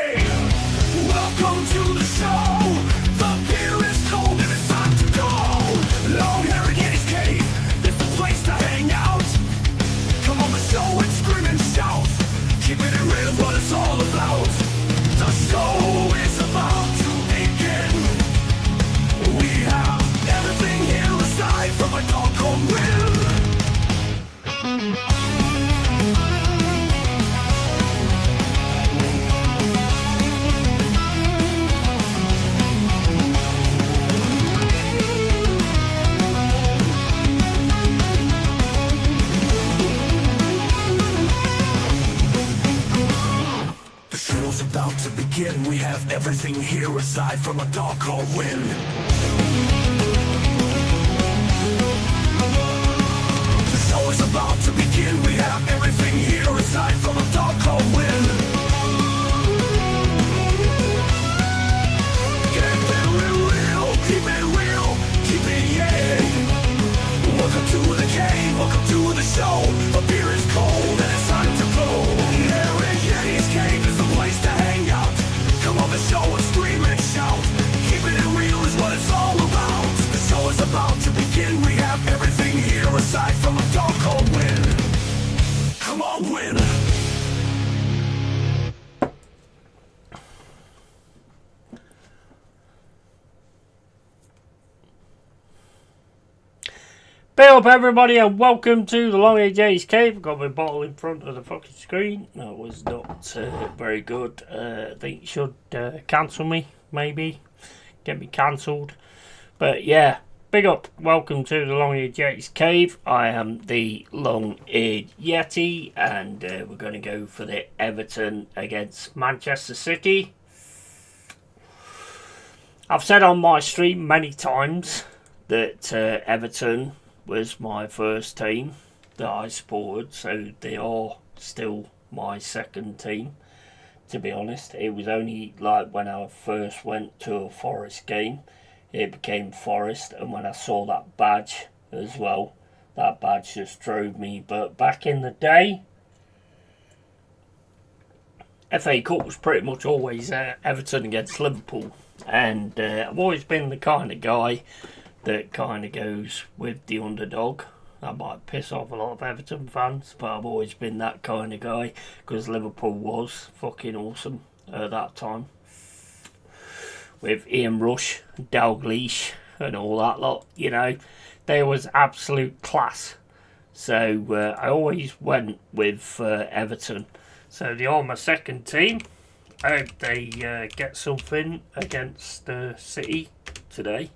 Hey, welcome to the show. The beer is cold and it's time to go. LongHairedYeti'sCave, it's the place to hang out. Come on the show and scream and shout. Keeping it real is what it's all about. The show is about to begin. We have everything here aside from a dog called Will. The show's about to begin. We have everything here aside from a dog called Will. The show is about to begin. We have everything here aside from a dog called Will. Get real, keep it real, keep it yeah. Welcome to the cave, welcome to the show. The beer is cold and it's time to blow. LongHairedYeti'sCave is the place to hang out. Come on the show and scream and shout. Keeping it real is what it's all about. The show is about to begin. We have everything here aside from a dog called Win. Come on, Win. Bill up everybody and welcome to the LongHairedYeti'sCave. I've got my bottle in front of the fucking screen. That was not very good. I think it should cancel me, maybe. Get me cancelled. But yeah, big up. Welcome to the LongHairedYeti'sCave. I am the Long-Haired Yeti and we're going to go for the Everton against Manchester City. I've said on my stream many times that Everton was my first team that I supported, so they are still my second team, to be honest. It was only like when I first went to a Forest game, it became Forest, and when I saw that badge as well, that badge just drove me. But back in the day, FA Cup was pretty much always Everton against Liverpool, and I've always been the kind of guy that kind of goes with the underdog. That might piss off a lot of Everton fans, but I've always been that kind of guy because Liverpool was fucking awesome at that time. With Ian Rush, Dalglish and all that lot, you know, there was absolute class. So I always went with Everton. So they are my second team. I hope they get something against City today,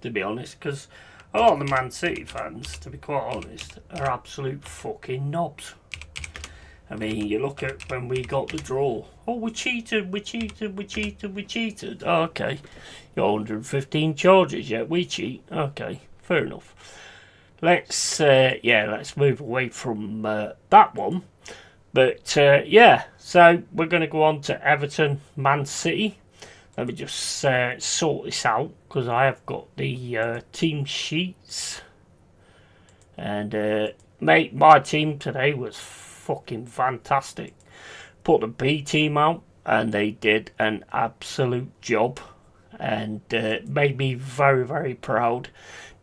to be honest, because a lot of the Man City fans, to be quite honest, are absolute fucking knobs. I mean, you look at when we got the draw. Oh, we cheated. Oh, okay. Got 115 charges, yet we cheat. Okay, fair enough. Let's move away from that one. But, yeah, so we're going to go on to Everton, Man City. Let me just sort this out, because I have got the team sheets. And, mate, my team today was fucking fantastic. Put the B team out, and they did an absolute job. And made me very, very proud.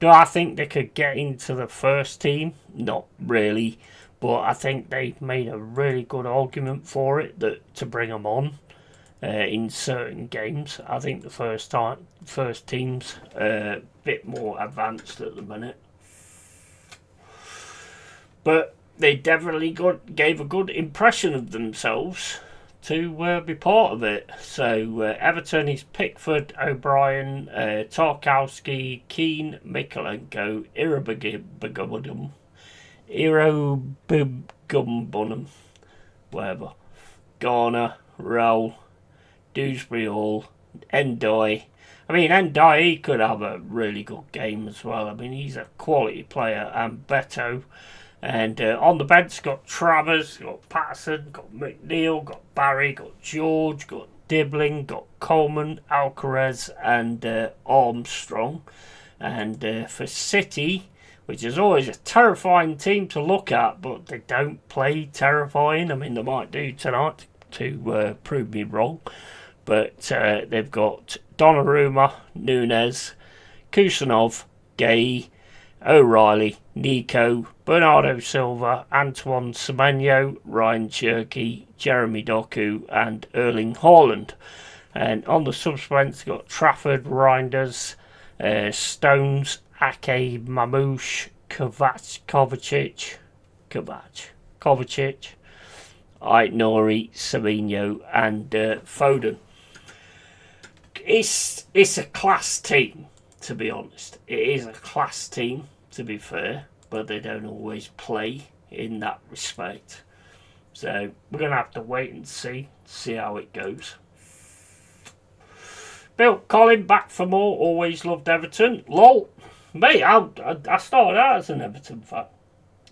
Do I think they could get into the first team? Not really. But I think they've made a really good argument for it to bring them on. In certain games, I think the first team's a bit more advanced at the minute, but they definitely gave a good impression of themselves to be part of it. So Everton is Pickford, O'Brien, Tarkowski, Keane, Mikolenko, Irobibgumbunum, whatever, Garner, Raul, Dewsbury Hall, Ndiaye. I mean, Ndiaye, he could have a really good game as well. I mean, he's a quality player. And Beto. And on the bench, got Travers, got Patterson, got McNeil, got Barry, got George, got Dibbling, got Coleman, Alcaraz, and Armstrong. And for City, which is always a terrifying team to look at, but they don't play terrifying. I mean, they might do tonight. to prove me wrong. But they've got Donnarumma, Nunes, Kusanov, Gay, O'Reilly, Nico, Bernardo Silva, Antoine Semenyo, Ryan Cherky, Jeremy Doku and Erling Haaland. And on the subs-bench, they've got Trafford, Reinders, Stones, Ake, Mamouche, Kovacic, Aït-Nouri, Semenyo and Foden. It's a class team, to be honest. It is a class team, to be fair, but they don't always play in that respect. So we're going to have to wait and see how it goes. Bill, Colin, back for more. Always loved Everton. Lol. Mate, I started out as an Everton fan.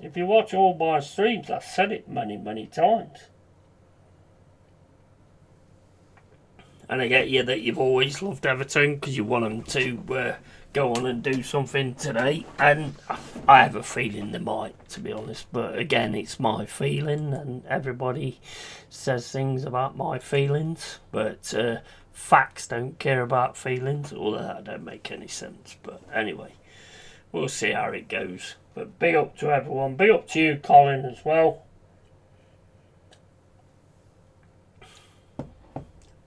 If you watch all my streams, I've said it many, many times. And I get you that you've always loved Everton because you want them to go on and do something today. And I have a feeling they might, to be honest. But again, it's my feeling and everybody says things about my feelings. But facts don't care about feelings, although that don't make any sense. But anyway, we'll see how it goes. But big up to everyone. Big up to you, Colin, as well.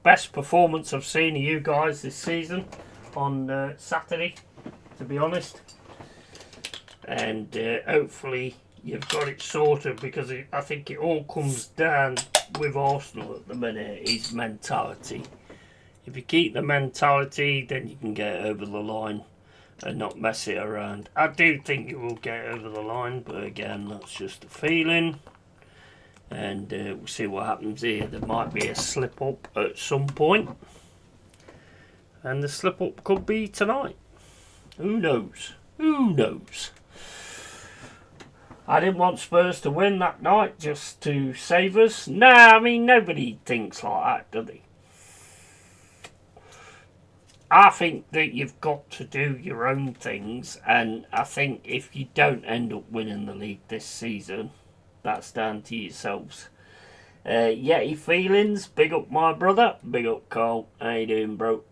Best performance I've seen of you guys this season on Saturday, to be honest. And hopefully you've got it sorted, because I think it all comes down with Arsenal at the minute is mentality. If you keep the mentality, then you can get over the line and not mess it around. I do think you will get over the line, but again, that's just a feeling. And we'll see what happens here. There might be a slip up at some point, and the slip up could be tonight. Who knows? Who knows? I didn't want Spurs to win that night just to save us. Nah, I mean, nobody thinks like that, do they? I think that you've got to do your own things, and I think if you don't end up winning the league this season, that's down to yourselves. Yeti feelings, big up my brother, big up Carl. How you doing, bro?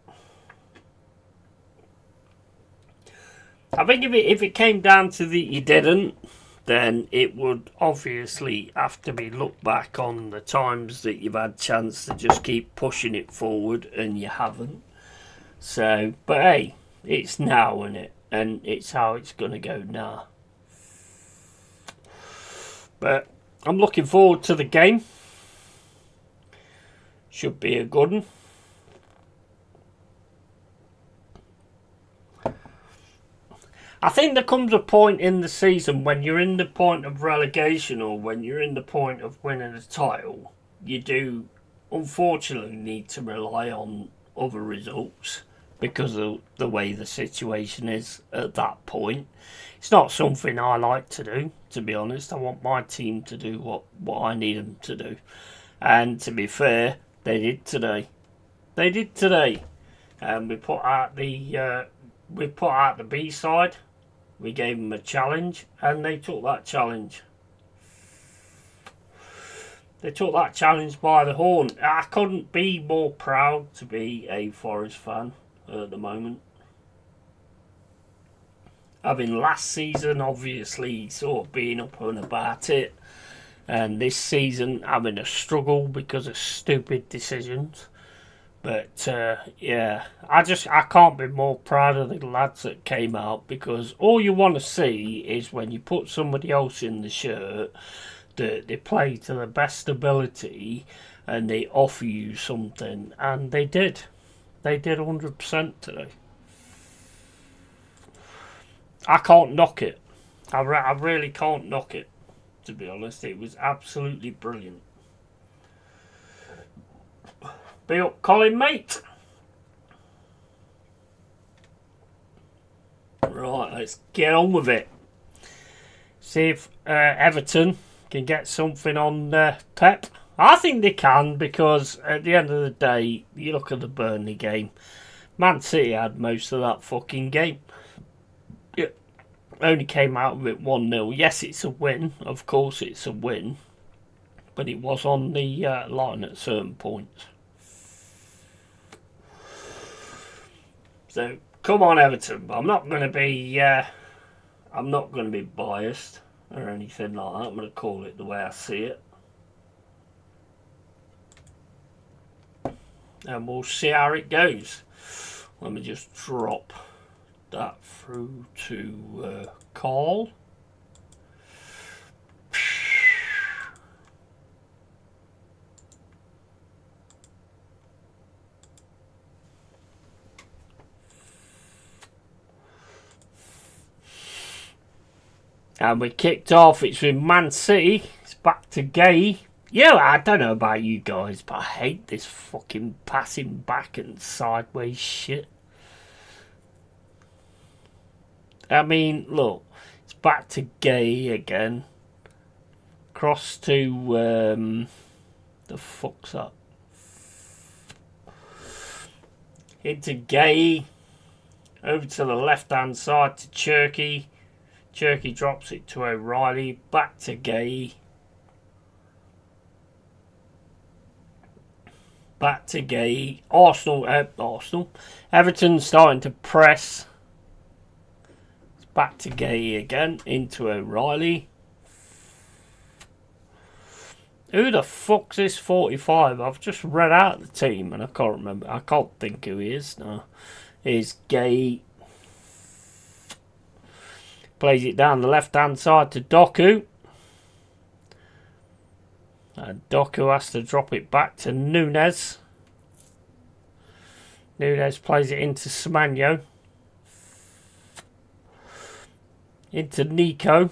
I think if it came down to that you didn't, then it would obviously have to be looked back on the times that you've had chance to just keep pushing it forward and you haven't. So, but hey, it's now, isn't it? And it's how it's going to go now. But I'm looking forward to the game. Should be a good one. I think there comes a point in the season when you're in the point of relegation, or when you're in the point of winning a title, you do unfortunately need to rely on other results because of the way the situation is at that point. It's not something I like to do, to be honest. I want my team to do what I need them to do. And to be fair, they did today. They did today. And we put out the B side. We gave them a challenge, and they took that challenge. They took that challenge by the horn. I couldn't be more proud to be a Forest fan at the moment. Having last season obviously sort of being up and about it, and this season having a struggle because of stupid decisions. But yeah, I can't be more proud of the lads that came out, because all you want to see is when you put somebody else in the shirt that they play to their best ability and they offer you something, and they did. They did 100% today. I can't knock it. I really can't knock it, to be honest. It was absolutely brilliant. Be up, Colin, mate. Right, let's get on with it. See if Everton can get something on Pep. I think they can, because at the end of the day, you look at the Burnley game, Man City had most of that fucking game. It only came out of it 1-0. Yes, it's a win. Of course it's a win. but it was on the line at certain points. So come on, Everton. I'm not going to be. I'm not going to be biased or anything like that. I'm going to call it the way I see it, and we'll see how it goes. Let me just drop that through to Carl. And we kicked off. It's with Man City. It's back to Gay. Yeah, I don't know about you guys, but I hate this fucking passing back and sideways shit. I mean, look, it's back to Gay again. Cross to the fuck's up. Into Gay. Over to the left hand side to Cherky. Cherky drops it to O'Reilly. Back to Gay. Back to Gay. Arsenal. Everton starting to press. It's back to Gay again. Into O'Reilly. Who the fuck's this 45? I've just read out the team and I can't remember. I can't think who he is. No. Here's Gay. Plays it down the left-hand side to Doku. And Doku has to drop it back to Nunes. Nunes plays it into Semenyo. Into Nico.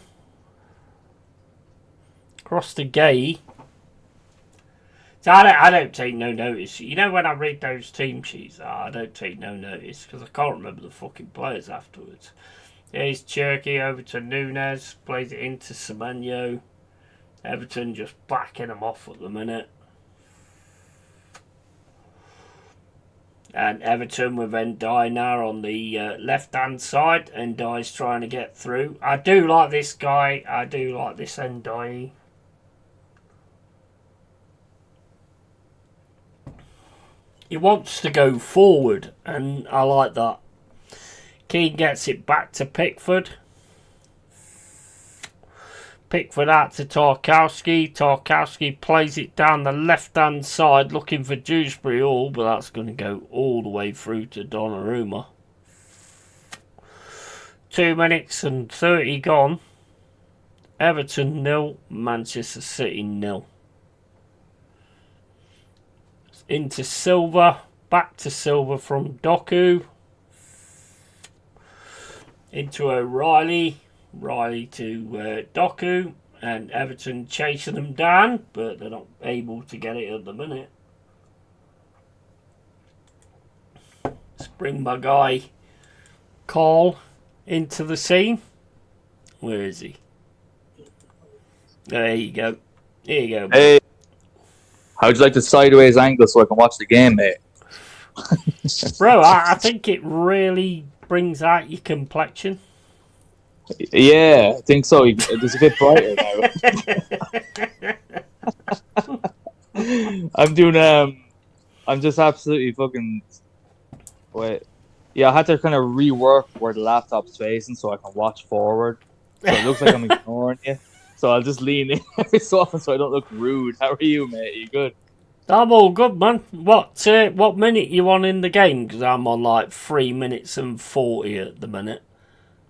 Cross to Gay. So I don't take no notice. You know when I read those team sheets, I don't take no notice because I can't remember the fucking players afterwards. Here's Cherky over to Nunes. Plays it into Semenyo. Everton just backing them off at the minute. And Everton with Ndiaye now on the left-hand side. Ndiaye's trying to get through. I do like this guy. I do like this Ndiaye. He wants to go forward, and I like that. Keane gets it back to Pickford. Pickford out to Tarkowski. Tarkowski plays it down the left-hand side looking for Dewsbury Hall, but that's going to go all the way through to Donnarumma. 2 minutes and 30 gone. Everton 0, Manchester City 0. Into Silva. Back to Silva from Doku. Into O'Reilly. Riley to Doku. And Everton chasing them down, but they're not able to get it at the minute. Let's bring my guy Carl into the scene. Where is he? There you go. Here you go. Hey, how'd you like the sideways angle so I can watch the game, mate? Bro, I think it really brings out your complexion. Yeah, I think so. It's a bit brighter now. I'm just absolutely fucking... Wait. Yeah, I had to kind of rework where the laptop's facing so I can watch forward. So it looks like I'm ignoring you. So I'll just lean in every so often so I don't look rude. How are you, mate? You good? I'm all good, man. What minute you on in the game? Because I'm on like 3 minutes and 40 at the minute.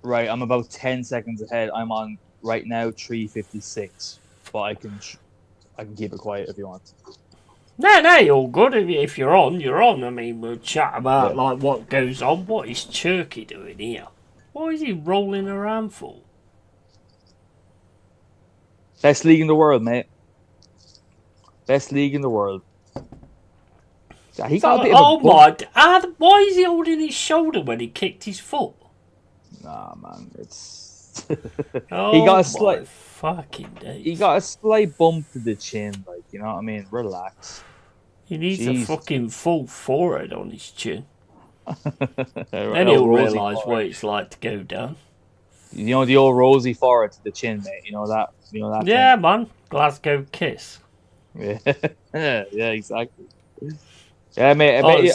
Right, I'm about 10 seconds ahead. I'm on right now 3:56, but I can keep it quiet if you want. No, you're all good. If you're on, you're on. I mean, we'll chat about like what goes on. What is Cherky doing here? Why is he rolling around for? Best league in the world, mate. Best league in the world. He got a bit of a my! Why is he holding his shoulder when he kicked his foot? Nah, man, it's. Oh, he got a slight fucking days. He got a slight bump to the chin, like, you know what I mean. Relax. He needs a fucking full forehead on his chin. Then he'll realise what it's like to go down. You know the old rosy forehead to the chin, mate. You know that. Yeah, man. Glasgow kiss. Yeah, yeah, exactly. Yeah, mate. Honestly,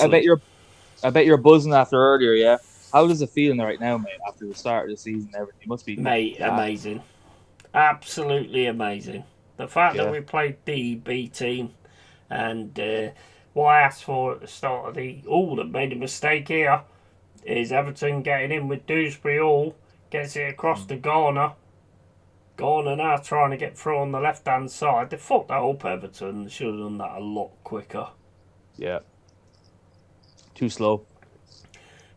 I bet you're buzzing after earlier. Yeah. How does it feel right now, mate? After the start of the season, and everything you must be fucking mate, gassed. amazing. Absolutely amazing. The fact that Yeah. we played the B team and what I asked for at the start of the that made a mistake here is Everton getting in with Dewsbury Hall, gets it across Mm. to Garner. Garner now trying to get through on the left hand side. They fucked that up, Everton. They should have done that a lot quicker. Yeah. Too slow.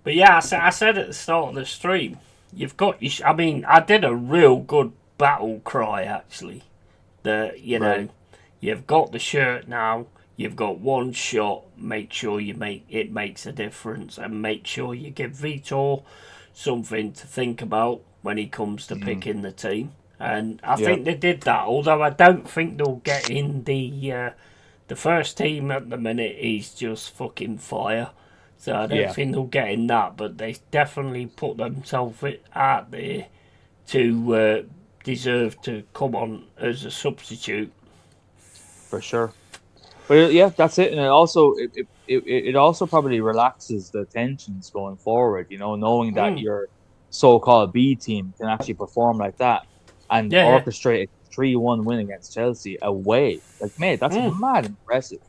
But yeah, I said at the start of the stream, you've got. I mean, I did a real good battle cry actually. That Right. you've got the shirt now. You've got one shot. Make sure it makes a difference, and make sure you give Vitor something to think about when he comes to Mm. picking the team. And I Yeah. think they did that. Although I don't think they'll get in the first team at the minute. He's just fucking fire. So I don't Yeah. think they'll get in that. But they definitely put themselves out there to deserve to come on as a substitute. For sure. But yeah, that's it. And it also probably relaxes the tensions going forward. You know, knowing that Mm. your so-called B team can actually perform like that and Yeah, yeah. orchestrate a 3-1 win against Chelsea away. Like, mate, that's Mm. mad impressive,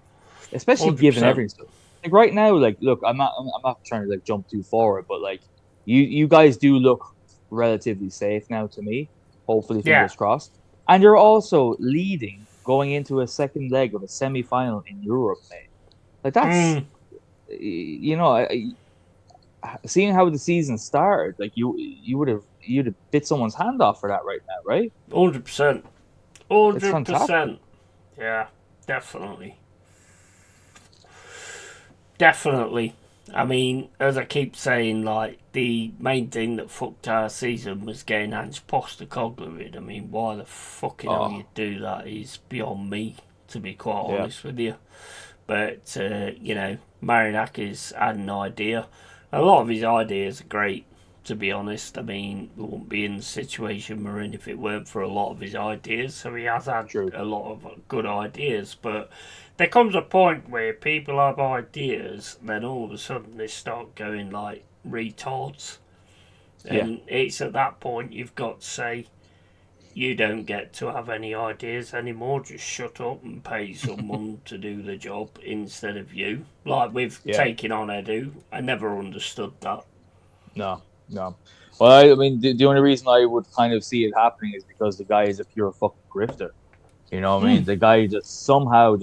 especially given 100%. everything. Like right now, like, look, I'm not trying to like jump too forward, but like, you guys do look relatively safe now to me. Hopefully, Yeah. fingers crossed. And you're also leading going into a second leg of a semi-final in Europe, mate. Like that's, Mm. you know, seeing how the season started, like you'd have bit someone's hand off for that right now, right? 100%. It's fantastic. 100%. Yeah, definitely. Definitely. I mean, as I keep saying, like, the main thing that fucked our season was getting Ange Postecoglou in. I mean, why the fucking hell you Oh, do that is beyond me, to be quite yeah, honest with you. But, Marinakis had an idea. A lot of his ideas are great, to be honest. I mean, we wouldn't be in the situation we're in if it weren't for a lot of his ideas. So he has had true. a lot of good ideas. But there comes a point where people have ideas, then all of a sudden they start going like retards. Yeah, And it's at that point you've got to say, you don't get to have any ideas anymore. Just shut up and pay someone to do the job instead of you. Like with yeah. taking on Edu, I never understood that. No, no. Well, I mean, the only reason I would kind of see it happening is because the guy is a pure fucking grifter. You know what I mean? Mm. The guy just somehow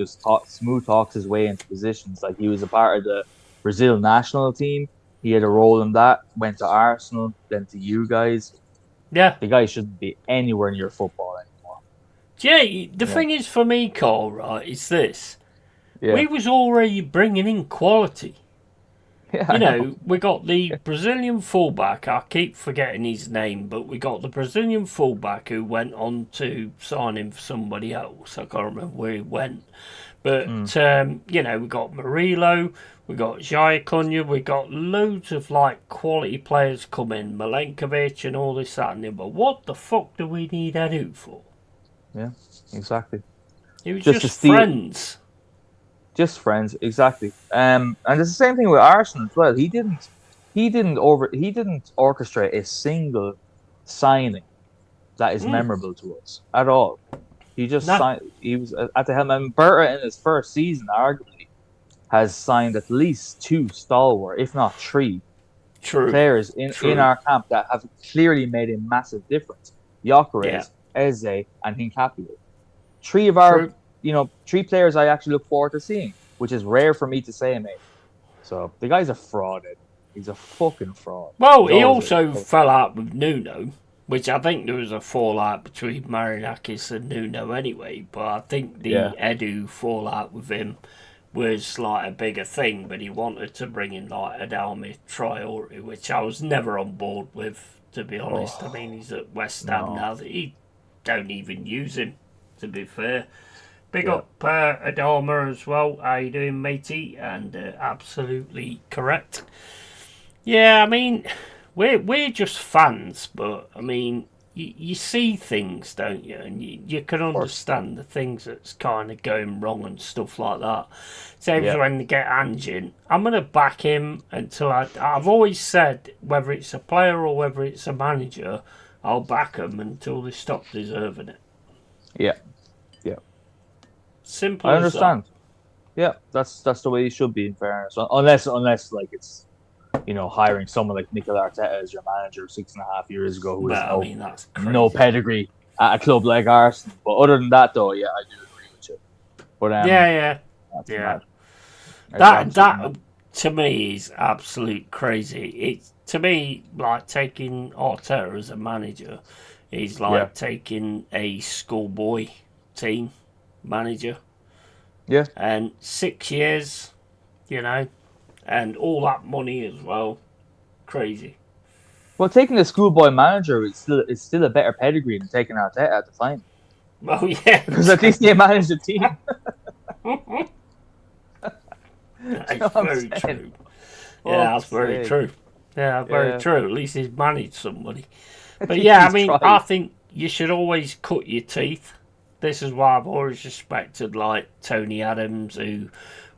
smooth talks his way into positions. Like he was a part of the Brazil national team. He had a role in that. Went to Arsenal, then to you guys. Yeah. The guy shouldn't be anywhere near football anymore. Yeah, the You know? thing is for me, Carl, right, is this. Yeah, We was already bringing in quality. yeah, I know. We got the Brazilian fullback. I keep forgetting his name, but we got the Brazilian fullback who went on to sign him for somebody else. I can't remember where he went. But, Mm. we got Murillo, we got Jaya Cunha, we got loads of, like, quality players come in, Milenkovic and all this, that, and the other. What the fuck do we need Edu for? Yeah, exactly. He was Just to just steal, friends. just friends, exactly. And it's the same thing with Arsenal as well. He didn't orchestrate a single signing that is Mm, memorable to us at all. He just nah, signed. He was at the helm. And Berta in his first season, arguably, has signed at least two stalwart, if not three, true, players in true. our camp that have clearly made a massive difference. Yeah, Gyökeres, Eze, and Hincapié. Three of our, true. three players I actually look forward to seeing, which is rare for me to say, mate. So the guy's a fraud. Ed. He's a fucking fraud. Well, He's he always also a fell out with Nuno, which I think there was a fallout between Marinakis and Nuno anyway. But I think the yeah. Edu fallout with him was like a bigger thing. But he wanted to bring in like Adalmi Traore, which I was never on board with, to be honest. I Oh mean, he's at West Ham no. now. That he don't even use him, to be fair. Big Yeah. up Adalma as well. How you doing, matey? And absolutely correct. Yeah, I mean, we're just fans, but I mean, you see things, don't you? And you can understand the things that's kind of going wrong and stuff like that. Same as when they get Anjin. I'm going to back him until I've always said, whether it's a player or whether it's a manager, I'll back them until they stop deserving it. Yeah. Simple I as understand. that. Yeah, that's the way it should be, in fairness. Unless like it's, hiring someone like Mikel Arteta as your manager 6.5 years ago who has that's crazy. no pedigree at a club like Arsenal. But other than that, though, yeah, I do agree with you. But that's mad. That to me is absolute crazy. It's, to me, like taking Arteta as a manager is like taking a schoolboy team manager. Yeah. And 6 years, and all that money as well. Crazy. Well, taking a schoolboy manager is still a better pedigree than taking Arteta at the time. Oh yeah, because at least he managed the team. That's very true. Yeah, that's very true. Yeah, very true. At least he's managed somebody. But yeah, I mean, I think you should always cut your teeth. This is why I've always respected, like, Tony Adams, who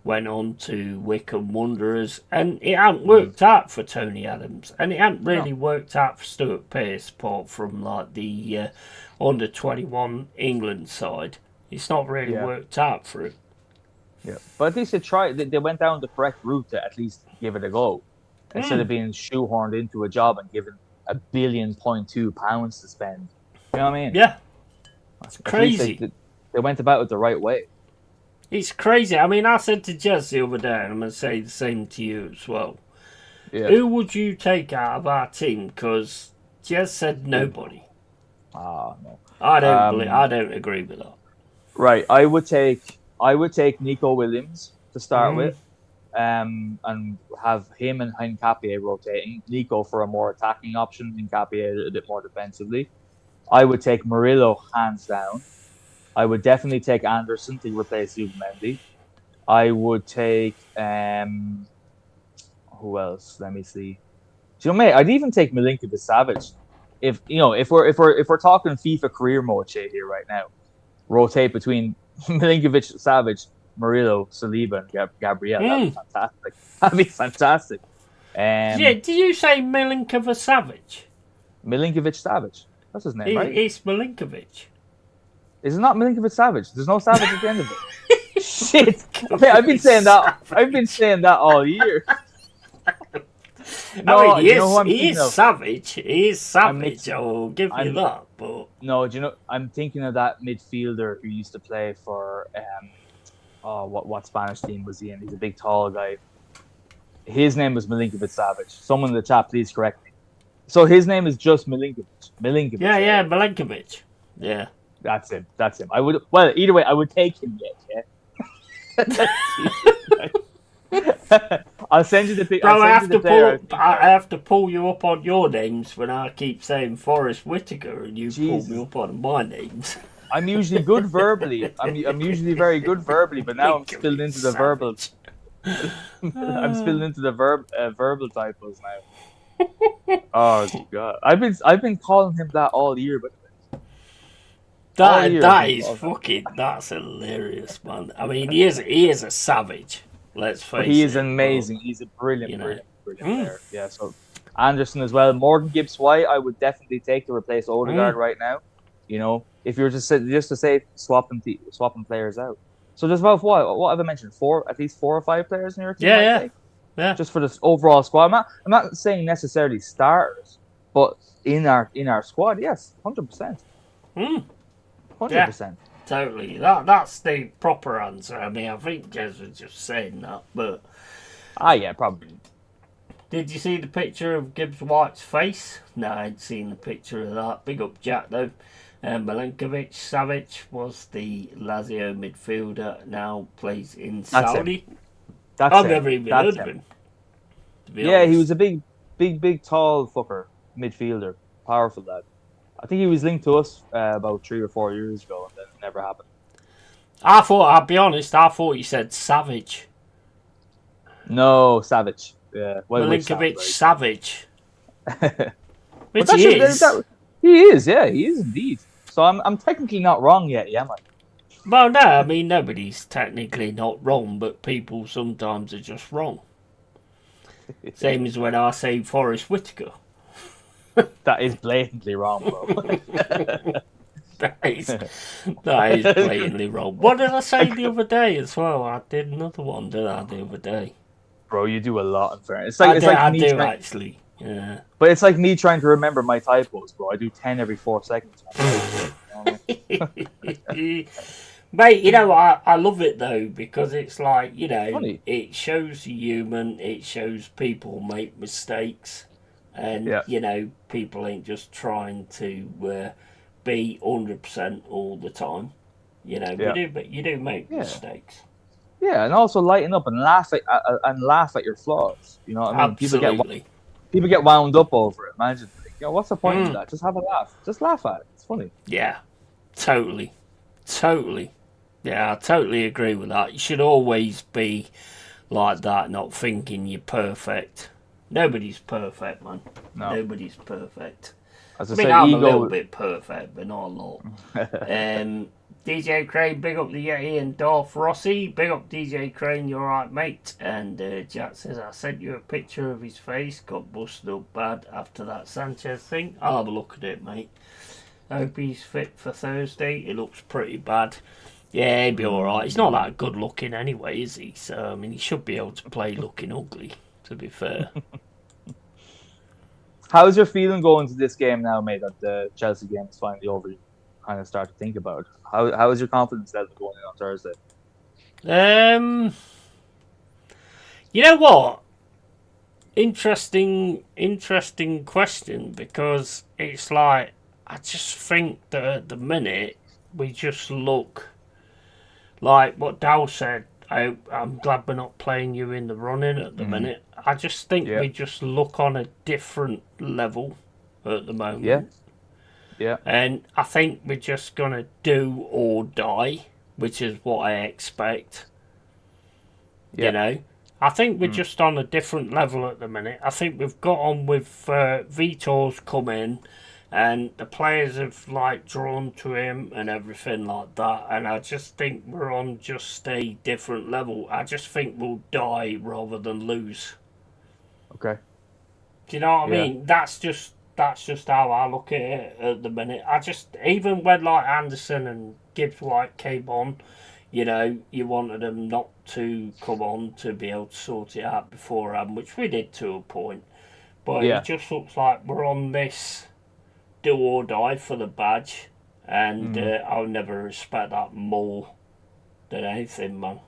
went on to Wycombe Wanderers, and it hadn't worked out for Tony Adams, and it hadn't really worked out for Stuart Pearce, apart from, like, the under-21 England side. It's not really worked out for him. Yeah, but at least they tried. They went down the correct route to at least give it a go, instead of being shoehorned into a job and given £1.2 billion to spend. You know what I mean? Yeah. It's crazy. They went about it the right way. It's crazy. I mean, I said to Jez the other day, and I'm going to say the same to you as well. Yeah. Who would you take out of our team? Because Jez said nobody. No. I don't agree with that. Right. I would take Nico Williams to start with, and have him and Hincapié rotating. Nico for a more attacking option, Hincapié a bit more defensively. I would take Murillo hands down. I would definitely take Anderson to replace Zubimendi. I would take who else? Let me see. Do you know, mate? I'd even take Milinkovic-Savic. If we're talking FIFA career mode shit here right now, rotate between Milinkovic-Savic, Murillo, Saliba, and Gabriel. That'd be fantastic. That'd be fantastic. Did you say Milinkovic-Savic? Milinkovic-Savic. That's his name, right? It's Milinkovic. Is it not Milinkovic-Savic? There's no Savage at the end of it. Shit. Okay, I've been saying that all year. No, I mean, he is savage. He is savage. I'll give you that. But no, do you know? I'm thinking of that midfielder who used to play for what Spanish team was he in? He's a big, tall guy. His name was Milinkovic-Savic. Someone in the chat, please correct me. So his name is just Milinkovic. Yeah, Milinkovic. Yeah. That's him. Either way, I would take him yet, yeah? I'll send you the picture. Bro, I have to pull you up on your names when I keep saying Forrest Whitaker and you pull me up on my names. I'm usually good verbally. I'm usually very good verbally, but now I'm spilled into the verbal. I'm spilled into the verbal typos now. Oh god, I've been calling him that all year, but that's hilarious, man. I mean, he is a savage. Let's face it. He is amazing. He's a brilliant player. Yeah. So Anderson as well. Morgan Gibbs-White, I would definitely take to replace Odegaard right now. You know, if you're just to say swapping players out. So there's about what have I mentioned? At least 4 or 5 players in your team. Yeah. Just for this overall squad. I'm not saying necessarily starters, but in our squad, yes, 100%. 100%. Yeah, totally. That's the proper answer. I mean, I think Jez was just saying that, but yeah, probably. Did you see the picture of Gibbs-White's face? No, I hadn't seen the picture of that. Big up Jack though. Milinkovic-Savic was the Lazio midfielder. Now plays in Saudi. I've never even heard of him. Yeah, he was a big, tall fucker, midfielder, powerful lad. I think he was linked to us about 3 or 4 years ago, and then it never happened. I'll be honest, I thought you said Savage. No, Savage. Yeah, Milinkovic-Savic. Which he is. He is, yeah, he is indeed. So I'm technically not wrong yet, am I? Well, no, I mean, nobody's technically not wrong, but people sometimes are just wrong. Same as when I say Forrest Whitaker. That is blatantly wrong, bro. That is blatantly wrong. What did I say the other day as well? I did another one, did I, the other day? Bro, you do a lot in fairness. It's like I me do trying, actually. Yeah. but it's like me trying to remember my typos, bro. I do 10 every 4 seconds. Mate, you know, I love it though, because it's like, you know, Funny. it shows you human, it shows people make mistakes, and, Yeah. you know, people ain't just trying to be 100% all the time. You know, Yeah. you do make Yeah. mistakes. Yeah, and also lighten up and laugh at your flaws. You know what I mean? Absolutely. People get wound up over it. Imagine, like, you know, what's the point in that? Just have a laugh. Just laugh at it. It's funny. Yeah, totally. Totally. Yeah, I totally agree with that. You should always be like that, not thinking you're perfect. Nobody's perfect, man. No. Nobody's perfect. As I I mean, say, I'm a ego. little bit perfect, but not a lot. DJ Crane, big up the Yeti, and Darth Rossi, big up DJ Crane, you're right, mate. And Jack says, I sent you a picture of his face, got busted up bad after that Sanchez thing. I'll have a look at it, mate. I hope he's fit for Thursday. It looks pretty bad. Yeah, he'll be alright. He's not that good looking anyway, is he? So, I mean, he should be able to play looking ugly, to be fair. How's your feeling going to this game now, mate, that the Chelsea game is finally over? You kind of start to think about it. How is your confidence level going in on Thursday? You know what? Interesting question, because it's like, I just think that at the minute we just look like what Dow said. I'm glad we're not playing you in the running at the minute. I just think we just look on a different level at the moment. Yeah. Yeah. And I think we're just going to do or die, which is what I expect. Yeah. You know? I think we're just on a different level at the minute. I think we've got on with Vitor's come in, and the players have like drawn to him and everything like that. And I just think we're on just a different level. I just think we'll die rather than lose. Okay. Do you know what I mean? That's just how I look at it at the minute. I just, even when like Anderson and Gibbs White came on, you know, you wanted them not to come on to be able to sort it out beforehand, which we did to a point. But it just looks like we're on this do or die for the badge, and I'll never respect that more than anything, man.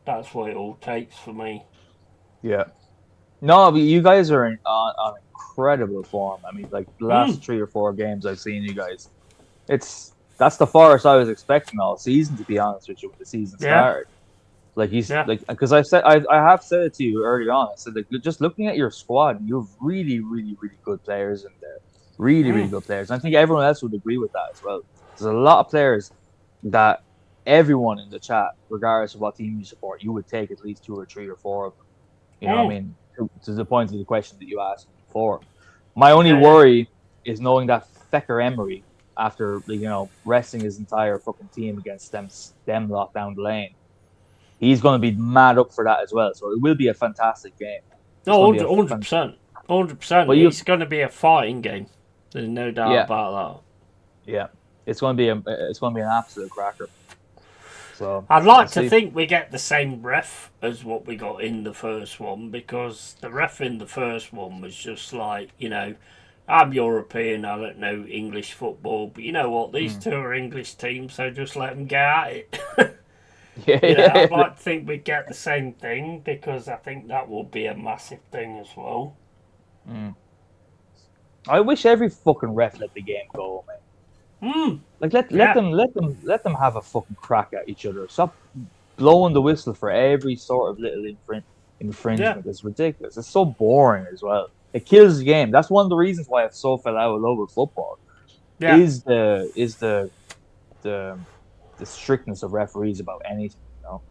That's what it all takes for me. Yeah. No, but you guys are on incredible form. I mean, like the last 3 or 4 games I've seen you guys, that's the farthest I was expecting all season, to be honest with you, when the season started. Like like, because I have said it to you early on. I said, like, just looking at your squad, you have really, really, really good players in there. Really, really good players. And I think everyone else would agree with that as well. There's a lot of players that everyone in the chat, regardless of what team you support, you would take at least 2 or 3 or 4 of them. You know what I mean? To the point of the question that you asked before. My only worry is knowing that Fecker Emery, after, you know, resting his entire fucking team against them lot down the lane, he's going to be mad up for that as well. So it will be a fantastic game. No, 100%. 100%. Well, it's going to be a fighting game. There's no doubt about that. Yeah. It's going to be an absolute cracker. So I'd like to think we get the same ref as what we got in the first one, because the ref in the first one was just like, you know, I'm European, I don't know English football, but you know what, these two are English teams, so just let them get at it. I'd like to think we get the same thing, because I think that will be a massive thing as well. I wish every fucking ref let the game go, man. Like let them have a fucking crack at each other. Stop blowing the whistle for every sort of little infringement. It's ridiculous. It's so boring as well. It kills the game. That's one of the reasons why I've so fell out of love with football. Is the strictness of referees about anything, you know?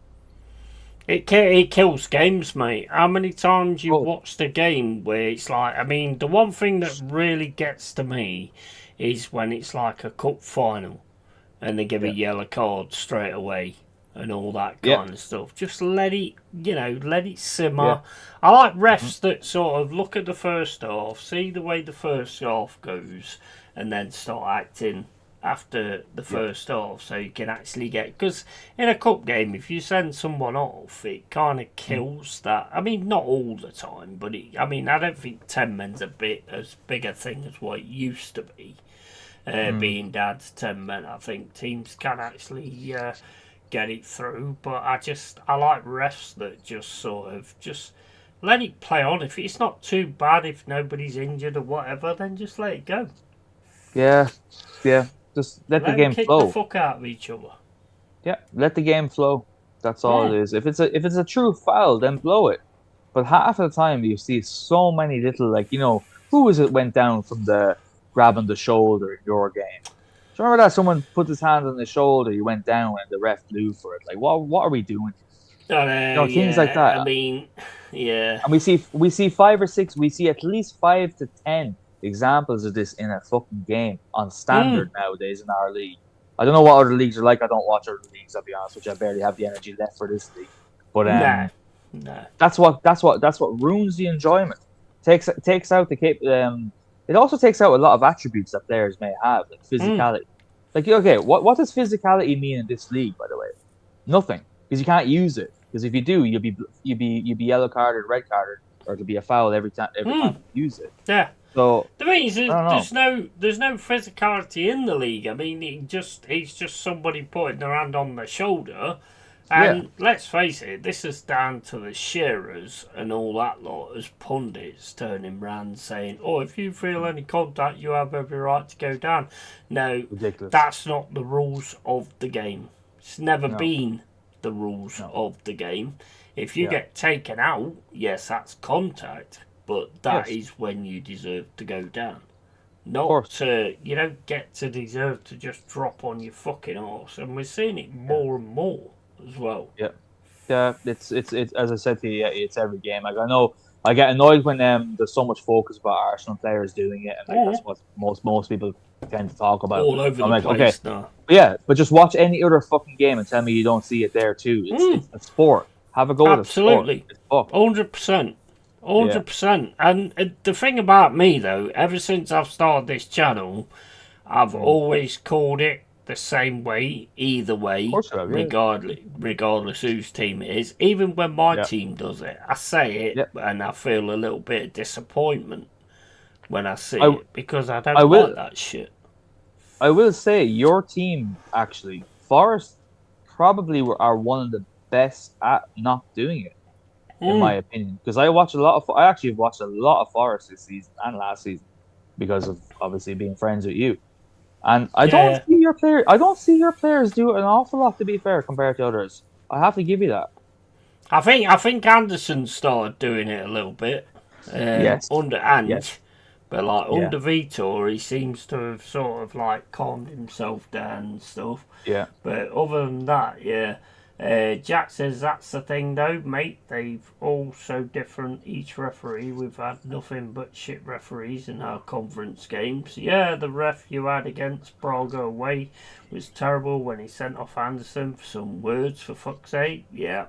It kills games, mate. How many times you've Oh, watched a game where it's like, I mean, the one thing that really gets to me is when it's like a cup final and they give a yeah, yellow card straight away and all that yeah, kind of stuff. Just let it, let it yeah. simmer. I like Hmm. refs that sort of look at the first half, see the way the first half goes, and then start acting after the Yeah. first half so you can actually get, because in a cup game if you send someone off it kind of Mm. kills that. I mean, not all the time, but I mean, I don't think 10 men's a bit as big a thing as what it used to be. Mm. Being down to 10 men, I think teams can actually get it through, but I like refs that just sort of just let it play on. If it's not too bad, if nobody's injured or whatever, then just let it go. Yeah, yeah. Just let the Let them game kick the flow. fuck out of each other. Yeah, let the game flow. That's all Mm. it is. If it's a true foul, then blow it. But half of the time you see so many little, like, who was it went down from the grabbing the shoulder in your game? Do you remember that someone put his hand on the shoulder, he went down and the ref blew for it? Like, what are we doing here? I know, Things like yeah. I that. mean, yeah. And we see five or six, we see at least 5 to 10 examples of this in a fucking game on Mm. standard nowadays in our league. I don't know what other leagues are like. I don't watch other leagues, I'll be honest, which I barely have the energy left for this league. But Nah. Nah. that's what ruins the enjoyment. Takes out the cap. It also takes out a lot of attributes that players may have, like Mm. physicality. Like, okay, what does physicality mean in this league? By the way, nothing, because you can't use it. Because if you do, you'll be yellow carded, red carded, or it'll be a foul every time Mm. you use it. Yeah. So The thing is, I don't know. there's no physicality in the league. I mean, it's just somebody putting their hand on their shoulder, Yeah. and let's face it, this is down to the shearers and all that lot as pundits turning round saying, "Oh, if you feel any contact, you have every right to go down." No, Ridiculous. that's not the rules of the game. It's never No. been the rules No. of the game. If you Yeah. get taken out, yes, that's contact, but that Yes. is when you deserve to go down. Of Not course. to, you don't get to deserve to just drop on your fucking arse, and we're seeing it Yeah. more and more as well. Yeah. Yeah. It's as I said to you, yeah, it's every game. Like, I know I get annoyed when there's so much focus about Arsenal players doing it, and like that's Mm. what most people tend to talk about. All over I'm the like, okay, place now. yeah, but just watch any other fucking game and tell me you don't see it there too. It's Mm. it's a sport. Have a go at a sport. Absolutely. It's fucked. 100%. Yeah. 100%. And the thing about me, though, ever since I've started this channel, I've Mm. always called it the same way, either Of way, course you have. Yeah. regardless whose team it is. Even when my Yeah. team does it, I say it, Yeah. and I feel a little bit of disappointment when I see I, it because I I don't will like that shit. I will say your team actually, Forest probably are one of the best at not doing it, in my Mm, opinion. Because I actually have watched a lot of Forest this season and last season because of obviously being friends with you. And yeah. I don't see your players do an awful lot, to be fair, compared to others. I have to give you that. I think Anderson started doing it a little bit Yes. under Yes. Ange, but like Yeah. under Vitor, he seems to have sort of like calmed himself down and stuff. Yeah. But other than that, yeah. Jack says that's the thing though, mate. They've all so different. Each referee, we've had nothing but shit referees in our conference games. Yeah, the ref you had against Braga away was terrible when he sent off Anderson for some words, for fuck's sake. Yeah.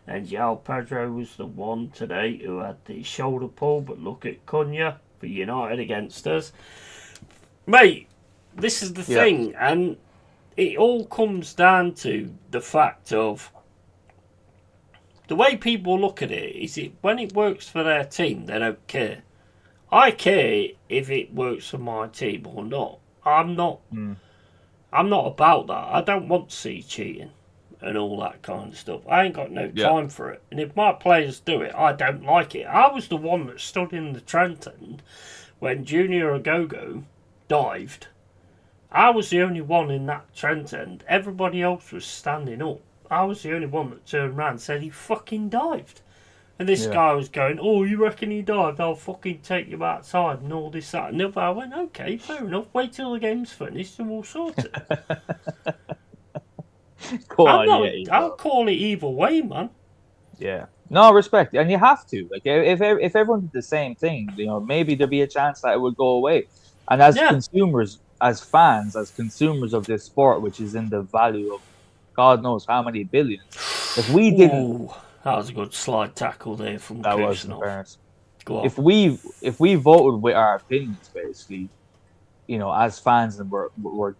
And João Pedro was the one today who had the shoulder pull, but look at Cunha for United against us. Mate, this is the Yeah. thing, and it all comes down to the fact of the way people look at it is it when it works for their team they don't care. I care if it works for my team or not. I'm not Mm. about that. I don't want to see cheating and all that kind of stuff. I ain't got no Yeah. time for it. And if my players do it, I don't like it. I was the one that stood in the Trent end when Junior Agogo dived. I was the only one in that Trent end. Everybody else was standing up. I was the only one that turned around and said he fucking dived. And this Yeah. guy was going, "Oh, you reckon he dived? I'll fucking take you outside and all this, that." And the other I went, "Okay, fair enough. Wait till the game's finished and we'll sort it." Go I'm on, not. yeah. I'll call it either way, man. Yeah. No, respect, and you have to. Like, if everyone did the same thing, maybe there'd be a chance that it would go away. And as Yeah. consumers, as fans, as consumers of this sport, which is in the value of God knows how many billions, if we didn't, Ooh, that was a good slide tackle there from that was in Kusanov. fairness. Go on. If we voted with our opinions, basically, as fans, and we're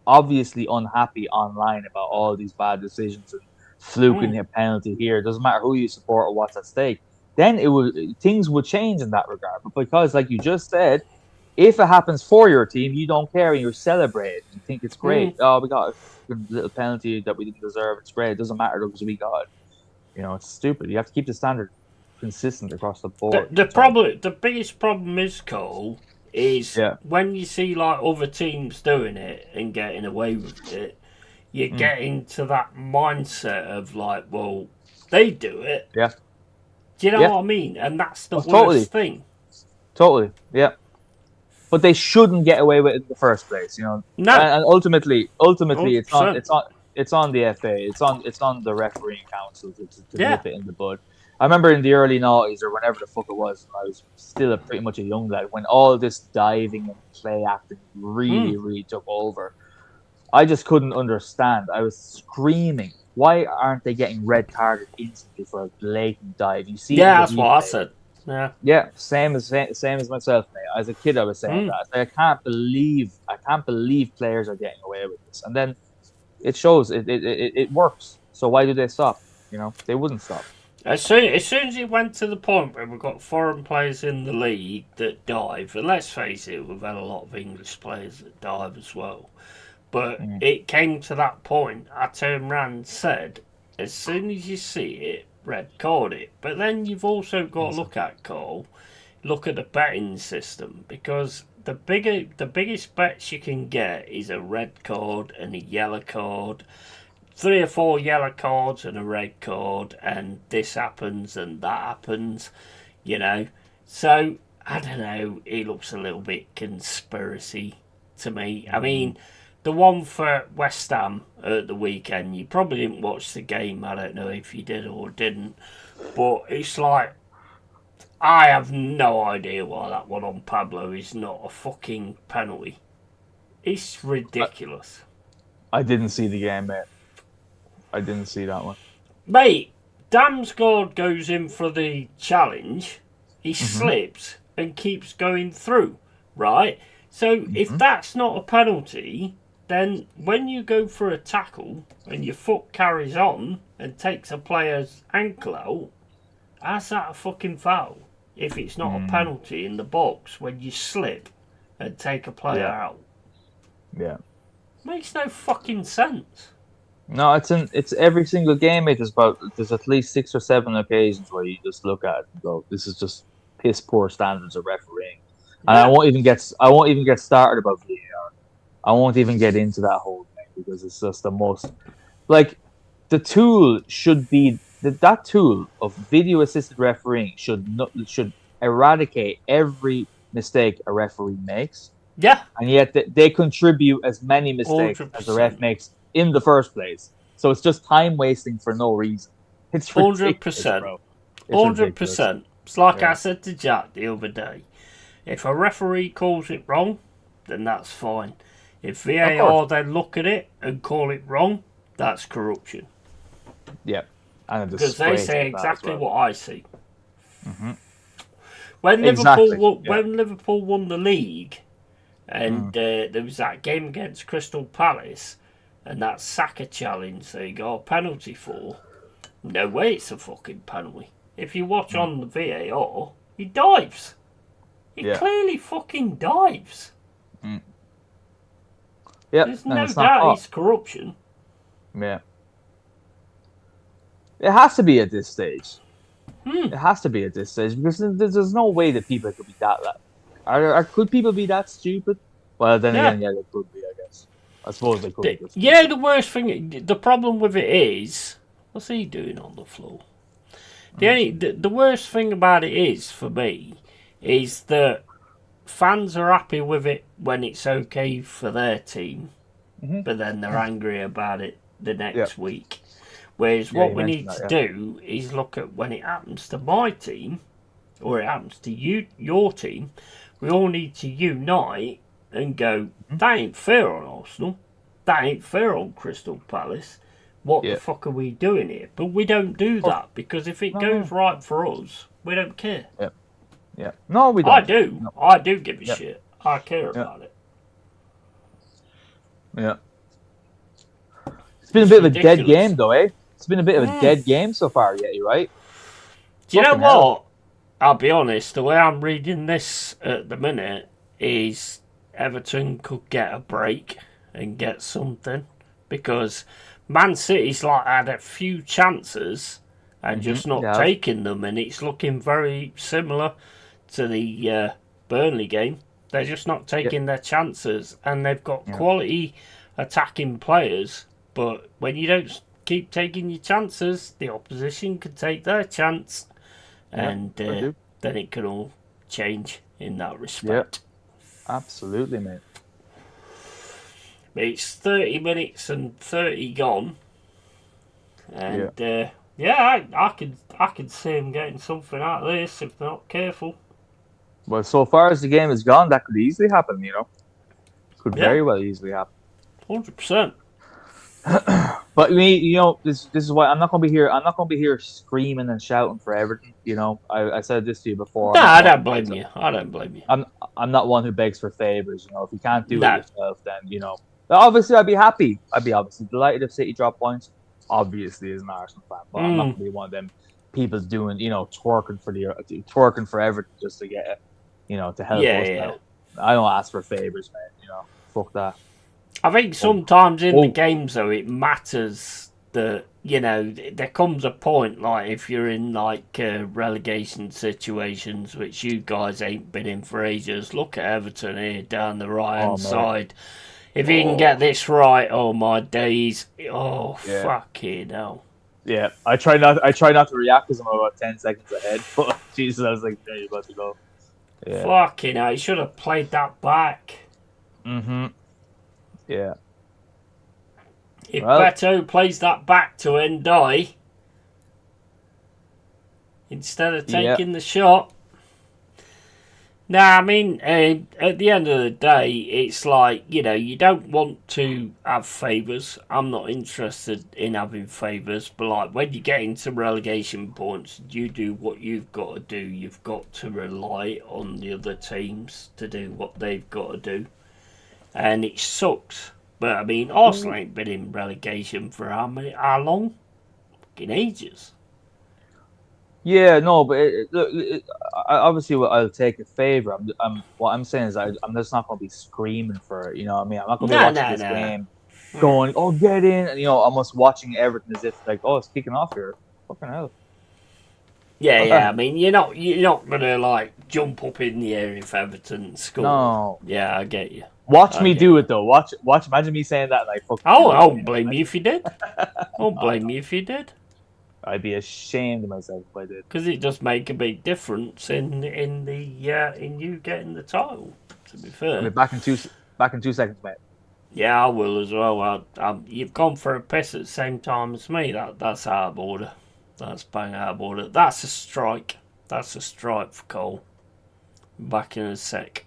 obviously unhappy online about all these bad decisions and fluking a penalty here. It doesn't matter who you support or what's at stake. Then things would change in that regard. But because, like you just said, if it happens for your team, you don't care and you're celebrating. You think it's great. Oh, we got a little penalty that we didn't deserve. It's great. It doesn't matter because we got it. It's stupid. You have to keep the standard consistent across the board. The biggest problem is, Cole, is Yeah. when you see like other teams doing it and getting away with it, you get into that mindset of like, well, they do it. Yeah. Do you know Yeah. what I mean? And that's the Totally. worst thing. Totally. Yeah. But they shouldn't get away with it in the first place, No. And ultimately, it's on 100%. it's on the FA, it's on the refereeing council to nip it in the bud. I remember in the early noughties or whenever the fuck it was, I was still pretty much a young lad when all this diving and play acting really took over. I just couldn't understand. I was screaming, why aren't they getting red carded instantly for a blatant dive? You see, that's what I said. Yeah, same as myself, mate. As a kid, I was saying that. I can't believe players are getting away with this. And then it shows it works. So why do they stop? They wouldn't stop. As soon as it went to the point where we've got foreign players in the league that dive, and let's face it, we've had a lot of English players that dive as well. But it came to that point, I turned around and said, as soon as you see it, red card it. But then you've also got to look at the betting system, because the biggest bets you can get is a red card and a yellow card, 3 or 4 yellow cards and a red card, and this happens and that happens, So I don't know. It looks a little bit conspiracy to me. I mean, the one for West Ham at the weekend, you probably didn't watch the game. I don't know if you did or didn't. But it's like, I have no idea why that one on Pablo is not a fucking penalty. It's ridiculous. I didn't see the game, mate. I didn't see that one. Mate, Damsgaard goes in for the challenge. He slips and keeps going through, right? So if that's not a penalty, then when you go for a tackle and your foot carries on and takes a player's ankle out, how's that a fucking foul? If it's not a penalty in the box when you slip and take a player out. Yeah. Makes no fucking sense. No, it's every single game, mate. There's at least 6 or 7 occasions where you just look at it and go, this is just piss poor standards of refereeing. And I won't even get started about VAR. I won't even get into that whole thing because it's just the most, like, the tool should be that tool of video assisted refereeing should eradicate every mistake a referee makes. Yeah. And yet they contribute as many mistakes 100%. As the ref makes in the first place. So it's just time wasting for no reason. It's 100%. 100%. It's like I said to Jack the other day. If a referee calls it wrong, then that's fine. If VAR then look at it and call it wrong, that's corruption. Yeah. Because they say exactly what I see. Mm-hmm. When Liverpool won the league, and there was that game against Crystal Palace, and that Saka challenge they got a penalty for, no way it's a fucking penalty. If you watch on the VAR, he dives. He clearly fucking dives. Yeah, there's no doubt it's corruption. Yeah. It has to be at this stage. It has to be at this stage because there's no way that people could be that. Could people be that stupid? Well, then again, they could be, I guess. I suppose they could be. The worst thing, the problem with it is, what's he doing on the floor? The worst thing about it is, for me, is that fans are happy with it when it's okay for their team, but then they're angry about it the next week. Whereas Yeah, what you we mentioned need that. to Yeah. do is look at when it happens to my team, or it happens to your team, we all need to unite and go, Mhm. that ain't fair on Arsenal. That ain't fair on Crystal Palace. What the Yeah. fuck are we doing here? But we don't do Oh, that because if it no, goes no. right for us, we don't care. Yeah. Yeah. No, we I don't. do. No. I do give a Yeah. shit. I care Yeah. about it. Yeah. It's been a It's bit of a dead ridiculous. game, though, eh? It's been a bit of a Mm. dead game so far, yet, you right? Do you know Fucking hell. what? I'll be honest, the way I'm reading this at the minute is Everton could get a break and get something because Man City's like had a few chances and just not Yeah. taking them, and it's looking very similar to the Burnley game. They're just not Yeah. taking their chances, and they've got Yeah. quality attacking players. But when you don't keep taking your chances, the opposition can take their chance, Yeah. and I do. then it can all change in that Yeah. respect. Absolutely, mate. It's 30 minutes and 30 gone, Yeah. and yeah, I could see him getting something out of this if they're not careful. Well, so far as the game has gone, that could easily happen, you know? Could Yeah, very well easily happen. 100%. But you know, this is why I'm not gonna be here. I'm not gonna be here screaming and shouting for Everton. You know, I said this to you before. No, I'm not I one don't who begs. blame you. I don't blame you. I'm I'm not one who begs for favors. You know, if you can't do it No. yourself, then you know. Obviously, I'd be happy. I'd be obviously delighted if City drop points. Obviously, as an Arsenal fan, but I'm not Mm. gonna be one of them people doing twerking for Everton just to get it, you know, to help Yeah, us yeah. out. I don't ask for favors, man. You know, fuck that. I think Oh, sometimes in the oh, games though it matters that there comes a point like if you're in like relegation situations which you guys ain't been in for ages. Look at Everton here down the right oh, hand man. side. If you can get Oh, this right, oh my days! Oh yeah. fucking hell! Yeah, I try not to react because I'm about 10 seconds ahead. But Jesus, I was like, "There, you're about to go." Yeah. Fucking hell! You should have played that back. Mhm. Yeah. If Well. Beto plays that back to Ndai instead of Yeah. taking the shot. Nah, I mean, at the end of the day, it's like, you don't want to have favours. I'm not interested in having favours, but like when you get into relegation points, you do what you've got to do. You've got to rely on the other teams to do what they've got to do. And it sucks. But I mean, Arsenal ain't been in relegation for how long? Fucking ages. Yeah. No, but look, obviously, I'll take a favor. What I'm saying is, I'm just not going to be screaming for it. You know what I mean? I'm not going to be No, watching no, this no. game going, "Oh, get in," and almost watching Everton as if like, "Oh, it's kicking off here." Fucking hell. Yeah, yeah. I mean, you're not gonna like jump up in the air if Everton score. No. Yeah, I get you. Watch I me get do you. it though. Watch. Imagine me saying that like fucking Oh, I Everton won't blame you if you did. I won't blame you if you did, I'd be ashamed of myself if I did. because it does make a big difference in you getting the title. To be I fair. mean, back in 2 seconds, mate. Yeah, I will as well. You've gone for a piss at the same time as me. That's out of order. That's bang out of order. That's a strike. That's a strike for Cole. Back in a sec.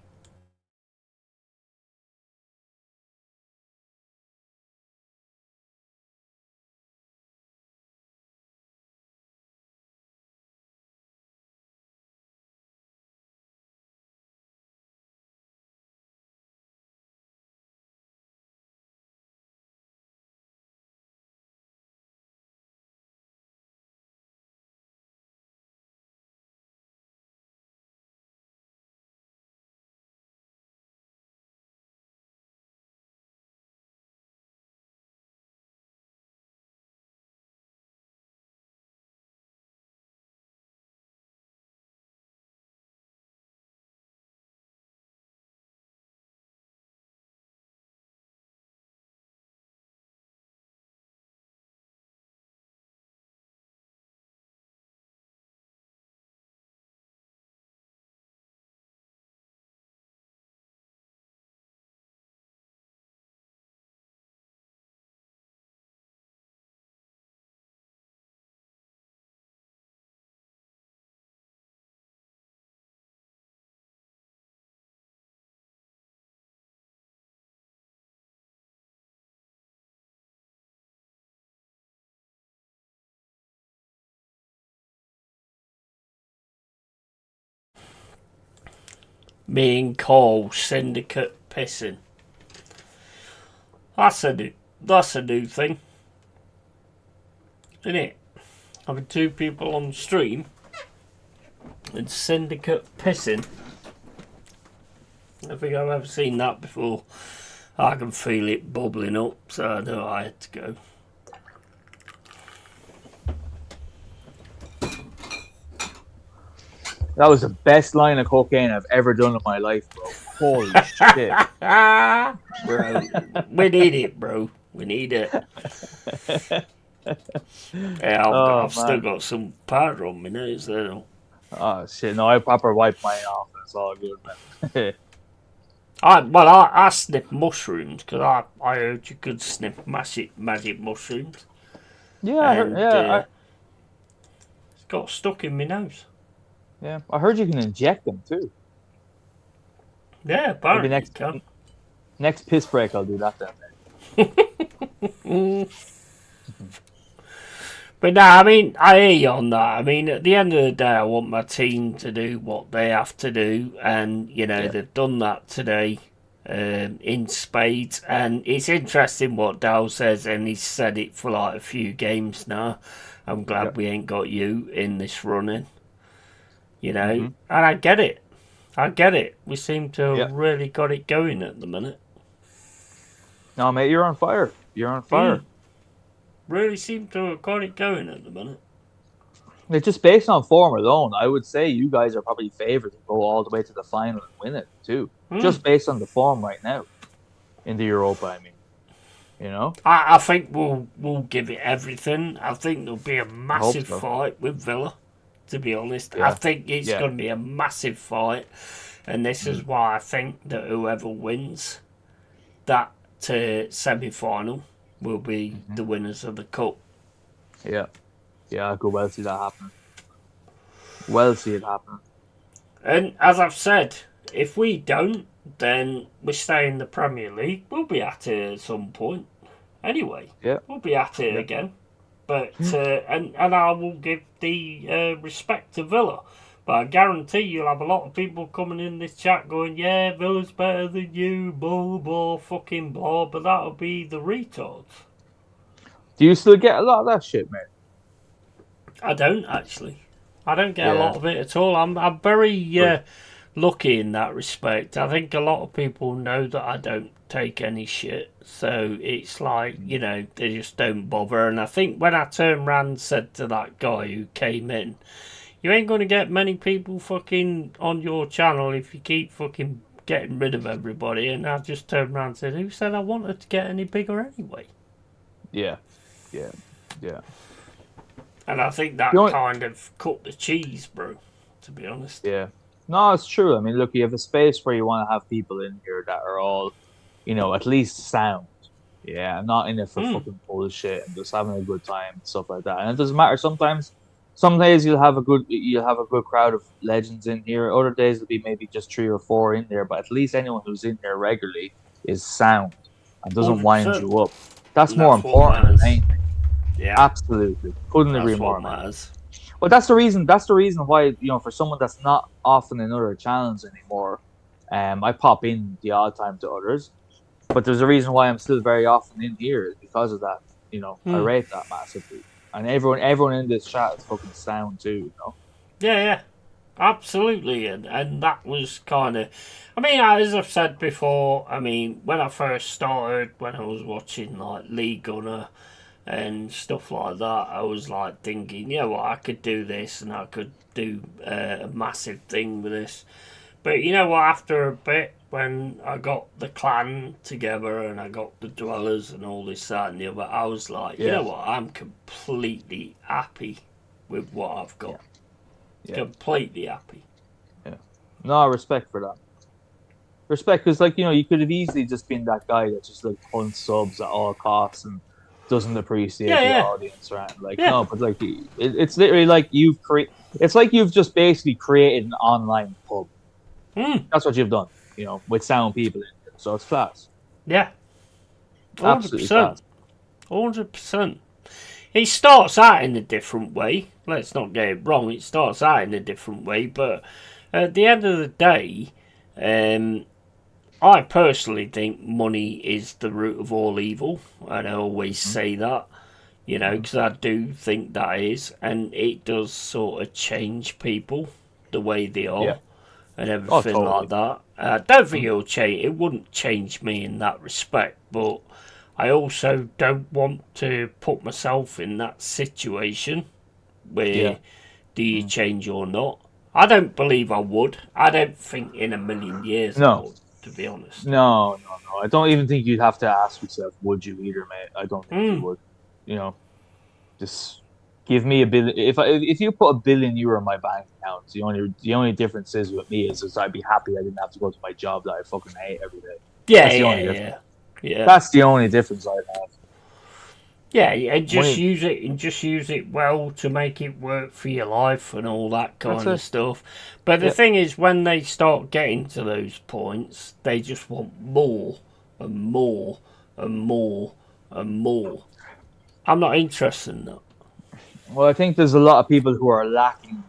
me and Cole syndicate pissing. That's a new thing, isn't it? Having two people on stream and syndicate pissing. I don't think I've ever seen that before. I can feel it bubbling up, so I know I had to go. That was the best line of cocaine I've ever done in my life, bro. Holy shit. Bro, we need it, bro. We need it. Yeah, I've still got some powder on my nose there. Oh, shit. No, I proper wiped mine off. It's all good, man. I sniff mushrooms because I heard you could sniff magic mushrooms. Yeah, it's got stuck in my nose. Yeah, I heard you can inject them too. Yeah, apparently next piss break I'll do that then. But no, I mean, I hear you on that. I mean, at the end of the day, I want my team to do what they have to do, and they've done that today in spades. And it's interesting what Dow says, and he's said it for like a few games now. I'm glad we ain't got you in this running. And I get it. We seem to have really got it going at the minute. No, mate, you're on fire. Really seem to have got it going at the minute. It's just based on form alone. I would say you guys are probably favored to go all the way to the final and win it too. Just based on the form right now in the Europa. I mean, I think we'll give it everything. I think there'll be a massive fight with Villa. To be honest, I think it's going to be a massive fight, and this is why I think that whoever wins that semi-final will be the winners of the cup. Yeah, I could well see that happening. Well see it happening. And as I've said, if we don't, then we stay in the Premier League. We'll be at it at some point. Anyway, we'll be at it again. But and I will give the respect to Villa. But I guarantee you'll have a lot of people coming in this chat going, yeah, Villa's better than you, blah, blah, fucking blah. But that'll be the retards. Do you still get a lot of that shit, mate? I don't, actually. I don't get a lot of it at all. I'm very lucky in that respect. I think a lot of people know that I don't take any shit. So it's like, they just don't bother. And I think when I turned around and said to that guy who came in, you ain't going to get many people fucking on your channel if you keep fucking getting rid of everybody. And I just turned around and said, who said I wanted to get any bigger anyway? Yeah. And I think that kind of cut the cheese, bro, to be honest. Yeah. No, it's true. I mean, look, you have a space where you want to have people in here that are all, at least sound. Yeah, I'm not in it for fucking bullshit and just having a good time and stuff like that. And it doesn't matter. Some days you'll have a good crowd of legends in here. Other days it'll be maybe just 3 or 4 in there. But at least anyone who's in here regularly is sound and doesn't 100%. Wind you up. That's more important than anything. Yeah, absolutely. Couldn't agree more. Well, that's the reason why, for someone that's not often in other channels anymore, I pop in the odd time to others. But there's a reason why I'm still very often in here is because of that. I rate that massively. And everyone in this chat is fucking sound too, Yeah. Absolutely. And that was kind of... I mean, as I've said before, when I first started, when I was watching, like, League Gunner and stuff like that, I was, like, thinking, I could do this and I could do a massive thing with this. But after a bit, when I got the clan together and I got the dwellers and all this, that and the other, I was like, I'm completely happy with what I've got. Yeah. Completely happy. Yeah. No, respect for that. Respect, because, you could have easily just been that guy that just, hunts subs at all costs and doesn't appreciate the audience, right? No, but, it's literally like it's like you've just basically created an online pub. That's what you've done, with sound people in it. So it's class. Yeah. 100%. Absolutely class. 100%. It starts out in a different way. Let's not get it wrong. It starts out in a different way. But at the end of the day, I personally think money is the root of all evil, and I always say that, because I do think that is, and it does sort of change people the way they are Yeah. and Oh, everything totally. like that. I don't think it'll change. It wouldn't change me in that respect, but I also don't want to put myself in that situation where Yeah. do you change or not. I don't believe I would. I don't think in a million years I No. would, to be honest. No. I don't even think you'd have to ask yourself, would you either, mate? I don't think you would. You know, just give me a billion. If you put €1 billion in my bank account, the only difference is with me is I'd be happy I didn't have to go to my job that I fucking hate every day. Yeah, That's the only difference. yeah. That's the only difference I'd have. Yeah, and just Money- use it well to make it work for your life and all that kind That's of it. stuff. But the thing is, when they start getting to those points, they just want more and more and more and more. I'm not interested in that. Well, I think there's a lot of people who are lacking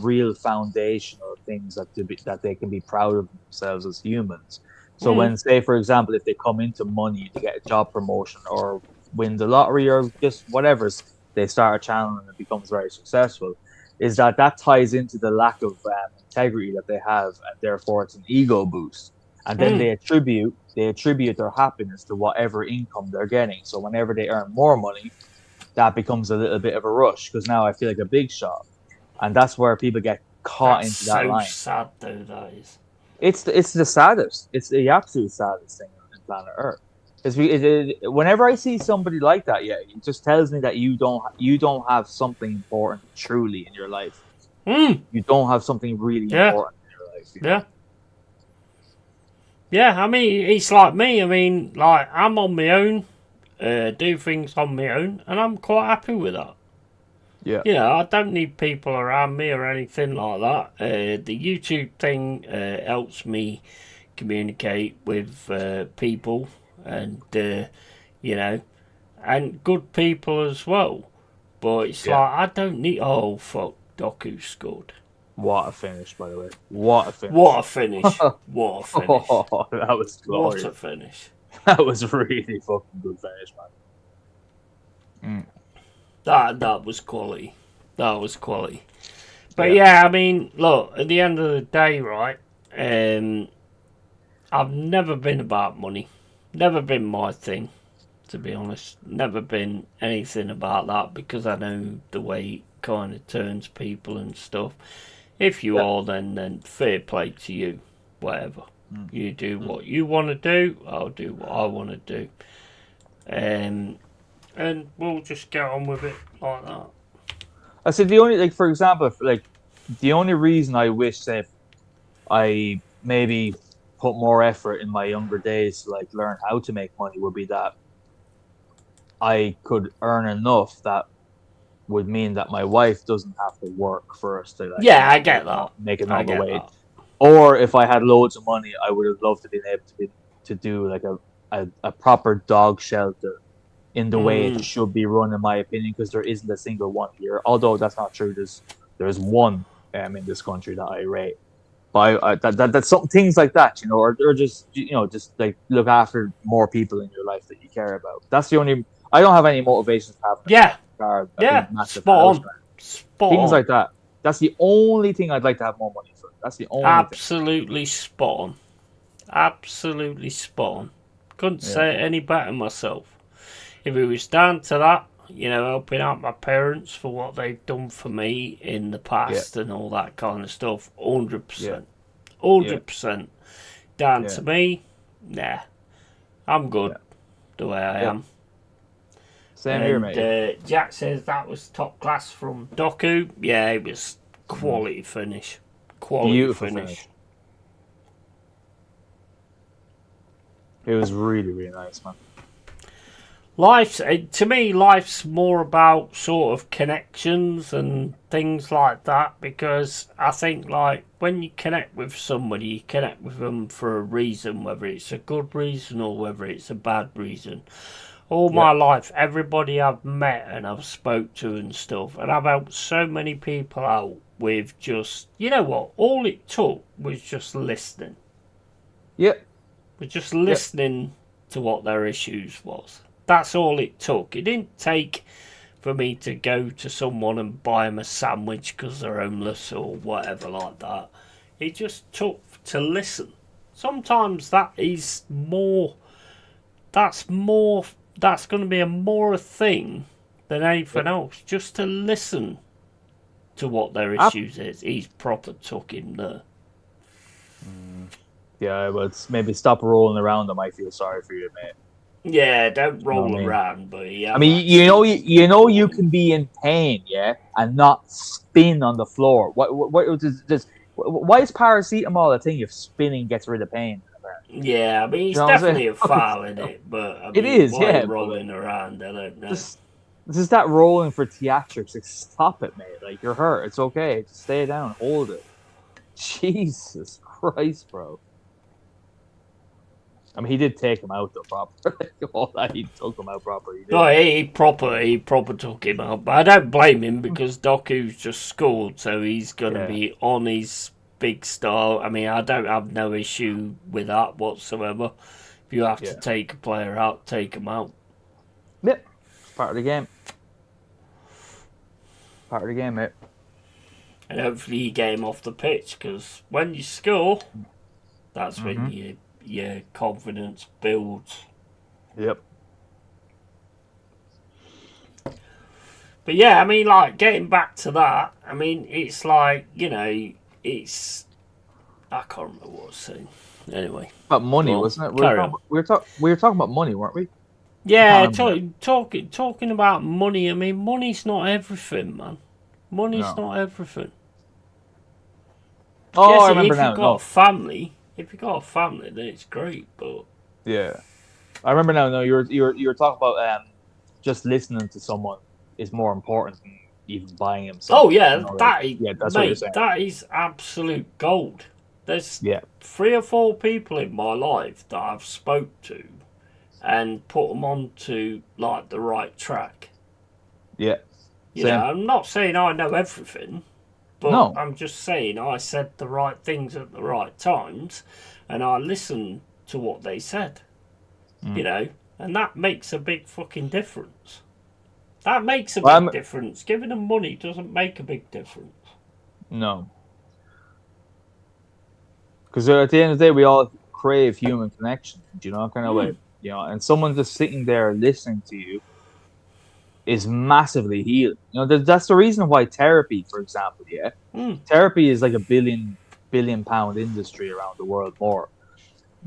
real foundational things that they can be proud of themselves as humans. So when, say, for example, if they come into money to get a job promotion or win the lottery or just whatever, they start a channel and it becomes very successful, is that ties into the lack of integrity that they have, and therefore it's an ego boost. And then they attribute their happiness to whatever income they're getting. So whenever they earn more money, that becomes a little bit of a rush because now I feel like a big shot, and that's where people get caught into that line. That's so sad, though. That is. It's the saddest. It's the absolute saddest thing on planet Earth. Whenever I see somebody like that, it just tells me that you don't have something important truly in your life. You don't have something really important in your life. Yeah. Yeah, I mean, it's like me. I mean, like, I'm on my own, do things on my own, and I'm quite happy with that. Yeah. I don't need people around me or anything like that. The YouTube thing helps me communicate with people and, and good people as well. But it's like, I don't need... Oh, fuck, Doku scored. What a finish, by the way. What a finish. What a finish. What a finish. Oh, that was glorious. What a finish. That was a really fucking good finish, man. That was quality. That was quality. But yeah, I mean, look, at the end of the day, right, I've never been about money. Never been my thing, to be honest. Never been anything about that because I know the way it kind of turns people and stuff. If you are, then fair play to you. Whatever. You do what you want to do. I'll do what I want to do. And we'll just get on with it like that. I said the only, for example, the only reason I wish that I maybe put more effort in my younger days to learn how to make money would be that I could earn enough that would mean that my wife doesn't have to work for us to I get that. Make another wage. Or if I had loads of money, I would have loved to be able to do a proper dog shelter in the way it should be run, in my opinion, because there isn't a single one here. Although that's not true. There's one in this country that I rate. But that's some things like that, or just look after more people in your life that you care about. That's the only. I don't have any motivations to have. Spot on. Things like that. That's the only thing I'd like to have more money for. That's the only Absolutely spot on. Absolutely spot on. Couldn't say it any better myself. If it was down to that, helping out my parents for what they've done for me in the past and all that kind of stuff, 100%. 100%. Down to me, nah. I'm good the way I am. Same here, mate. Jack says that was top class from Doku. Yeah, it was quality finish. Beautiful finish. It was really, really nice, man. To me, life's more about sort of connections and things like that, because I think when you connect with somebody, you connect with them for a reason, whether it's a good reason or whether it's a bad reason. All my life, everybody I've met and I've spoke to and stuff, and I've helped so many people out with just, you know what? All it took was just listening. Yep. We're just listening to what their issues was. That's all it took. It didn't take for me to go to someone and buy them a sandwich because they're homeless or whatever like that. It just took to listen. Sometimes that is more. That's more. That's going to be more a thing than anything else. Just to listen to what their issues is. He's proper took him there. Yeah, but maybe stop rolling around them. I feel sorry for you, mate. Yeah, don't roll around, but yeah. I mean, you can be in pain, yeah, and not spin on the floor. Why is paracetamol a thing if spinning gets rid of pain? Yeah, I mean, it's definitely a foul in it, but I mean, it is, why rolling around, I don't know. This is that rolling for theatrics. Like, stop it, mate. Like, you're hurt. It's okay. Just stay down. Hold it. Jesus Christ, bro. I mean, he did take him out though, proper. All that, he took him out proper. He proper took him out. But I don't blame him because Doku's just scored, so he's gonna be on his big star. I mean, I don't have no issue with that whatsoever. If you have to take a player out, take him out. Yep, it's part of the game. Part of the game, mate. And hopefully you get him off the pitch because when you score, that's when your confidence builds. Yep. But yeah, I mean, like, getting back to that, I mean, it's like, you know, it's... I can't remember what I was saying. Anyway. About money, wasn't it? We were talking about money, weren't we? Yeah, talking about money. I mean, money's not everything, man. Money's not everything. Oh, yes, I remember now. If you got a family, then it's great. But yeah, I remember now. No, you were talking about just listening to someone is more important than even buying him something. Oh yeah, that's what you're saying. That is absolute gold. There's 3 or 4 people in my life that I've spoke to and put them onto like the right track. Yeah, you know, I'm not saying I know everything. But no. I'm just saying I said the right things at the right times and I listened to what they said. You know? And that makes a big fucking difference. That makes a big difference. Giving them money doesn't make a big difference. No. Because at the end of the day, we all crave human connection. You know, kind of like, you know, and someone just sitting there listening to you is massively healing. You know, that's the reason why therapy, for example, therapy is like a billion pound industry around the world more.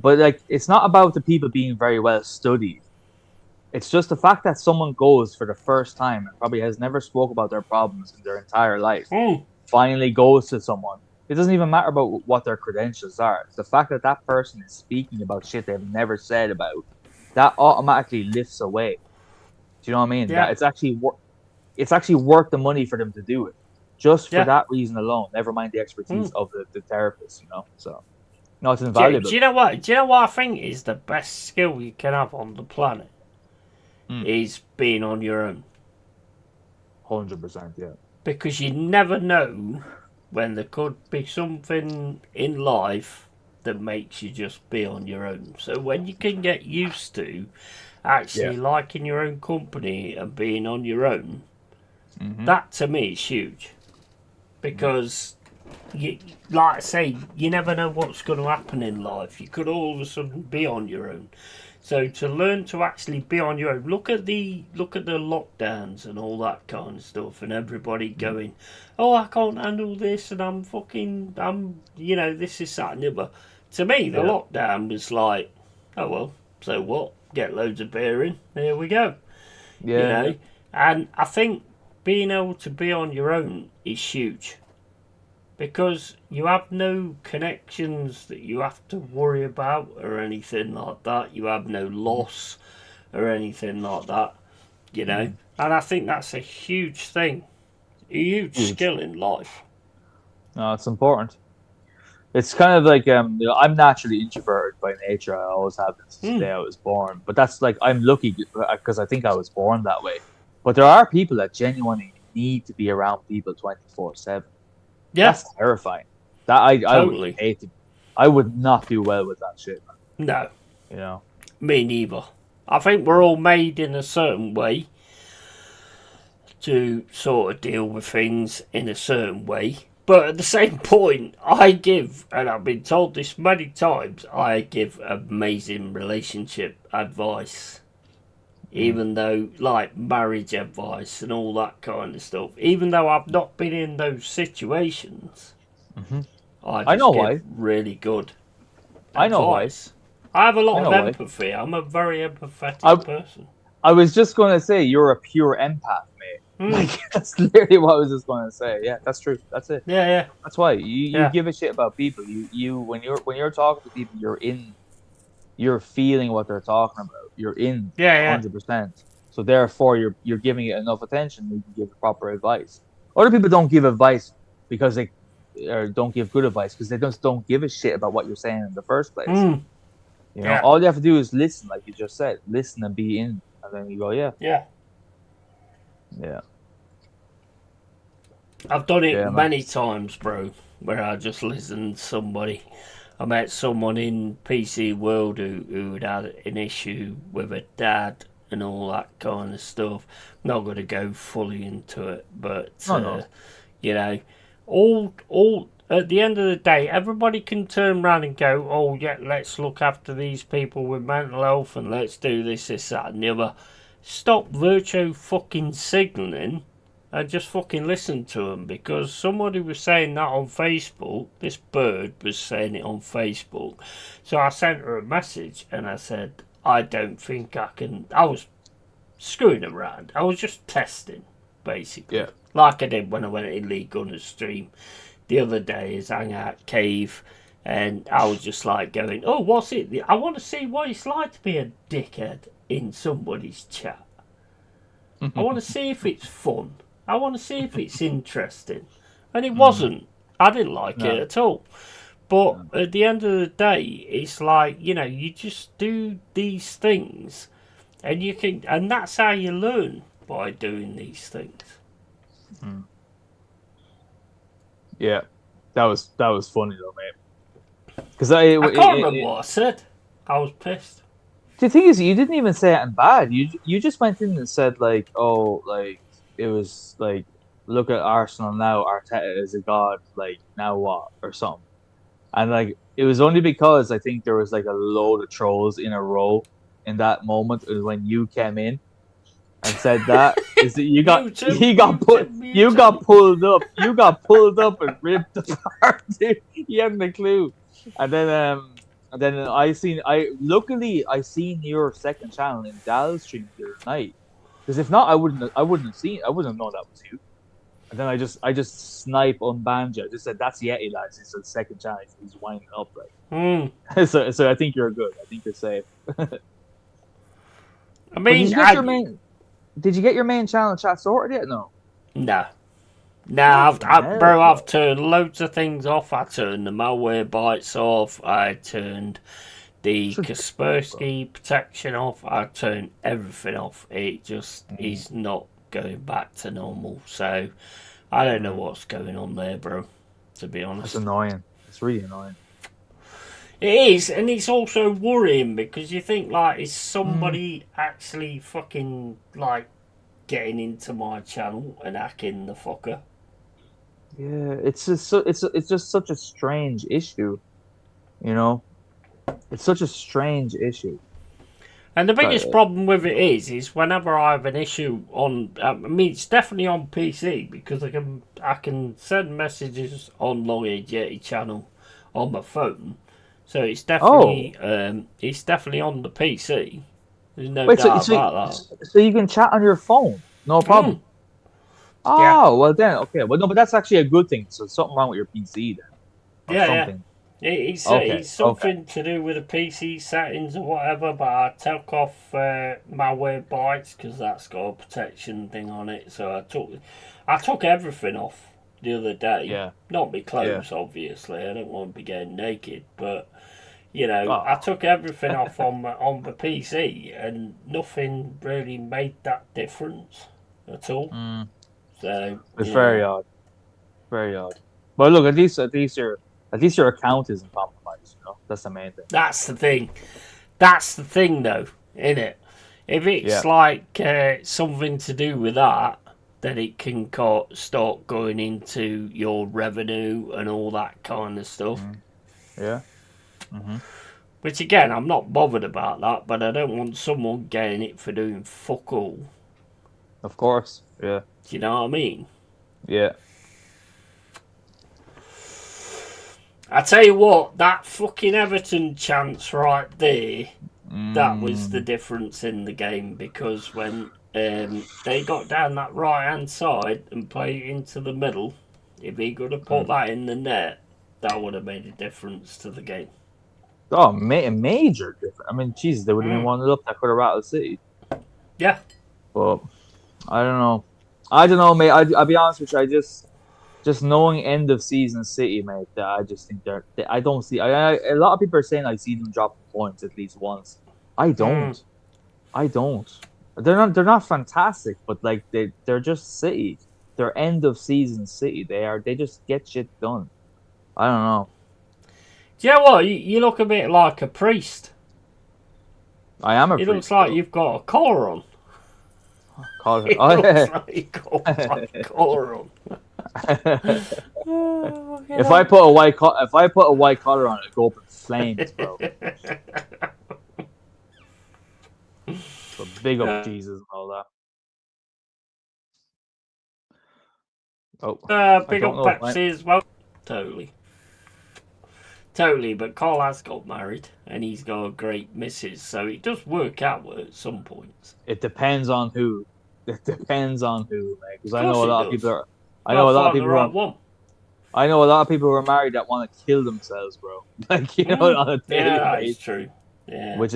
But like, it's not about the people being very well studied. It's just the fact that someone goes for the first time and probably has never spoke about their problems in their entire life. Finally goes to someone. It doesn't even matter about what their credentials are. It's the fact that that person is speaking about shit they've never said about. That automatically lifts away. Do you know what I mean? Yeah. That it's actually worth the money for them to do it, just for that reason alone. Never mind the expertise of the therapist. You know, so no, it's invaluable. Do you know what? Do you know what I think is the best skill you can have on the planet? Is being on your own. 100%, yeah. Because you never know when there could be something in life that makes you just be on your own. So when you can get used to actually liking your own company and being on your own, that to me is huge. Because, you, like I say, you never know what's going to happen in life. You could all of a sudden be on your own. So to learn to actually be on your own, look at the lockdowns and all that kind of stuff, and everybody going, oh, I can't handle this, and I'm you know, this is that and the other. To me, the lockdown was like, oh well, so what? Get loads of beer in, there we go. Yeah. You know, and I think being able to be on your own is huge. Because you have no connections that you have to worry about or anything like that. You have no loss or anything like that, you know. And I think that's a huge thing, a huge skill in life. No, it's important. It's kind of like, you know, I'm naturally introverted by nature. I always have been since the day I was born. But that's like, I'm lucky because I think I was born that way. But there are people that genuinely need to be around people 24/7. Yeah, That's terrifying. That I would totally. hate it. I would not do well with that shit, man. No, You know. me neither. I think we're all made in a certain way to sort of deal with things in a certain way. But at the same point, I give, and I've been told this many times, I give amazing relationship advice. Even though, like, marriage advice and all that kind of stuff. Even though I've not been in those situations, I I know just give why. really good I know why. advice. I have a I lot of know why. empathy. I'm a very empathetic I person. I was just gonna say you're a pure empath, mate. Like that's literally what I was just gonna say. Yeah, that's true. That's it. Yeah, yeah, That's why you yeah, give a shit about people. You when you're talking to people, you're feeling what they're talking about. You're in yeah, yeah. 100%. So therefore, you're giving it enough attention. You can give proper advice. Other people don't give advice because they or don't give good advice because they just don't give a shit about what you're saying in the first place. You know, Yeah, all you have to do is listen, like you just said, listen and be in, and then you go, yeah, yeah. yeah, I've done it yeah, man. many times, bro, where I just listened to somebody. I met someone in PC World who'd had an issue with a dad and all that kind of stuff. Not going to go fully into it, but No. you know, all at the end of the day, everybody can turn around and go, "Oh yeah, let's look after these people with mental health and let's do this, that, and the other." Stop virtue fucking signalling and just fucking listen to them, because somebody was saying that on Facebook. This bird was saying it on Facebook. So I sent her a message and I said, I don't think I can. I was screwing around. I was just testing, basically. Yeah. Like I did when I went in Lee Gunner's stream the other day as HangoutCave, Cave. And I was just like going, oh, what's it? I want to see what it's like to be a dickhead in somebody's chat. I want to see if it's fun. I want to see if it's interesting. And it wasn't. I didn't like it at all. But at the end of the day, it's like, you just do these things and you can, and that's how you learn, by doing these things. Yeah, that was funny though, mate. Because I can't remember what I said. I was pissed. The thing is, you didn't even say it in bad. You just went in and said like, oh, like it was like, look at Arsenal now. Arteta is a god. Like now what or something. And like it was only because I think there was like a load of trolls in a row in that moment. It was when you came in and said that is that you got pulled up. You got pulled up and ripped apart. Dude. You hadn't a clue. And then I seen your second channel in Dal's stream the other night. Because if not, I wouldn't have known that was you. And then I just snipe unbanned you. I just said that's Yeti lads. It's the second channel. He's winding up like. So I think you're good. I think you're safe. I mean, did you get your main channel chat sorted yet? No. No. No, I've turned loads of things off. I turned the malware bytes off. I turned the Kaspersky protection off. I turned everything off. It just is not going back to normal. So I don't know what's going on there, bro. To be honest, it's annoying. It's really annoying. It is, and it's also worrying because you think like, is somebody actually fucking like getting into my channel and hacking the fucker? Yeah, it's just such a strange issue, you know. It's such a strange issue. And the biggest problem with it is whenever I have an issue on, I mean, it's definitely on PC because I can send messages on LongHaired Yeti channel on my phone, so it's definitely on the PC. There's no doubt about that. So you can chat on your phone, no problem. Oh, well then, okay. Well, no, but that's actually a good thing. So something wrong with your PC then. Something. It's something to do with the PC settings or whatever, but I took off malware bytes because that's got a protection thing on it. So I took everything off the other day. Yeah. Not my clothes, obviously. I don't want to be getting naked, but I took everything off on the PC, and nothing really made that difference at all. So it's very odd. Very odd. But look, at least your account isn't compromised. You know, that's the main thing. That's the thing. That's the thing, though, isn't it? If it's like something to do with that, then it can start going into your revenue and all that kind of stuff. Yeah. Mm-hmm. Which, again, I'm not bothered about that, but I don't want someone getting it for doing fuck all. Of course. Yeah. Do you know what I mean? Yeah. I tell you what, that fucking Everton chance right there, that was the difference in the game, because when they got down that right-hand side and played it into the middle, if he could have put that in the net, that would have made a difference to the game. Oh, major difference. I mean, Jesus, they would have been 1-0 up. That could have rattled City. Yeah. But I don't know, mate. I'll be honest with you. I just knowing end of season City, mate. I just think I don't see. A lot of people are saying I see them dropping points at least once. I don't. I don't. They're not fantastic, but like they're just City. They're end of season City. They just get shit done. I don't know. Do you know what? You look a bit like a priest. I am a priest. It looks like you've got a collar on. Collar. It looks like you've got a collar on. If I put a white collar on, it go up in flames, bro. So big up Jesus and all that. Oh, big up Pepsi as well. Totally, but Carl has got married and he's got a great missus, so it does work out at some points. It depends on who. It depends on who, mate. Because I know a lot of people are. I know a lot of people who are married that want to kill themselves, bro. Like, you know, on a daily yeah, that basis. is true. Yeah. Which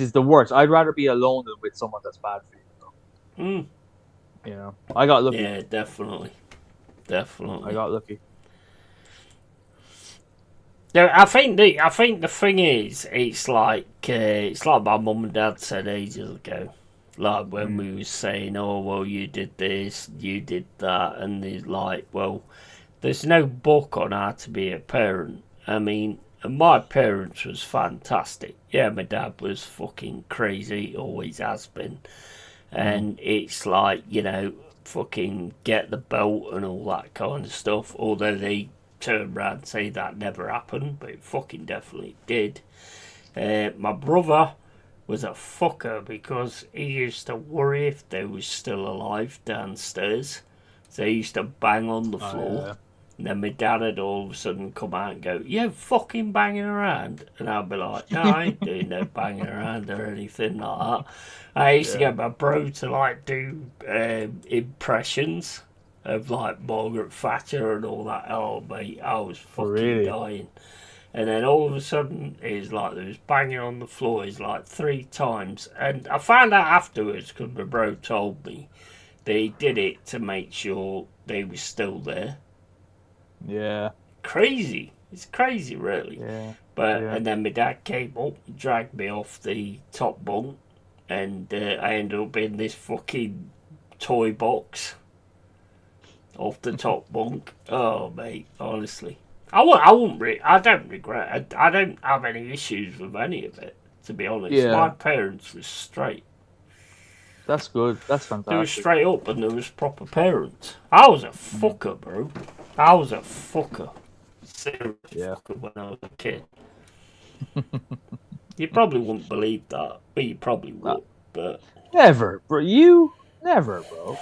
is the worst. I'd rather be alone than with someone that's bad for you, bro. You know, I got lucky. Yeah, definitely. I got lucky. I think the thing is, it's like my mum and dad said ages ago, like when we was saying, oh well, you did this, you did that, and they're like, well, there's no book on how to be a parent. I mean, my parents was fantastic. Yeah, my dad was fucking crazy, always has been, and it's like, you know, fucking get the belt and all that kind of stuff. Although they turn around and say that never happened, but it fucking definitely did. My brother was a fucker because he used to worry if they was still alive downstairs, so he used to bang on the floor. Yeah. And then my dad would all of a sudden come out and go, you fucking banging around? And I'd be like, no, I ain't doing no banging around or anything like that. I used to get my bro to like do impressions of like Margaret Thatcher and all that. Oh mate, I was fucking dying. And then all of a sudden it's like there was banging on the floor. It's like 3 times, and I found out afterwards because my bro told me they did it to make sure they were still there. Yeah. Crazy. It's crazy, really. Yeah. But and then my dad came up, dragged me off the top bunk, and I ended up in this fucking toy box off the top bunk. Oh mate, honestly, I don't regret. I don't have any issues with any of it, to be honest. Yeah. My parents were straight. That's good. That's fantastic. They were straight up, and there was proper parents. I was a fucker, bro. I was a fucker. Serious fucker when I was a kid. You probably wouldn't believe that, but you probably would. But never, bro. You never, bro.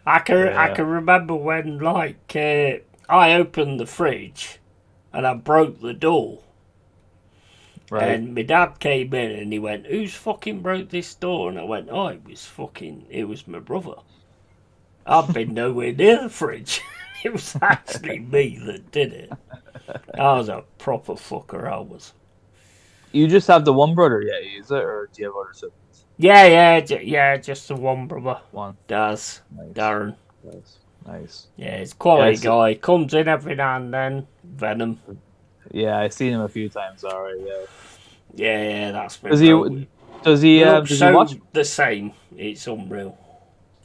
I can remember when like I opened the fridge and I broke the door. Right. And my dad came in and he went, who's fucking broke this door? And I went, oh, it was my brother. I've been nowhere near the fridge. It was actually me that did it. I was a proper fucker, I was. You just have the one brother, yeah, is it? Or do you have other siblings? Yeah, just the one brother. One. Daz. Nice. Darren. Nice. Yeah, he's a quality guy. Comes in every now and then. Venom. Yeah, I've seen him a few times already, yeah. Yeah, that's been Does he so watch? the same. It's unreal.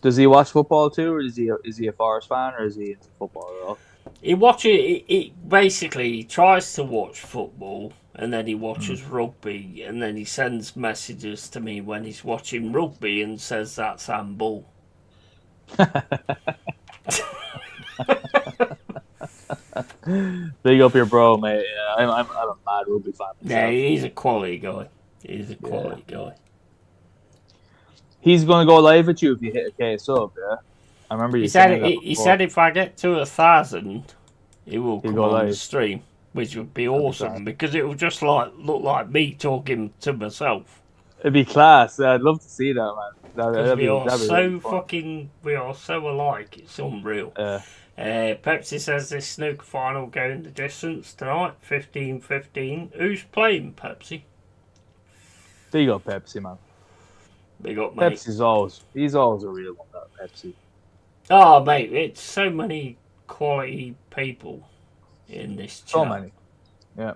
Does he watch football too, or is he a Forest fan, or is he into football at all? He watches. He basically he tries to watch football, and then he Hmm. watches rugby, and then he sends messages to me when he's watching rugby and says that's handball. Big up your bro, mate. Yeah, I'm a mad rugby fan Yeah, myself. he's a quality guy. He's a Yeah, quality guy. he's gonna go live with you if you hit a K sub. Yeah, I remember He you said saying that he before. said if I get to 1,000, he will He'll come go on the live. stream, which would be That'd be awesome class. because it will just like look like me talking to myself. It'd be class. Yeah, I'd love to see that, man. Because That'd be really fun. we are so alike, it's unreal. Yeah, Pepsi says this snooker final going the distance tonight, 15-15. Who's playing Pepsi? big up Pepsi, man. Big up, mate. He's always a real one. That Pepsi. Oh, mate, it's so many quality people in this So chat. many. Yeah.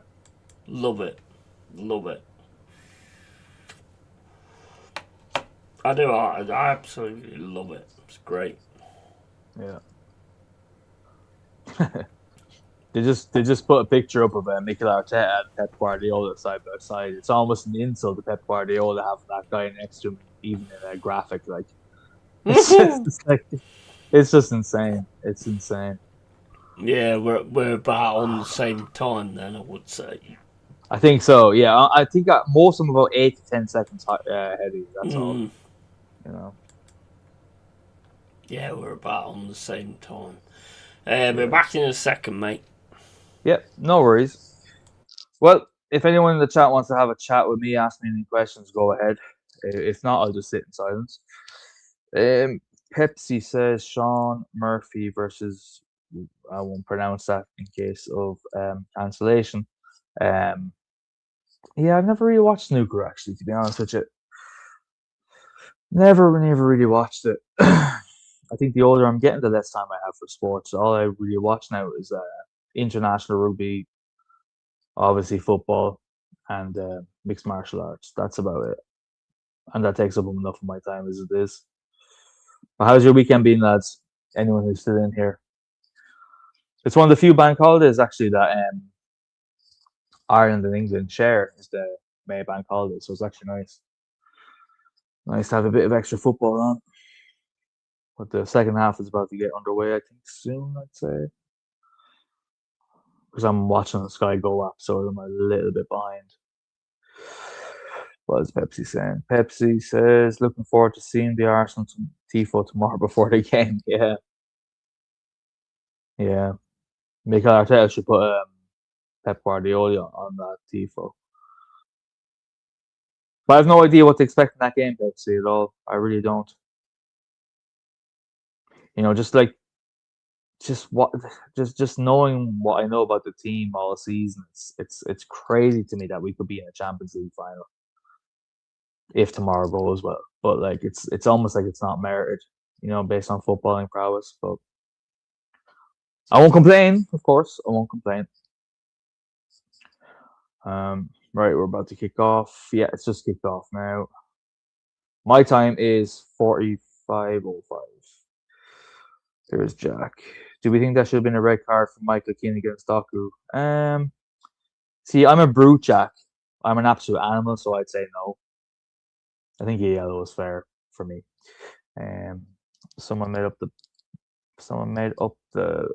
Love it. Love it. I do. I absolutely love it. It's great. Yeah. They just put a picture up of Mikel Arteta and Pep Guardiola side by side. It's almost an insult to Pep Guardiola having that guy next to him, even in a graphic. Like it's just insane. It's insane. Yeah, we're about on the same time then, I would say. I think so. Yeah, I think most of them about 8 to 10 seconds ahead of you. That's all. Mm, You know. yeah, we're about on the same time. We're Yeah. back in a second, mate. Yep. No worries. Well, if anyone in the chat wants to have a chat with me, ask me any questions, go ahead. If not, I'll just sit in silence. Um, Pepsi says Sean Murphy versus. I won't pronounce that in case of cancellation. Um, yeah, I've never really watched snooker actually, to be honest with you. Never really watched it. I think the older I'm getting, the less time I have for sports. All I really watch now is international rugby, obviously football, and mixed martial arts. That's about it, and that takes up enough of my time as it is. But how's your weekend been, lads? Anyone who's still in here? It's one of the few bank holidays actually that Ireland and England share is the May bank holiday, so it's actually nice. Nice to have a bit of extra football on. But the second half is about to get underway, I think, soon, I'd say. Because I'm watching the Sky Go app, so I'm a little bit behind. What is Pepsi saying? Pepsi says, looking forward to seeing the Arsenal Tifo tomorrow before the game. Yeah. Yeah. Mikel Arteta should put Pep Guardiola on that Tifo. But I have no idea what to expect in that game, Pepsi, at all. I really don't. Just like just what just knowing what I know about the team all season, it's crazy to me that we could be in a Champions League final if tomorrow goes well. But like it's almost like it's not merited, based on footballing prowess. But I won't complain, of course. I won't complain. Right, we're about to kick off. Yeah, it's just kicked off now. My time is 45:05. There's Jack. Do we think that should have been a red card for Michael Keane against Doku? See, I'm a brute, Jack. I'm an absolute animal, so I'd say no. I think a yellow was fair for me. Um, someone made up the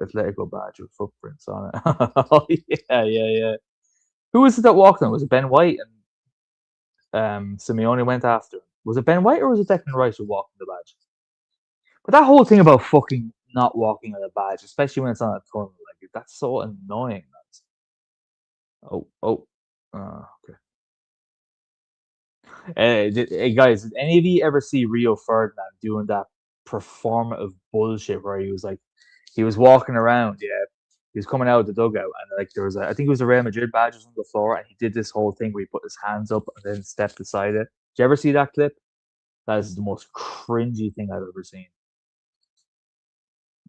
Atletico badge with footprints on it. Oh yeah. Who was it that walked on? Was it Ben White and Simeone went after him? Was it Ben White or was it Declan Rice who walked on the badge? But that whole thing about fucking not walking on a badge, especially when it's on a tunnel, like that's so annoying. Oh, okay. Hey guys, did any of you ever see Rio Ferdinand doing that performative bullshit where he was walking around, yeah, he was coming out of the dugout and like there was I think it was a Real Madrid badges on the floor and he did this whole thing where he put his hands up and then stepped beside it. Did you ever see that clip? That is the most cringy thing I've ever seen.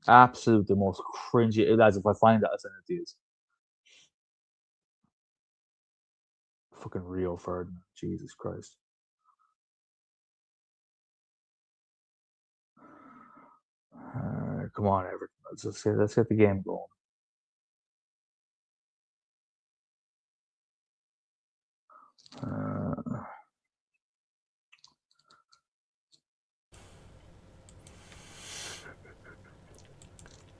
Absolute the most cringy. As if I find that, I'll send it to you. Fucking Rio Ferdinand, Jesus Christ. come on, Everton. Let's get the game going.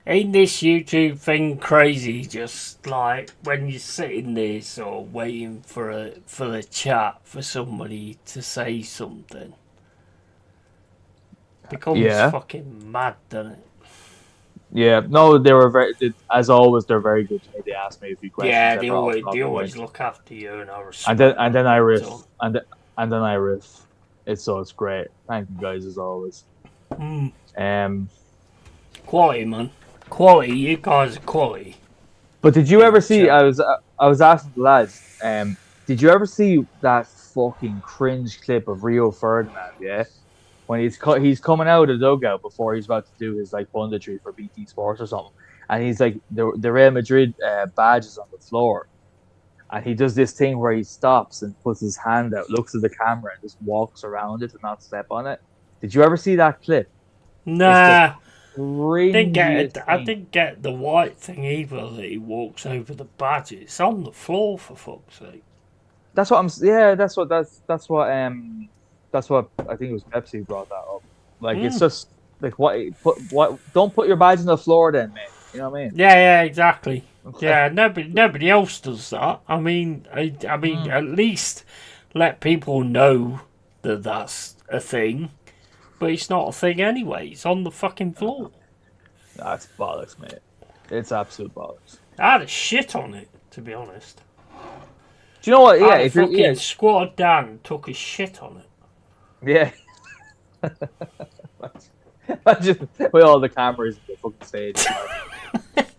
Ain't this YouTube thing crazy? Just like when you're sitting there, sort of waiting for the chat for somebody to say something, becomes fucking mad, doesn't it? Yeah, no, they were as always. They're very good to me. They ask me a few questions. Yeah, they always look after you, and I respect. And then I riff, and then I riff. It's great. Thank you guys as always. Quality, man. Quality. You guys are quality. But did you ever see? I was asking the lads. Did you ever see that fucking cringe clip of Rio Ferdinand? Yeah, when he's coming out of the dugout before he's about to do his like punditry for BT Sports or something, and he's like the Real Madrid badges on the floor, and he does this thing where he stops and puts his hand out, looks at the camera, and just walks around it and not step on it. Did you ever see that clip? Nah. Didn't get it. I didn't get the white thing either that he walks over the badge. It's on the floor, for fuck's sake. That's what I'm. Yeah, that's what I think it was Pepsi brought that up. Like it's just like what don't put your badge on the floor then, mate. You know what I mean? Yeah, exactly. Yeah, nobody else does that. I mean, at least let people know that that's a thing. But it's not a thing anyway. It's on the fucking floor. That's bollocks, mate. It's absolute bollocks. I had a shit on it, to be honest. Do you know what? Yeah, if fucking squatted down and took a shit on it. Yeah. Imagine with all the cameras in the fucking stage.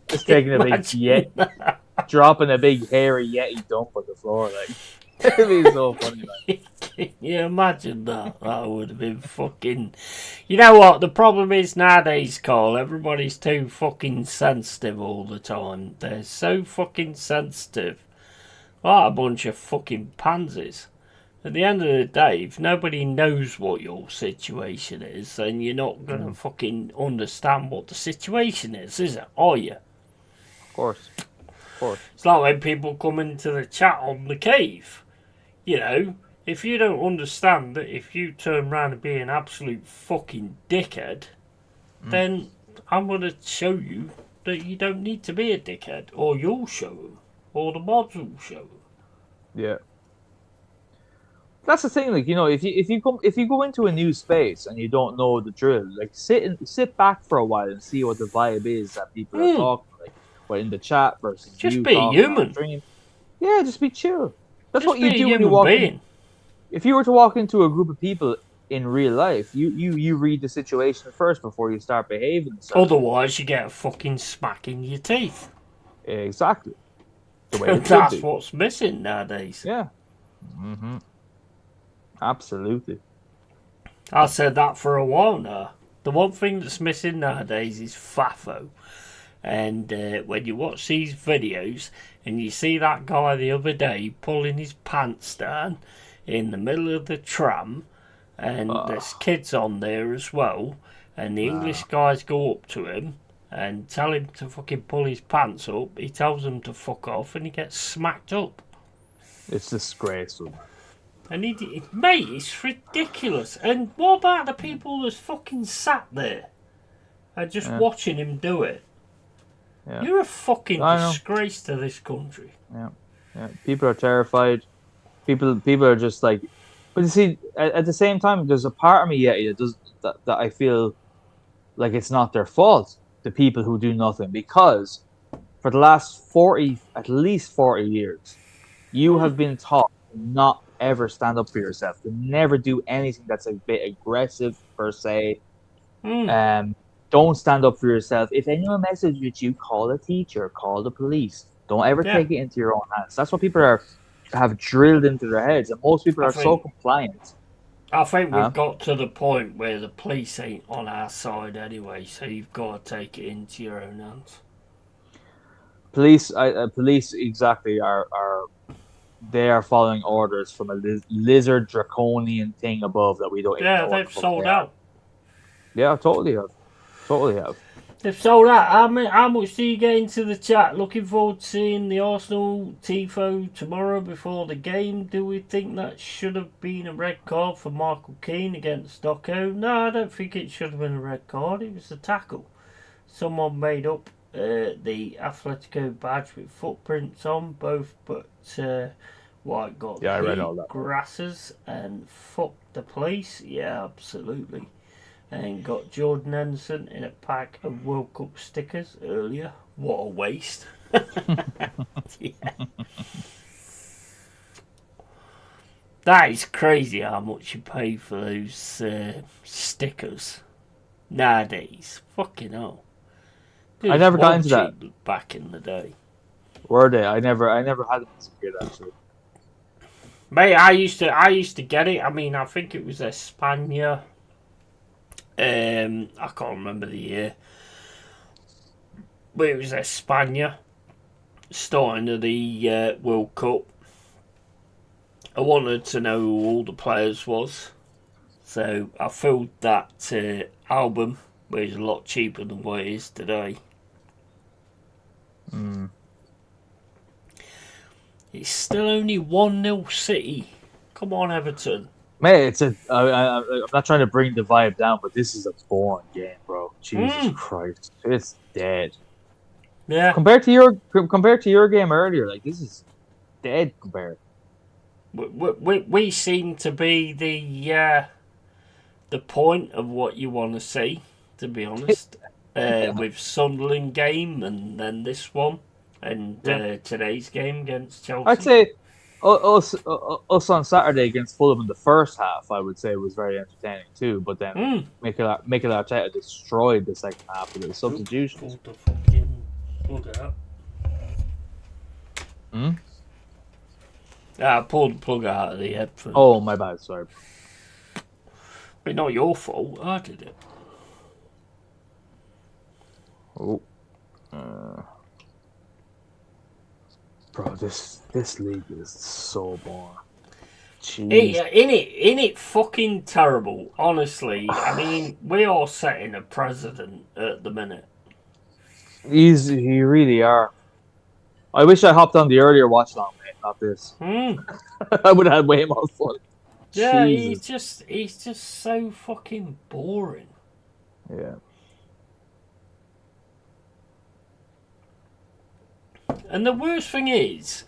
Just taking a big Yeti, dropping a big hairy Yeti dump on the floor, like. It'd be so funny, man. Can you imagine that? That would have been fucking... You know what? The problem is nowadays, Carl, everybody's too fucking sensitive all the time. They're so fucking sensitive. Like a bunch of fucking pansies. At the end of the day, if nobody knows what your situation is, then you're not going to fucking understand what the situation is it? Are you? Of course. It's like when people come into the chat on the cave. You know, if you don't understand that if you turn around and be an absolute fucking dickhead, then I'm going to show you that you don't need to be a dickhead, or you'll show them, or the mods will show them. Yeah. That's the thing, like, you know, if you go into a new space and you don't know the drill, like sit back for a while and see what the vibe is that people are talking, like, what in the chat versus just you be human. Yeah, just be chill. That's just what you do when you walk in. If you were to walk into a group of people in real life, you read the situation first before you start behaving. Otherwise, you get a fucking smack in your teeth. Exactly. The way that's what's missing nowadays. Yeah. Absolutely. I said that for a while now. The one thing that's missing nowadays is FAFO. And when you watch these videos and you see that guy the other day pulling his pants down in the middle of the tram, and there's kids on there as well, and the English guys go up to him and tell him to fucking pull his pants up, he tells them to fuck off and he gets smacked up. It's disgraceful. And mate, it's ridiculous. And what about the people that's fucking sat there and just watching him do it? Yeah. You're a fucking disgrace to this country. Yeah. People are terrified. People are just like, but you see, at the same time, there's a part of me that I feel like it's not their fault. The people who do nothing, because for the last at least 40 years, you have been taught to not ever stand up for yourself, to never do anything that's a bit aggressive per se. Don't stand up for yourself. If anyone messages you, call a teacher, call the police. Don't ever take it into your own hands. That's what people have drilled into their heads, and most people are so compliant. I think we've got to the point where the police ain't on our side anyway, so you've got to take it into your own hands. Police exactly are they are following orders from a lizard draconian thing above that we don't. Yeah, they've sold out. Yeah, totally have. They've sold out. How much do you get into the chat? Looking forward to seeing the Arsenal tifo tomorrow before the game. Do we think that should have been a red card for Michael Keane against Stocko? No, I don't think it should have been a red card. It was a tackle. Someone made up the Atletico badge with footprints on both, but White got I read all that. grasses and fucked the place. Yeah, absolutely. And got Jordan Henderson in a pack of World Cup stickers earlier. What a waste. Yeah. That is crazy how much you pay for those stickers nowadays. Fucking hell. I never got into that back in the day. Were they? I never had them as a kid, actually. Mate, I used to get it. I mean, I think it was Espana. I can't remember the year, but it was Espana, starting of the World Cup. I wanted to know who all the players was, so I filled that album, which is a lot cheaper than what it is today. It's still only 1-0 City. Come on, Everton. Mate, I'm not trying to bring the vibe down, but this is a boring game, bro. Jesus Christ, it's dead. Yeah. Compared to your game earlier, like, this is dead compared. We seem to be the point of what you want to see, to be honest. With Sunderland game and then this one and today's game against Chelsea. I'd say us on Saturday against Fulham in the first half, I would say, was very entertaining too. But then Mikel Arteta destroyed the second half with the substitutions. Pulled the fucking plug out. I pulled the plug out of the headphone. Oh, my bad. Sorry. But not your fault. I did it. Oh. Bro, this league is so boring. In it fucking terrible, honestly. I mean, we are setting a precedent at the minute. You really are. I wish I hopped on the earlier watch along, mate, not this. I would have had way more fun. Yeah, Jesus. he's just so fucking boring. Yeah. And the worst thing is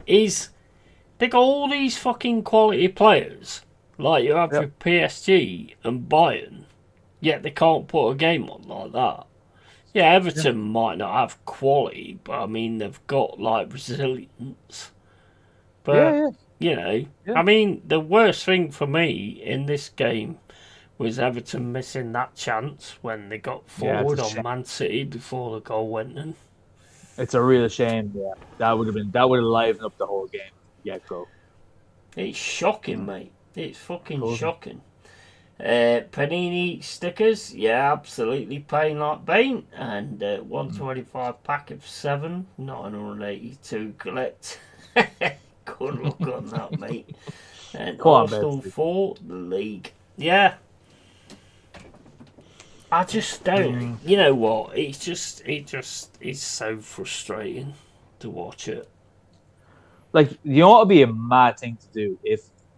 they got all these fucking quality players, like you have with PSG and Bayern, yet they can't put a game on like that. Yeah, Everton might not have quality, but I mean, they've got, like, resilience. But, you know, I mean, the worst thing for me in this game was Everton missing that chance when they got forward on Man City before the goal went in. It's a real shame. Yeah, that would have livened up the whole game. Go. It's shocking, mate. It's fucking shocking. Panini stickers, yeah, absolutely plain like Bane, and 125 pack of 7, 982 collect. Good luck on that, mate. And Arsenal 4, the league. Yeah. I just don't. You know what? It's so frustrating to watch it. Like, you know what would be a mad thing to do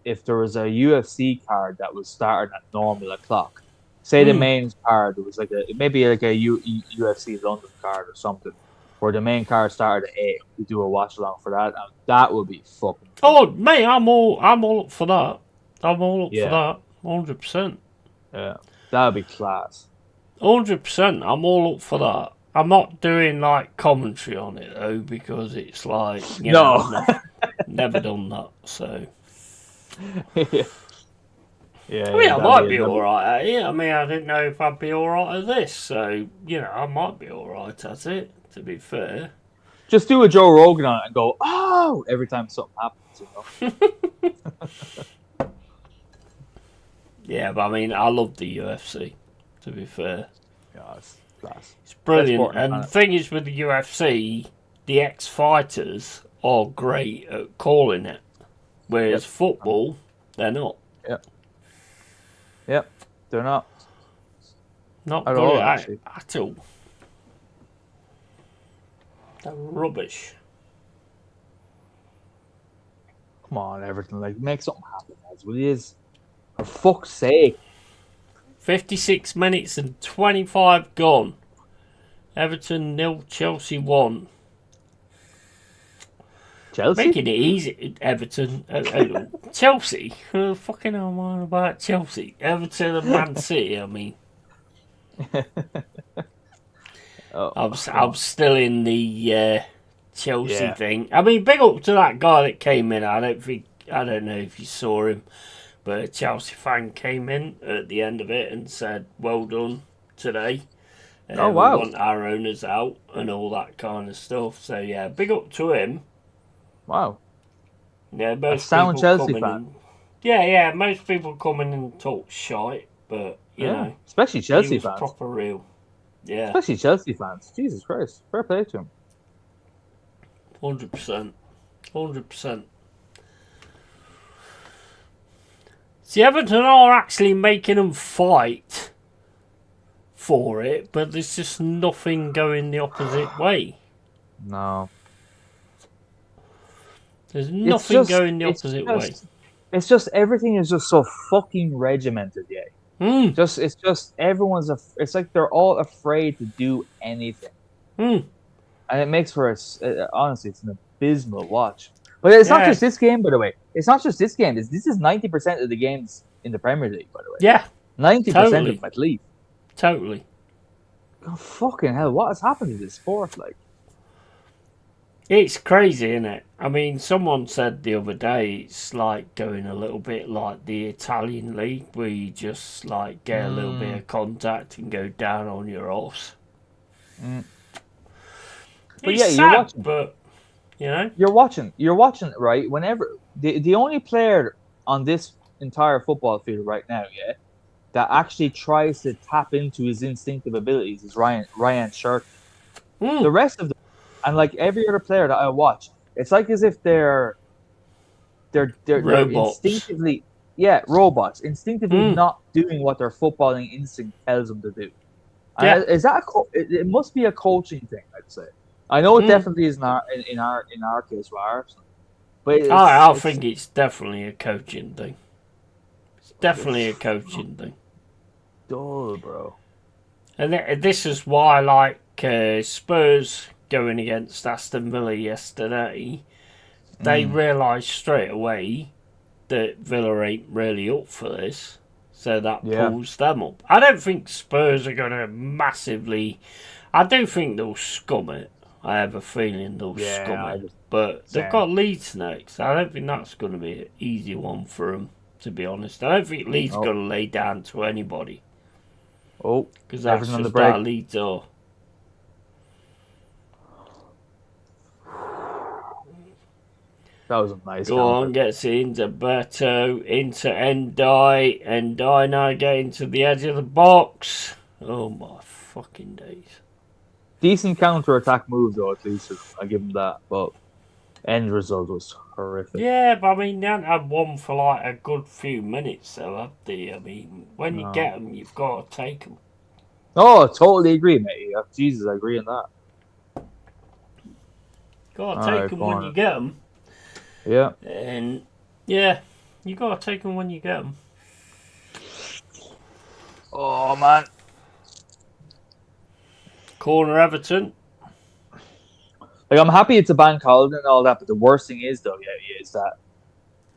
if there was a UFC card that was starting at normal o'clock. Say the main card was like maybe a UFC London card or something, where the main card started at 8. We do a watch along for that, and that would be fucking. Oh, mate, I'm all up for that. I'm all up for that. 100%. Yeah, that would be class. 100%. I'm all up for that. I'm not doing, like, commentary on it, though, because it's like, you know, I've never done that, so. Yeah, I mean, I might be alright at it. I mean, I didn't know if I'd be alright at this, so, you know, I might be alright at it, to be fair. Just do a Joe Rogan on it and go, oh, every time something happens, you know? Yeah, but I mean, I love the UFC, to be fair. Yeah, it's class. It's brilliant. And the thing is with the UFC, the ex-fighters are great at calling it. Whereas football, they're not. Yep, they're not. Not at good all, at actually. At all. They're rubbish. Come on, Everton. Like, make something happen, lads. Will you? For fuck's sake. 56 minutes and 25 gone. Everton 0, Chelsea 1. Chelsea? Making it easy, Everton. Chelsea? Fucking hell, man, about Chelsea. Everton and Man City, I mean. I'm still in the Chelsea thing. I mean, big up to that guy that came in. I don't know if you saw him, but a Chelsea fan came in at the end of it and said, "Well done today. Oh wow! We want our owners out and all that kind of stuff." So yeah, big up to him. Wow. Yeah, most sound people Chelsea come fan. Yeah. Most people come in and talk shite, but you know, especially Chelsea he was fans. Proper real. Yeah, especially Chelsea fans. Jesus Christ, fair play to him. 100%. See, Everton are actually making them fight for it, but there's just nothing going the opposite way. No. There's nothing going the opposite way. It's just everything is just so fucking regimented, yeah. It's just everyone's. It's like they're all afraid to do anything, and it makes for honestly, it's an abysmal watch. But it's not just this game, by the way. It's not just this game. This is 90% of the games in the Premier League, by the way. Yeah, 90% of them at least. Totally. God, fucking hell! What has happened to this sport? Like, it's crazy, isn't it? I mean, someone said the other day it's like going a little bit like the Italian league, where you just like get a little bit of contact and go down on your horse. But it's yeah, sad, you're watching. But you know, you're watching, right? Whenever the only player on this entire football field right now, yeah, that actually tries to tap into his instinctive abilities is Ryan Shirk. The rest of them, and like every other player that I watch, it's like as if they're instinctively, robots, instinctively not doing what their footballing instinct tells them to do. Yeah. Is that it must be a coaching thing, I'd say. I know it definitely is not in our case with Arsenal, but I think it's definitely a coaching thing. It's definitely a coaching thing. Dull, bro. And this is why, like Spurs going against Aston Villa yesterday, they realised straight away that Villa ain't really up for this, so that pulls them up. I don't think Spurs are going to massively. I do think they'll scum it. I have a feeling they'll scum it. But they've got Leeds next. I don't think that's going to be an easy one for them, to be honest. I don't think Leeds are going to lay down to anybody. Oh, because that's just how Leeds are. That was a nice Go on, gets into Beto, into Endai. Endai now getting to the edge of the box. Oh my fucking days. Decent counter-attack move, though, at least. I give him that. But end result was horrific. Yeah, but I mean, they haven't had one for like a good few minutes, though, have they? I mean, when you get them, you've got to take them. Oh, I totally agree, mate. Jesus, I agree on that. Got to take them when you get them. Yeah. And, yeah, you got to take them when you get them. Oh, man. Corner Everton. Like, I'm happy it's a bank holiday and all that, but the worst thing is, though, is that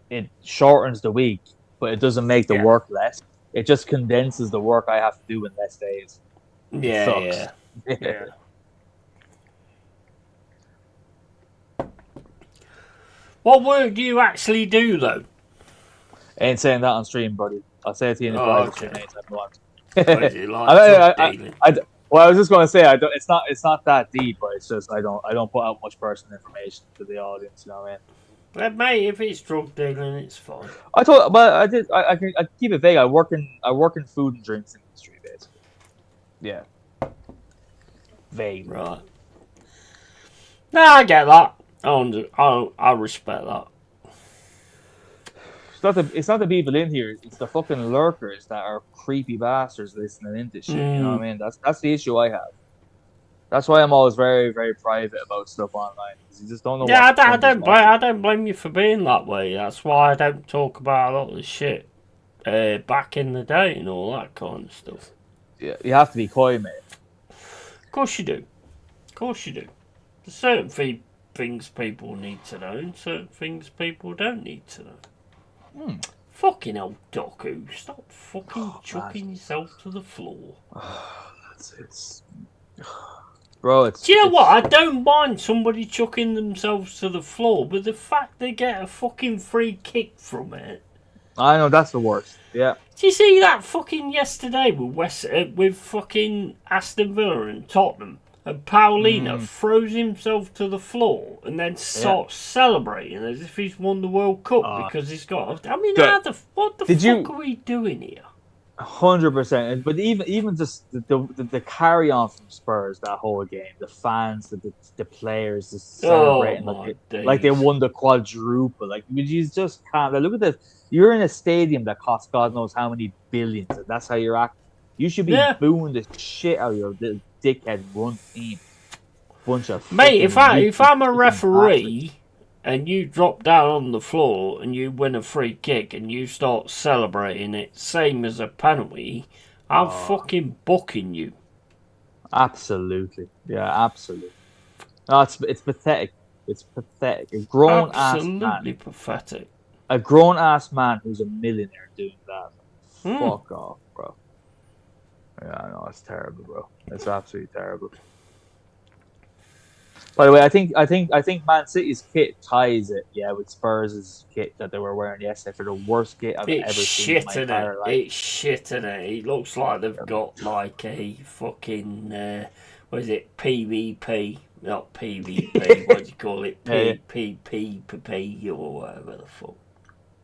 it shortens the week, but it doesn't make the work less. It just condenses the work I have to do in less days. Yeah. What work do you actually do, though? Ain't saying that on stream, buddy. I'll say it to you in private stream anytime you want. Well, I was just going to say it's not that deep, but it's just I don't put out much personal information to the audience. You know what I mean? But mate, if it's drug dealing, it's fine. I keep it vague. I work in food and drinks industry, basically. Yeah. Vague. Right. No, I get that. I respect that. It's not the people in here. It's the fucking lurkers that are creepy bastards listening into shit. You know what I mean? That's the issue I have. That's why I'm always very, very private about stuff online, because you just don't know Yeah, what somebody's watching. I don't blame you for being that way. That's why I don't talk about a lot of the shit back in the day and all that kind of stuff. Yeah, you have to be coy, mate. Of course you do. Of course you do. There's certain things people need to know and certain things people don't need to know. Fucking hell, Doku. Stop fucking chucking yourself to the floor. Bro, Do you know what? I don't mind somebody chucking themselves to the floor, but the fact they get a fucking free kick from it. I know, that's the worst. Yeah. Do you see that fucking yesterday with fucking Aston Villa and Tottenham? And Paulina throws himself to the floor and then starts celebrating as if he's won the World Cup because he's got. I mean, what the fuck are we doing here? 100%. But even just the carry on from Spurs that whole game, the fans, the players just celebrating like they won the quadruple. Like you just can't. Like, look at this. You're in a stadium that costs God knows how many billions, and that's how you're acting. You should be booing the shit out of your dickhead run team. Bunch of mate. If I'm a referee and you drop down on the floor and you win a free kick and you start celebrating it, same as a penalty, I'm fucking booking you. Absolutely, yeah, absolutely. No, it's pathetic. It's pathetic. A grown ass man. Absolutely pathetic. A grown ass man who's a millionaire doing that. Fuck off, bro. Yeah, I know, it's terrible, bro. It's absolutely terrible. By the way, I think Man City's kit ties it, with Spurs' kit that they were wearing yesterday for the worst kit I've ever seen in my entire life. It's shit, innit? It looks like they've got like a fucking what is it? PvP, not PvP. What do you call it? PPP or whatever the fuck.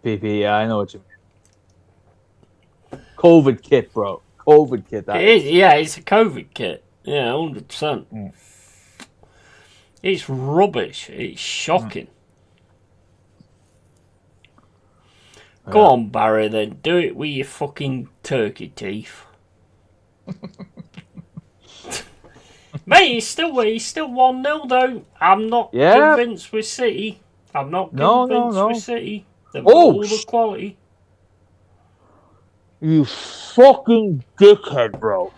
PP, yeah, I know what you mean. COVID kit, bro. COVID kit. That is. Yeah, it's a COVID kit. Yeah, 100%. It's rubbish. It's shocking. Go on, Barry, then. Do it with your fucking turkey teeth. Mate, he's still 1-0, though. I'm not convinced with City. I'm not convinced with City. They've got all the quality. You fucking dickhead, bro.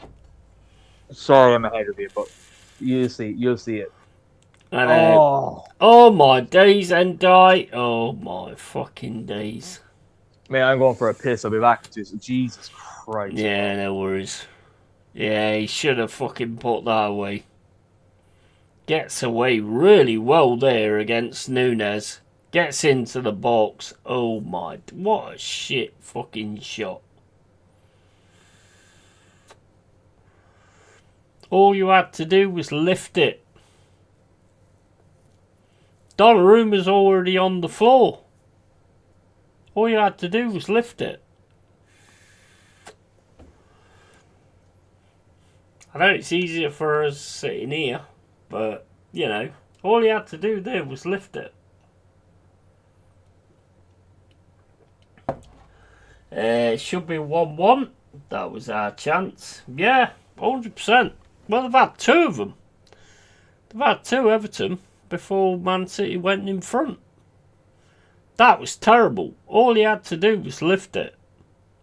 Sorry I'm ahead of you, but you'll see it. Oh my days and die. Oh my fucking days. Man, I'm going for a piss. I'll be back to you. Jesus Christ. Yeah, no worries. Yeah, he should have fucking put that away. Gets away really well there against Nunes. Gets into the box. Oh my, what a shit fucking shot. All you had to do was lift it. Donnarumma's already on the floor. All you had to do was lift it. I know it's easier for us sitting here, but, you know, all you had to do there was lift it. It should be 1-1. That was our chance. Yeah, 100%. Well, they've had two of them. They've had two, Everton, before Man City went in front. That was terrible. All he had to do was lift it.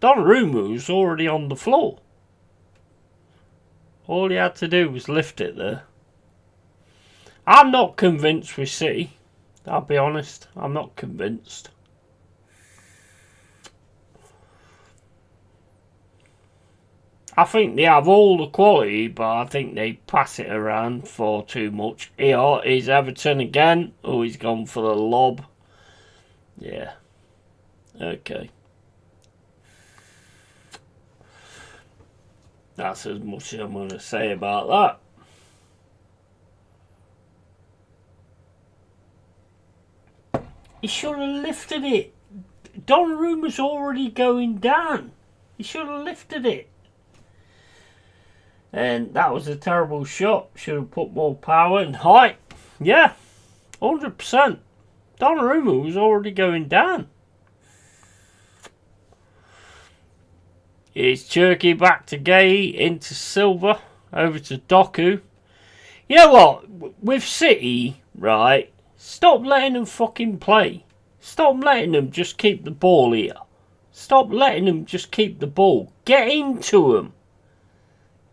Donnarumma was already on the floor. All he had to do was lift it there. I'm not convinced with City. I'll be honest. I'm not convinced. I think they have all the quality, but I think they pass it around far too much. Here is Everton again. Oh, he's gone for the lob. Yeah. Okay. That's as much as I'm going to say about that. He should have lifted it. Donnarumma's already going down. He should have lifted it. And that was a terrible shot. Should have put more power and height. Yeah, 100%. Donnarumma was already going down. It's Cherky back to Gay, into Silva, over to Doku. You know what? With City, right? Stop letting them fucking play. Stop letting them just keep the ball here. Stop letting them just keep the ball. Get into them.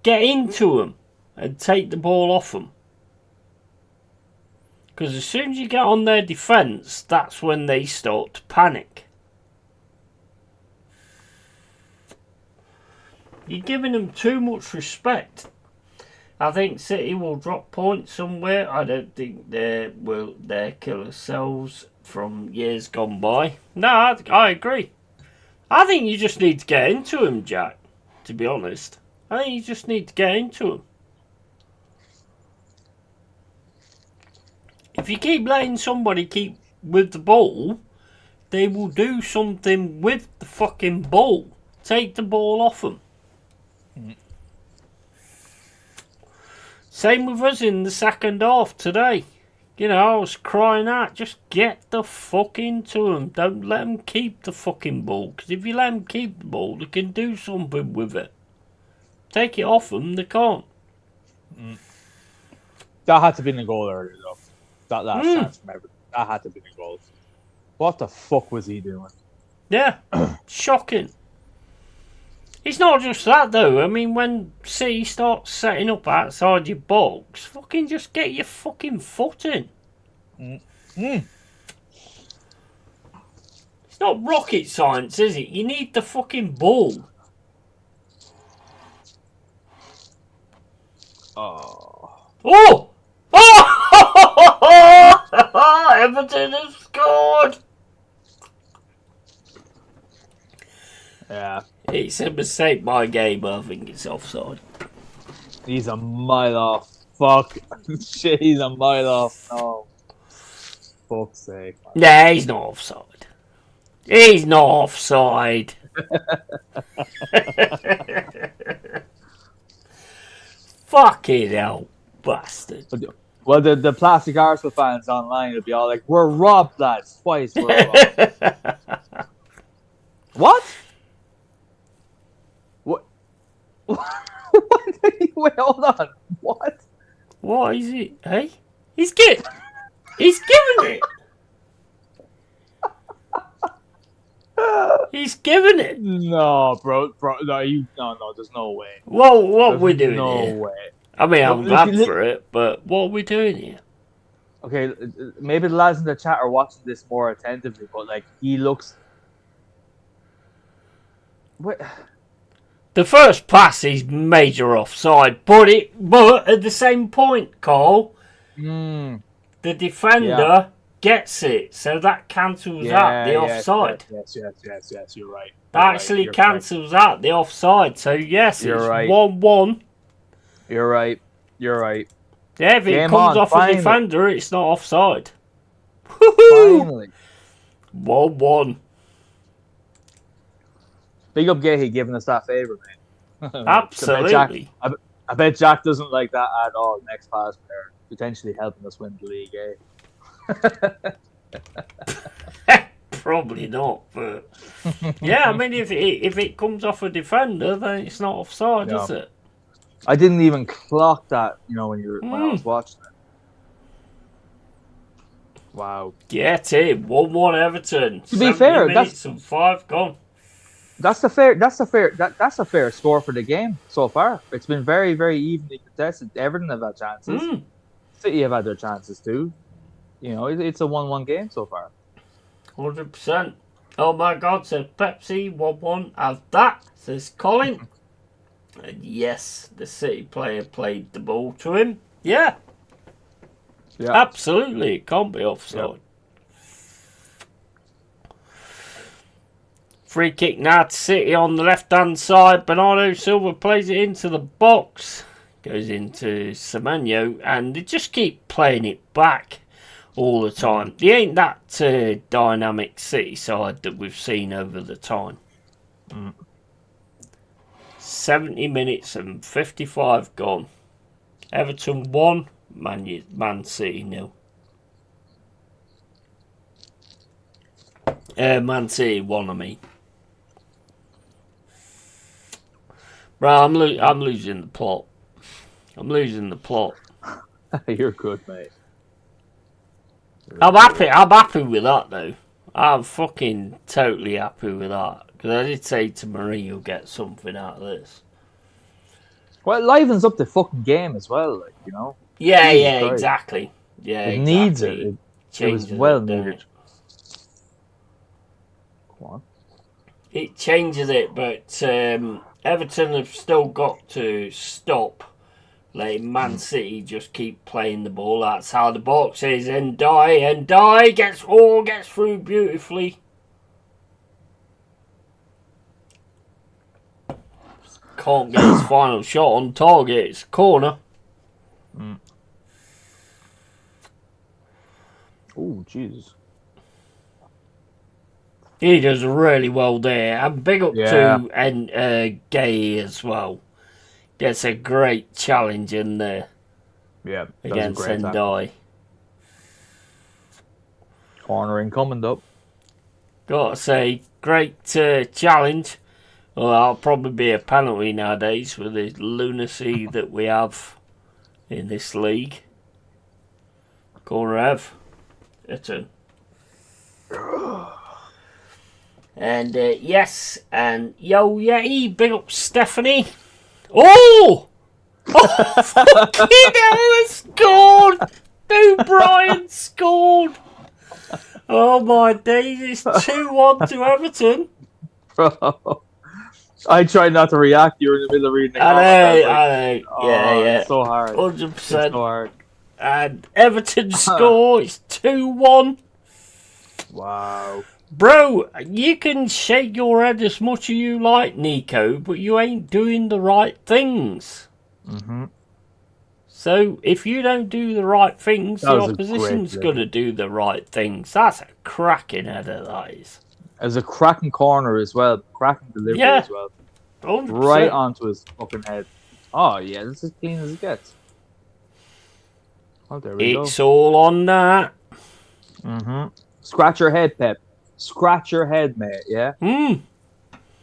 Get into them and take the ball off them. Because as soon as you get on their defence, that's when they start to panic. You're giving them too much respect. I think City will drop points somewhere. I don't think they're killer selves from years gone by. No, I agree. I think you just need to get into them, Jack, to be honest. I think you just need to get into them. If you keep letting somebody keep with the ball, they will do something with the fucking ball. Take the ball off them. Same with us in the second half today. You know, I was crying out, just get the fuck into them. Don't let them keep the fucking ball. Because if you let them keep the ball, they can do something with it. Take it off them, they can't. That had to be the goal earlier, though. That last chance from Everton. That had to be the goal. What the fuck was he doing? Yeah, shocking. It's not just that, though. I mean, when City starts setting up outside your box, fucking just get your fucking foot in. It's not rocket science, is it? You need the fucking ball. Oh! Oh! Everton has scored! Yeah. It's a mistake by game, I think it's offside. He's a mile off. Fuck. Shit, he's a mile off. No. Fuck's sake. Nah, he's not offside. He's not offside. Fucking hell, bastard. Well, the plastic Arsenal fans online will be all like, we're robbed, lads. Twice we're robbed. What? Wait, hold on. What? What is it? Hey? He's giving it. He's giving it. No, bro, no, there's no way. Well, what we're doing no here? Way. I mean, I'm glad for it, but what are we doing here? Okay, maybe the lads in the chat are watching this more attentively, but like he looks. What? The first pass is major offside, but at the same point, Cole, the defender gets it, so that cancels out the offside. Yes, you're right. That actually cancels out the offside, so yes, it's 1-1. You're right. Yeah, if it comes off a defender, it's not offside. Finally. 1-1. Big up Gahey giving us that favour, man. Absolutely. I bet Jack doesn't like that at all. Next pass player, potentially helping us win the league, Probably not, but yeah, I mean, if it comes off a defender, then it's not offside, is it? I didn't even clock that, when I was watching it. Wow. Get in. 1-1 Everton. To be fair, minutes and 5 gone. That's a fair score for the game so far. It's been very, very evenly contested. Everton have had chances. City have had their chances too. It's a 1-1 game so far. 100%. Oh my God, says Pepsi. 1-1. Have that, says Colin. And yes, the City player played the ball to him. Yeah. Absolutely. It can't be offside. Yep. Free kick now to City on the left-hand side. Bernardo Silva plays it into the box. Goes into Semenyo, and they just keep playing it back all the time. They ain't that dynamic City side that we've seen over the time. 70 minutes and 55 gone. Everton 1, Man City 0. Man City 1, I mean. Bro, I'm losing the plot. I'm losing the plot. You're good, mate. I'm happy with that, though. I'm fucking totally happy with that. Because I did say to Marie, you'll get something out of this. Well, it livens up the fucking game as well, like, you know? Yeah, Jesus yeah, Christ. exactly. Yeah, It exactly. needs it. It was well needed. Come on. It changes it, but Everton have still got to stop letting Man City just keep playing the ball. That's how the box is. And Die gets through beautifully. Can't get his final shot on target. It's corner. Oh, Jesus. He does really well there. And big up to Gay as well. Gets a great challenge in there. Yeah. Against Ndai. Cornering coming up. Gotta say, great challenge. Well, that'll probably be a penalty nowadays with the lunacy that we have in this league. Corner Ev. Everton. And yes, and yo Yeti, big up Stephanie. Oh! Oh, fucking hell, scored! O'Brien scored! Oh my days, it's 2-1 to Everton. Bro. I tried not to react. You were in the middle of reading the comments. I know. Yeah. It's so hard. 100%. It's so hard. And Everton score, it's 2-1. Wow. Bro, you can shake your head as much as you like, Nico, but you ain't doing the right things. Mm-hmm. So, if you don't do the right things, That the was a opposition's great going to do the right things. That's a cracking header, that is. As a cracking corner as well. Cracking delivery as well. 100%. Right onto his fucking head. Oh, yeah, this is as clean as it gets. Oh, there we go. It's all on that. Mm-hmm. Scratch your head, Pep. Scratch your head, mate, yeah?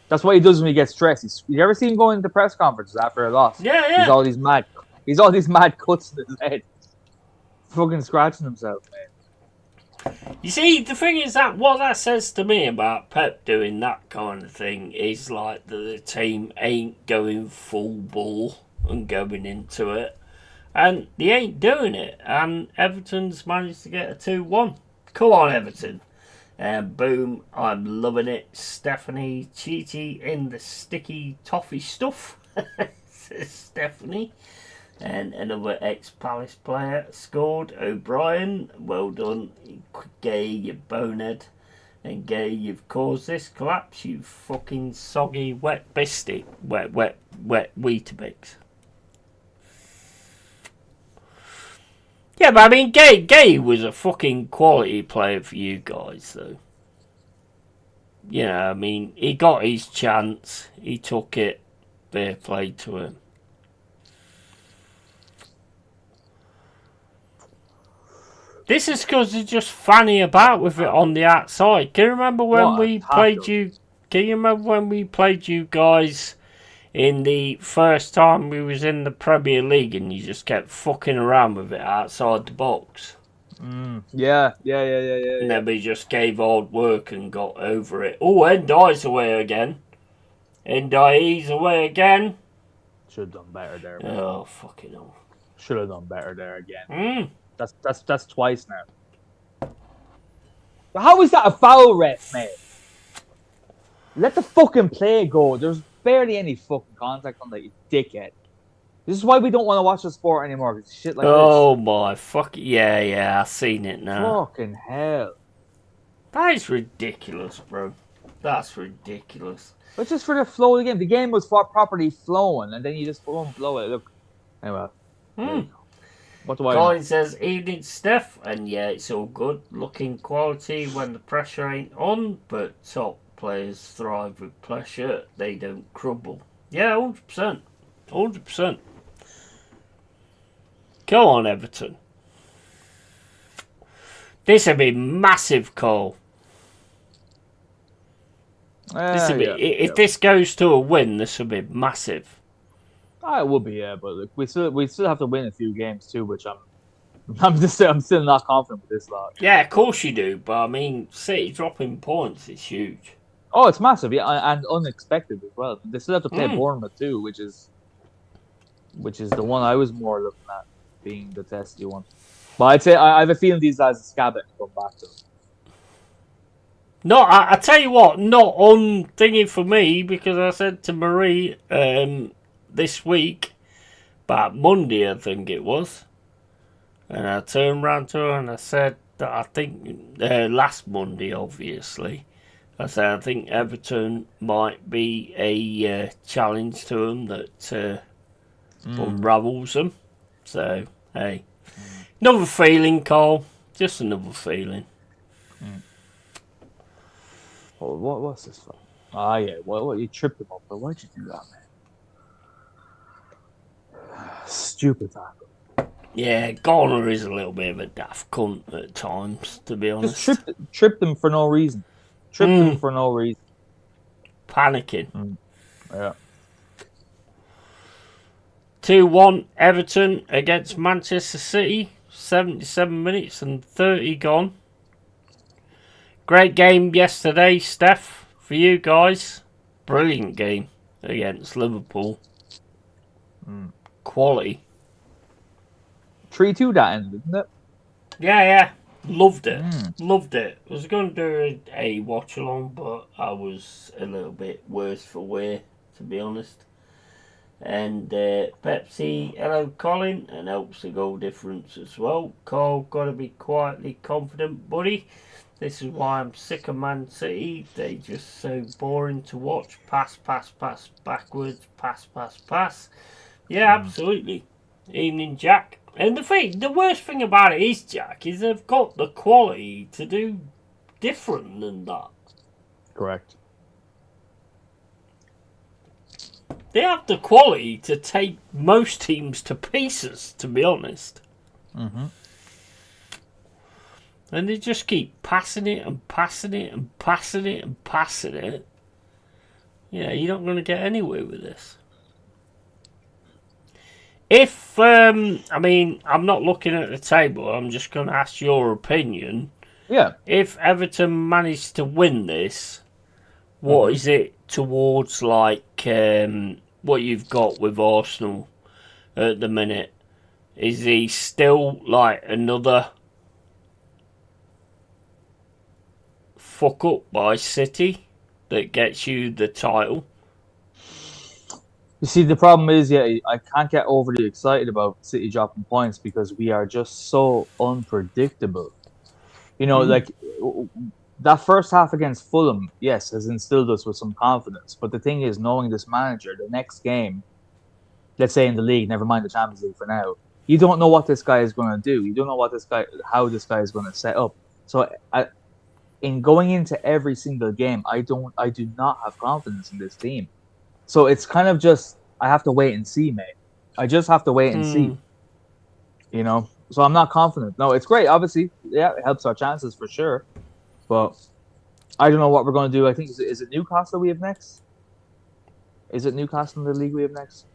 That's what he does when he gets stressed. You ever see him going into press conferences after a loss? Yeah. He's all these mad cuts in his head. Fucking scratching himself, mate. You see, the thing is that what that says to me about Pep doing that kind of thing is like that the team ain't going full ball and going into it. And they ain't doing it. And Everton's managed to get a 2-1. Come on, Everton. And boom, I'm loving it. Stephanie Cheaty in the sticky toffee stuff. Says Stephanie. And another ex-Palace player scored. O'Brien, well done. Gay, you bonehead. And Gay, you've caused this collapse, you fucking soggy wet biscuit. Wet Weetabix. Yeah, but I mean, Gay was a fucking quality player for you guys, though. You know, I mean, he got his chance. He took it. Fair play to him. This is because they're just fanny about with it on the outside. Can you remember when we played you? Can you remember when we played you guys in the first time we was in the Premier League and you just kept fucking around with it outside the box? Yeah. And then we just gave hard work and got over it. Oh, Ndai's away again. Ndai's away again. Should have done better there, man. Oh, fucking hell. Should have done better there again. That's twice now. But how is that a foul, ref, mate? Let the fucking play go. There's barely any fucking contact on that, you dickhead. This is why we don't want to watch the sport anymore. It's shit like oh my fuck. Yeah, I've seen it now. Fucking hell. That is ridiculous, bro. That's ridiculous. But just for the flow of the game. The game was properly flowing, and then you just blow it. Look. Anyway. What do I Colin says, evening, Steph. And yeah, it's all good. Looking quality when the pressure ain't on, but top players thrive with pressure. They don't crumble. Yeah, 100%. 100%. Go on, Everton. This would be massive, Cole. If this goes to a win, this would be massive. It would be, yeah, but look, we still have to win a few games too, which I'm I'm still not confident with this lot. Yeah, of course you do, but I mean, City dropping points is huge. Oh, it's massive, yeah, and unexpected as well. They still have to play Mm. Bournemouth too, which is the one I was more looking at being the testy one. But I'd say I have a feeling these lads scab it and come back to it. No, I tell you what, not on thingy for me, because I said to Marie this week, about Monday I think it was, and I turned round to her and I said that I think, last Monday obviously, I said I think Everton might be a challenge to them that unravels them. So, hey, another feeling, Cole, just another feeling. Oh, what's this for? Ah, yeah. What you tripped him up, but why'd you do that, man? Stupid tackle. Yeah, Garner is a little bit of a daft cunt at times, to be honest. Just tripped him for no reason. Tripped him for no reason. Panicking. Yeah. 2-1 Everton against Manchester City. 77 minutes and 30 gone. Great game yesterday, Steph, for you guys. Brilliant game against Liverpool. Quality. 3-2 that ended, isn't it? Yeah. Loved it. Loved it. I was going to do a watch along, but I was a little bit worse for wear, to be honest. And Pepsi, hello Colin, and helps the goal difference as well. Cole, got to be quietly confident, buddy. This is why I'm sick of Man City. They just so boring to watch. Pass, backwards, pass. Yeah, absolutely. Evening, Jack. And the worst thing about it is, Jack, is they've got the quality to do different than that. Correct. They have the quality to take most teams to pieces, to be honest. Mm-hmm. And they just keep passing it. Yeah, you're not going to get anywhere with this. If, I mean, I'm not looking at the table, I'm just going to ask your opinion. Yeah. If Everton managed to win this, what is it towards, like, what you've got with Arsenal at the minute? Is he still, like, another fuck up by City that gets you the title? You see, the problem is, I can't get overly excited about City dropping points because we are just so unpredictable. You know, like, that first half against Fulham, yes, has instilled us with some confidence. But the thing is, knowing this manager, the next game, let's say in the league, never mind the Champions League for now, you don't know what this guy is going to do. You don't know how this guy is going to set up. So, in going into every single game, I do not have confidence in this team. So it's kind of just, I have to wait and see, mate. I just have to wait and see. You know? So I'm not confident. No, it's great, obviously. Yeah, it helps our chances for sure. But I don't know what we're going to do. I think, is it Newcastle we have next? Is it Newcastle in the league we have next?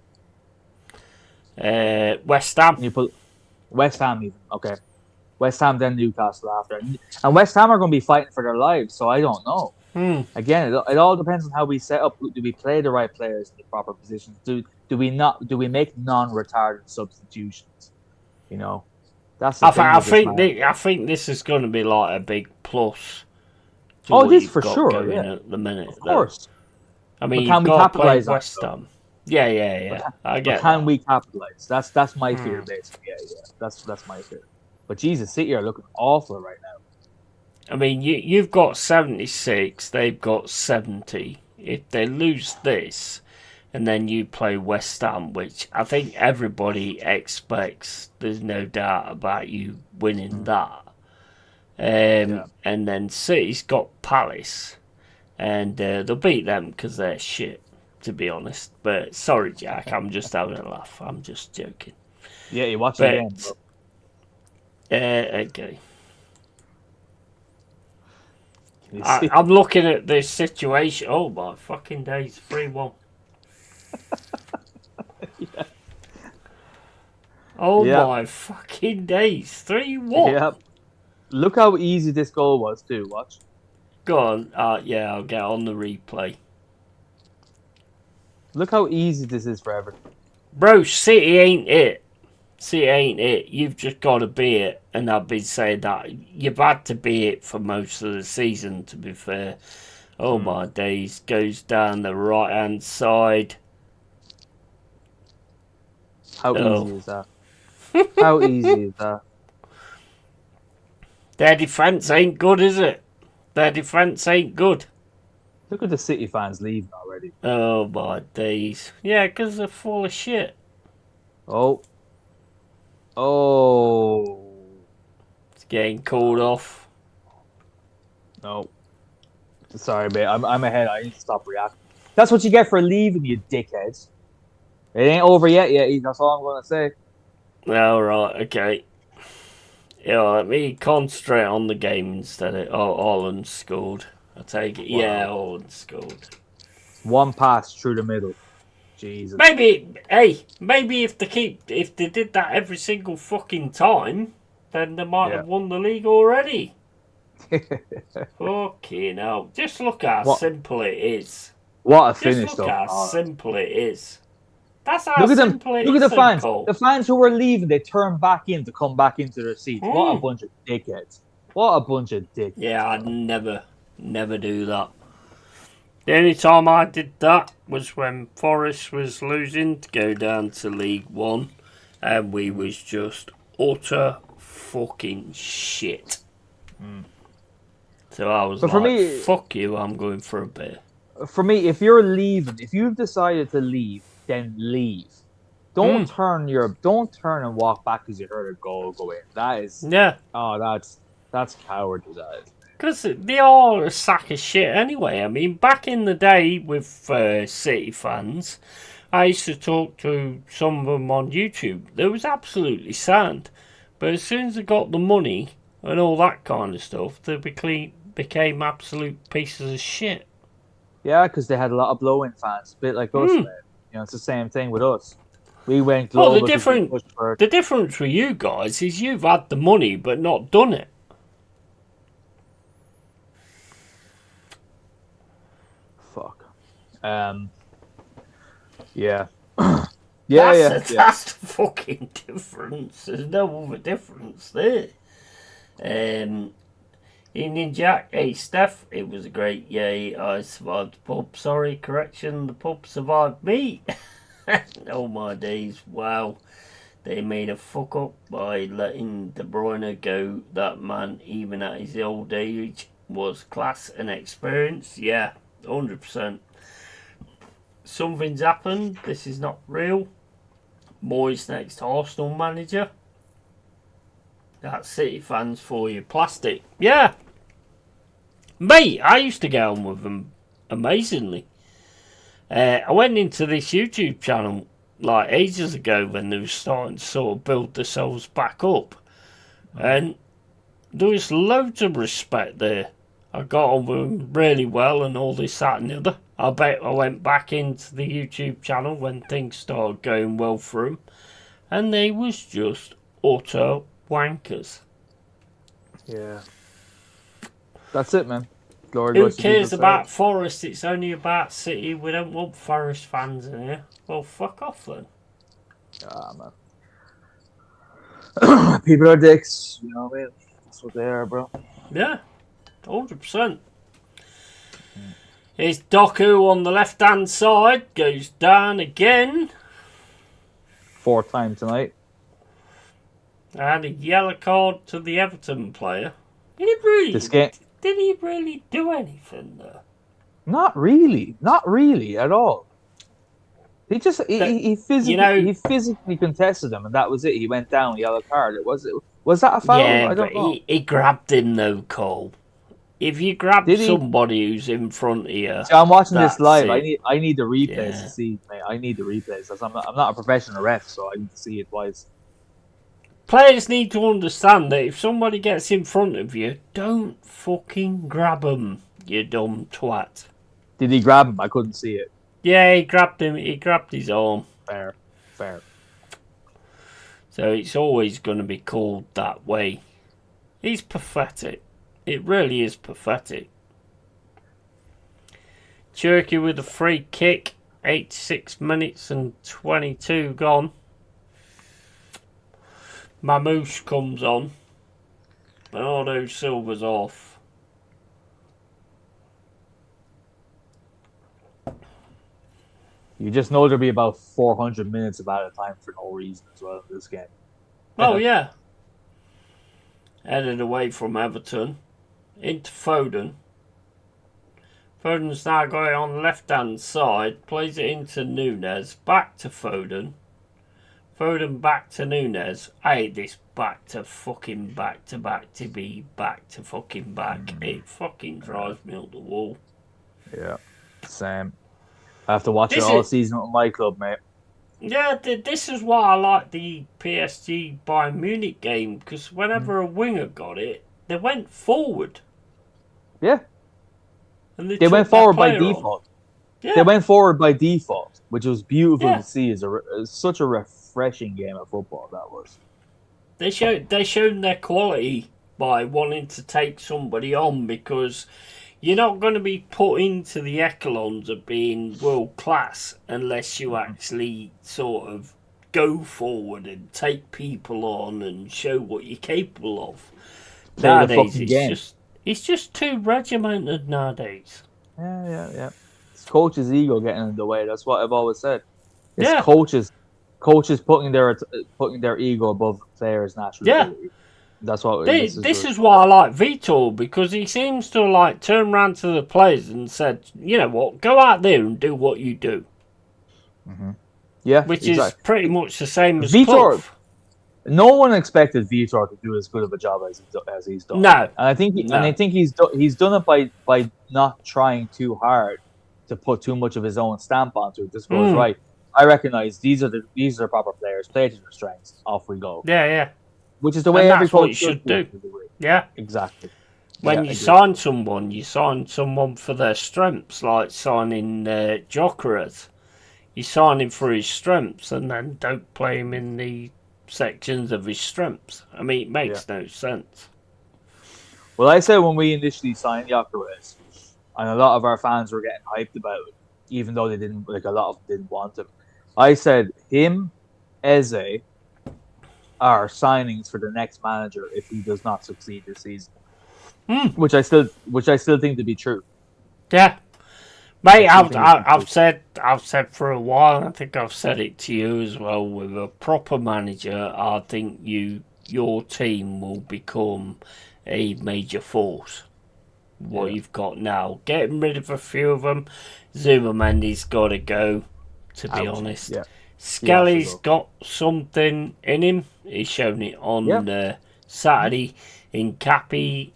West Ham. You put West Ham even. Okay. West Ham, then Newcastle after. And West Ham are going to be fighting for their lives, so I don't know. Again, it all depends on how we set up. Do we play the right players in the proper positions? Do we make non-retarded substitutions? You know, that's the thing. I think this is going to be like a big plus. Oh, it is for sure. Yeah. At the minute, of course. I mean, can we capitalize on West Ham? Yeah. I get. Can we capitalize? That's my fear, basically. Yeah. That's my fear. But Jesus, City are looking awful right now. I mean, you've got 76, they've got 70. If they lose this, and then you play West Ham, which I think everybody expects, there's no doubt about you winning that. And then City's got Palace, and they'll beat them because they're shit, to be honest. But sorry, Jack, I'm just having a laugh. I'm just joking. Yeah, you watch it again, bro. Okay. I'm looking at this situation. Oh my fucking days, 3-1. Yeah. Oh Yep. my fucking days. 3-1. Yep. Look how easy this goal was too. Watch. Go on. Yeah, I'll get on the replay. Look how easy this is for Everton. Bro, City ain't it. City ain't it. You've just got to be it. And I've been saying that. You've had to be it for most of the season, to be fair. Oh my days. Goes down the right-hand side. How easy is that? How easy is that? Their defence ain't good, is it? Their defence ain't good. Look at the City fans leaving already. Oh my days. Yeah, because they're full of shit. Oh. Oh. It's getting called off. No. Sorry, mate. I'm ahead. I need to stop reacting. That's what you get for leaving, you dickheads. It ain't over yet. That's all I'm going to say. Alright, okay. Yeah, let me concentrate on the game instead of... Oh, Holland scored. I take it. Wow. Yeah, Holland scored. One pass through the middle. Jesus. Maybe if they did that every single fucking time, then they might have won the league already. Fucking hell. Just look how simple it is. What a finish, Just look how simple it is. That's how look at them. simple it is. Look at the fans. Cole. The fans who were leaving, they turned back in to come back into their seats. What a bunch of dickheads. What a bunch of dickheads. Yeah, I'd never do that. The only time I did that was when Forest was losing to go down to League One, and we was just utter fucking shit. So I was fuck you, I'm going for a beer. For me, if you're leaving, if you've decided to leave, then leave. Don't turn and walk back because you heard a goal go in. That is that's cowardly. That is. Because they are a sack of shit anyway. I mean, back in the day with City fans, I used to talk to some of them on YouTube. They was absolutely sound. But as soon as they got the money and all that kind of stuff, they became absolute pieces of shit. Yeah, because they had a lot of blow-in fans, a bit like us. Man. It's the same thing with us. We went global. Well, the difference with you guys is you've had the money but not done it. Fuck. Yeah. That's the fucking difference. There's no other difference there. Evening Jack, hey Steph, it was a great yay. I survived the pub. Sorry, correction, the pub survived me. Oh my days, wow. They made a fuck up by letting De Bruyne go. That man, even at his old age, was class and experience. Yeah, 100%. Something's happened. This is not real. Moyes next Arsenal manager. That's City fans for you. Plastic. Yeah. Mate, I used to get on with them amazingly. I went into this YouTube channel like ages ago when they were starting to sort of build themselves back up. And there was loads of respect there. I got on with them really well and all this, that and the other. I bet I went back into the YouTube channel when things started going well for them. And they was just utter wankers. Yeah. That's it, man. Who cares about Forest? It's only about City. We don't want Forest fans in here. Well, fuck off then. Ah, man. People are dicks. You know what I mean? That's what they are, bro. Yeah. 100%. Here's Doku on the left-hand side. Goes down again. 4th time tonight. And a yellow card to the Everton player. Did he really do anything there? Not really at all. He physically contested him, and that was it. He went down, yellow card. Was that a foul? Yeah, I don't know. He grabbed him though, Cole. If you grab somebody who's in front of you, see, I'm watching this live. I need the replays to see, mate. I need the replays. I'm not a professional ref, so I need to see it twice. Players need to understand that if somebody gets in front of you, don't fucking grab them, you dumb twat. Did he grab him? I couldn't see it. Yeah, he grabbed him. He grabbed his arm. Fair. So it's always going to be called that way. He's pathetic. It really is pathetic. Turkey with a free kick. 86 minutes and 22 gone. Mamouche comes on. Bernardo Silva's off. You just know there'll be about 400 minutes of added time for no reason as well in this game. Oh, yeah. Headed away from Everton. Into Foden. Foden's now going on the left-hand side. Plays it into Nunes. Back to Foden. Foden back to Nunes. I hate this back to fucking back to back to be back to fucking back. It fucking drives me up the wall. Yeah, same. I have to watch it all season with my club, mate. Yeah, this is why I like the PSG Bayern Munich game, because whenever a winger got it, they went forward. Yeah. And they went forward by default. Yeah. They went forward by default, which was beautiful to see. It's such a refreshing game of football, that was. They showed their quality by wanting to take somebody on, because you're not going to be put into the echelons of being world class unless you actually sort of go forward and take people on and show what you're capable of. Nowadays, it's just too regimented nowadays. Yeah. It's coach's ego getting in the way. That's what I've always said. It's coaches putting their ego above players' natural ability. That's what this is why I like Vitor, because he seems to like turn around to the players and said, you know what, go out there and do what you do. Mm-hmm. Yeah, which is pretty much the same as Vitor. Clough. No one expected Vitor to do as good of a job as he's done. No, and I think he's done it by not trying too hard to put too much of his own stamp onto it. This goes right. I recognize these are proper players. Play to their strengths. Off we go. Yeah. Which is the way every coach should do. Yeah, exactly. When you sign someone, you sign someone for their strengths, like signing Jokeres. You sign him for his strengths, and then don't play him in the sections of his strengths. I mean, it makes no sense. Well, I said when we initially signed Jokeres, and a lot of our fans were getting hyped about it, even though they didn't, like a lot of them didn't want him. I said him, Eze, are signings for the next manager if he does not succeed this season. Which I still think to be true. Yeah, mate. I've said for a while. I think I've said it to you as well. With a proper manager, I think your team will become a major force. What you've got now, getting rid of a few of them. Zubamendi's got to go. To be honest, Skelly's got something in him. He's shown it on Saturday in Cappy.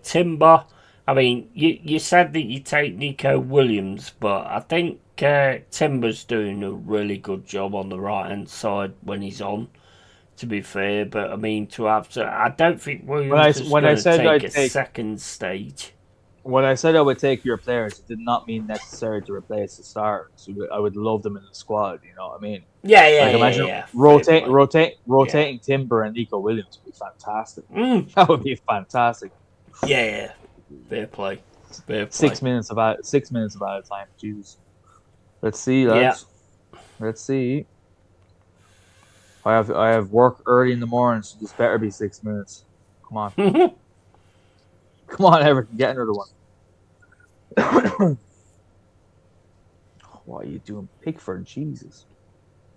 Timber. I mean, you said that you take Nico Williams, but I think Timber's doing a really good job on the right hand side when he's on. To be fair, but I mean, I don't think Williams is going to take a second stage. When I said I would take your players, it did not mean necessary to replace the starters. I would love them in the squad. You know what I mean? Yeah. Rotating Timber and Nico Williams would be fantastic. That would be fantastic. Yeah. Fair play. 6 minutes about 6 minutes about time. Jesus. Let's see, lads. Let's see. I have work early in the morning, so this better be 6 minutes. Come on. Come on, Everton, get another one. What are you doing, Pickford? Jesus.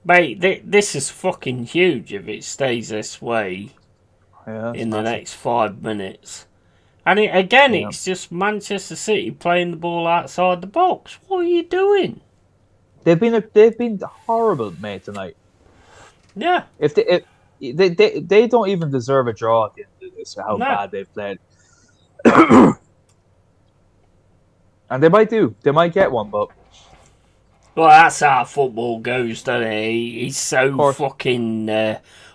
Mate, this is fucking huge if it stays this way in the next 5 minutes. And it's just Manchester City playing the ball outside the box. What are you doing? They've been horrible, mate, tonight. Yeah. If they don't even deserve a draw at the end of this, how bad they've played. And they might do. They might get one, but... Well, that's how football goes, doesn't it? He's so fucking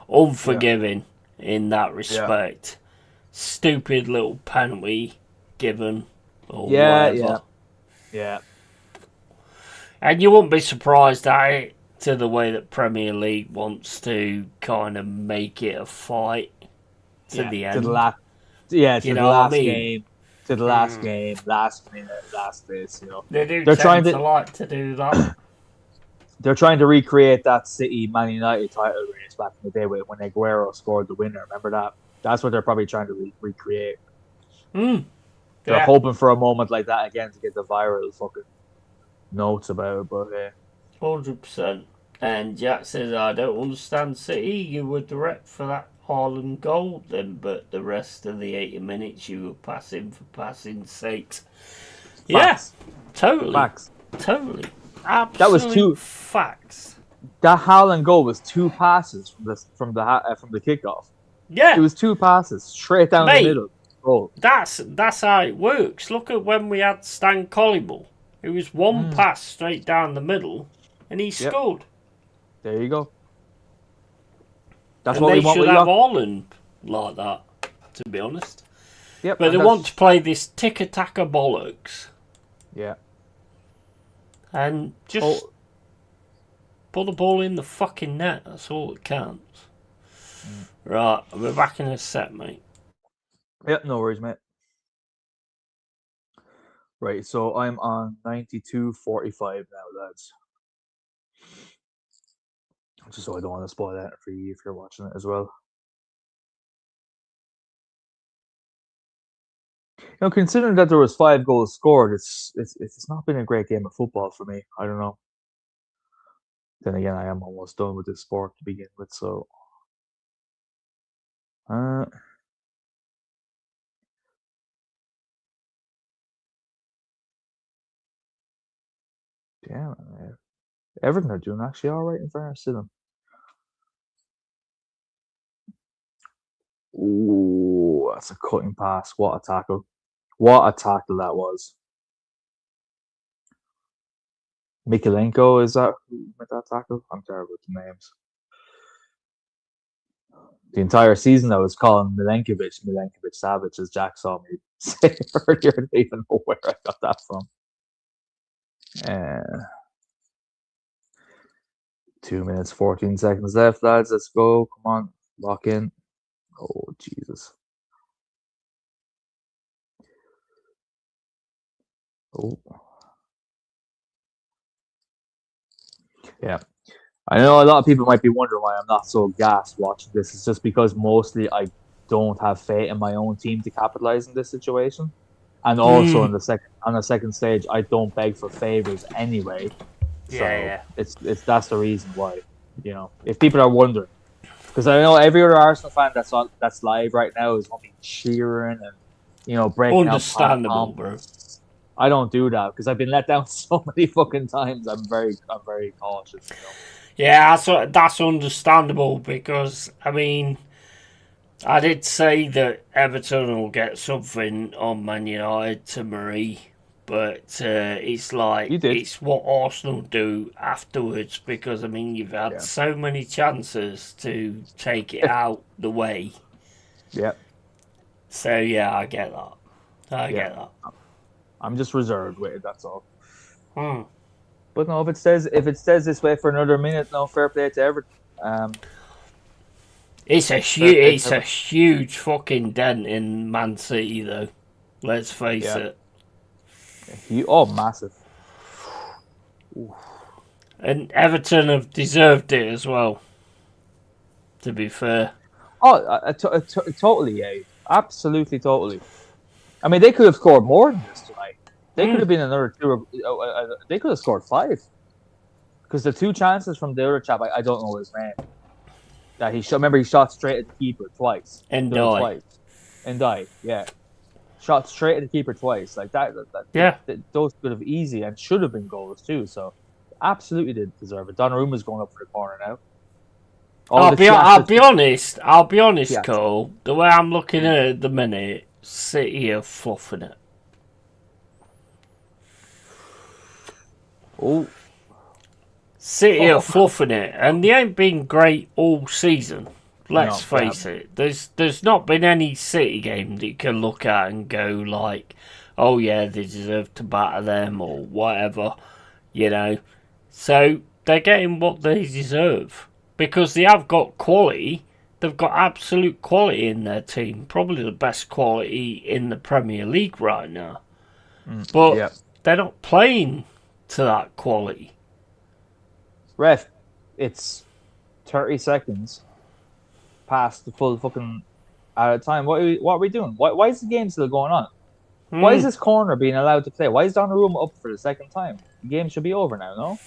unforgiving in that respect. Stupid little penalty given or whatever. Yeah. And you wouldn't be surprised at it to the way that Premier League wants to kind of make it a fight to the end. To the last, to the last game, to the last Mm. game, last minute, last this. They do they're tend to like to do that. They're trying to recreate that City Man United title race back in the day when Aguero scored the winner. Remember that? That's what they're probably trying to recreate. Mm. They're hoping for a moment like that again to get the viral fucking notes about it, but 100%. And Jack says, I don't understand City. You were direct for that Haaland goal then, but the rest of the 80 minutes you were passing for passing sakes. Facts. Yeah, totally. Facts. Totally. Absolute That was two facts. That Haaland goal was 2 passes from the kickoff. Yeah. It was 2 passes straight down the middle. Goal. That's how it works. Look at when we had Stan Collymore. It was 1 pass straight down the middle, and he scored. There you go. That's and what we want. They should have Haaland like that, to be honest. Yep, but they want to play this tick-a-tacker bollocks. Yeah. And just put the ball in the fucking net. That's all that counts. Right, we're back in a set, mate. Yep, no worries, mate. Right, so I'm on 92.45 now, lads. Just so I don't want to spoil that for you if you're watching it as well. Considering that there was 5 goals scored, it's not been a great game of football for me. I don't know. Then again, I am almost done with this sport to begin with, so. Damn, Everton are doing actually all right in fairness to them. Ooh, that's a cutting pass. What a tackle. What a tackle that was. Mikalenko, is that who made that tackle? I'm terrible with the names. The entire season I was calling Milenkovic Savic, as Jack saw me say earlier. I don't even know where I got that from. 2 minutes, 14 seconds left, lads. Let's go. Come on. Lock in. Oh, Jesus. Oh. Yeah. I know a lot of people might be wondering why I'm not so gassed watching this. It's just because mostly I don't have faith in my own team to capitalize in this situation. And also on the second stage, I don't beg for favors anyway. So it's that's the reason why. If people are wondering. Because I know every other Arsenal fan that's live right now is only cheering and breaking out. Understandable, bro. I don't do that because I've been let down so many fucking times. I'm very cautious. Yeah, that's understandable because I mean, I did say that Everton will get something on Man United to Marie, but it's like it's what Arsenal do afterwards because I mean you've had so many chances to take it out the way. Yeah. So yeah, I get that. I get that. I'm just reserved with it. That's all. But no, if it stays this way for another minute, no, fair play to Everton. It's a huge fucking dent in Man City, though. Let's face it. Massive. Oof. And Everton have deserved it as well. To be fair. Totally, yeah, absolutely, totally. I mean, they could have scored more than this tonight. They could have been another 2. They could have scored 5. Because the 2 chances from the other chap, I don't know his name. That he shot straight at the keeper twice. And died. Yeah. Shot straight at the keeper twice. Like that. Those could have easy and should have been goals too. So, absolutely did deserve it. Donnarumma's going up for the corner now. I'll be honest, Cole. The way I'm looking at it the minute, City are fluffing it. City are fluffing it, and they ain't been great all season. Let's face it. There's not been any City game that you can look at and go like, oh yeah, they deserve to batter them or whatever, So they're getting what they deserve because they have got quality. They've got absolute quality in their team, probably the best quality in the Premier League right now. But Yeah. they're not playing to that quality. Ref, it's 30 seconds past the full fucking out of time. What are we doing? Why is the game still going on? Why is this corner being allowed to play? Why is Donnarumma up for the second time? The game should be over now, no?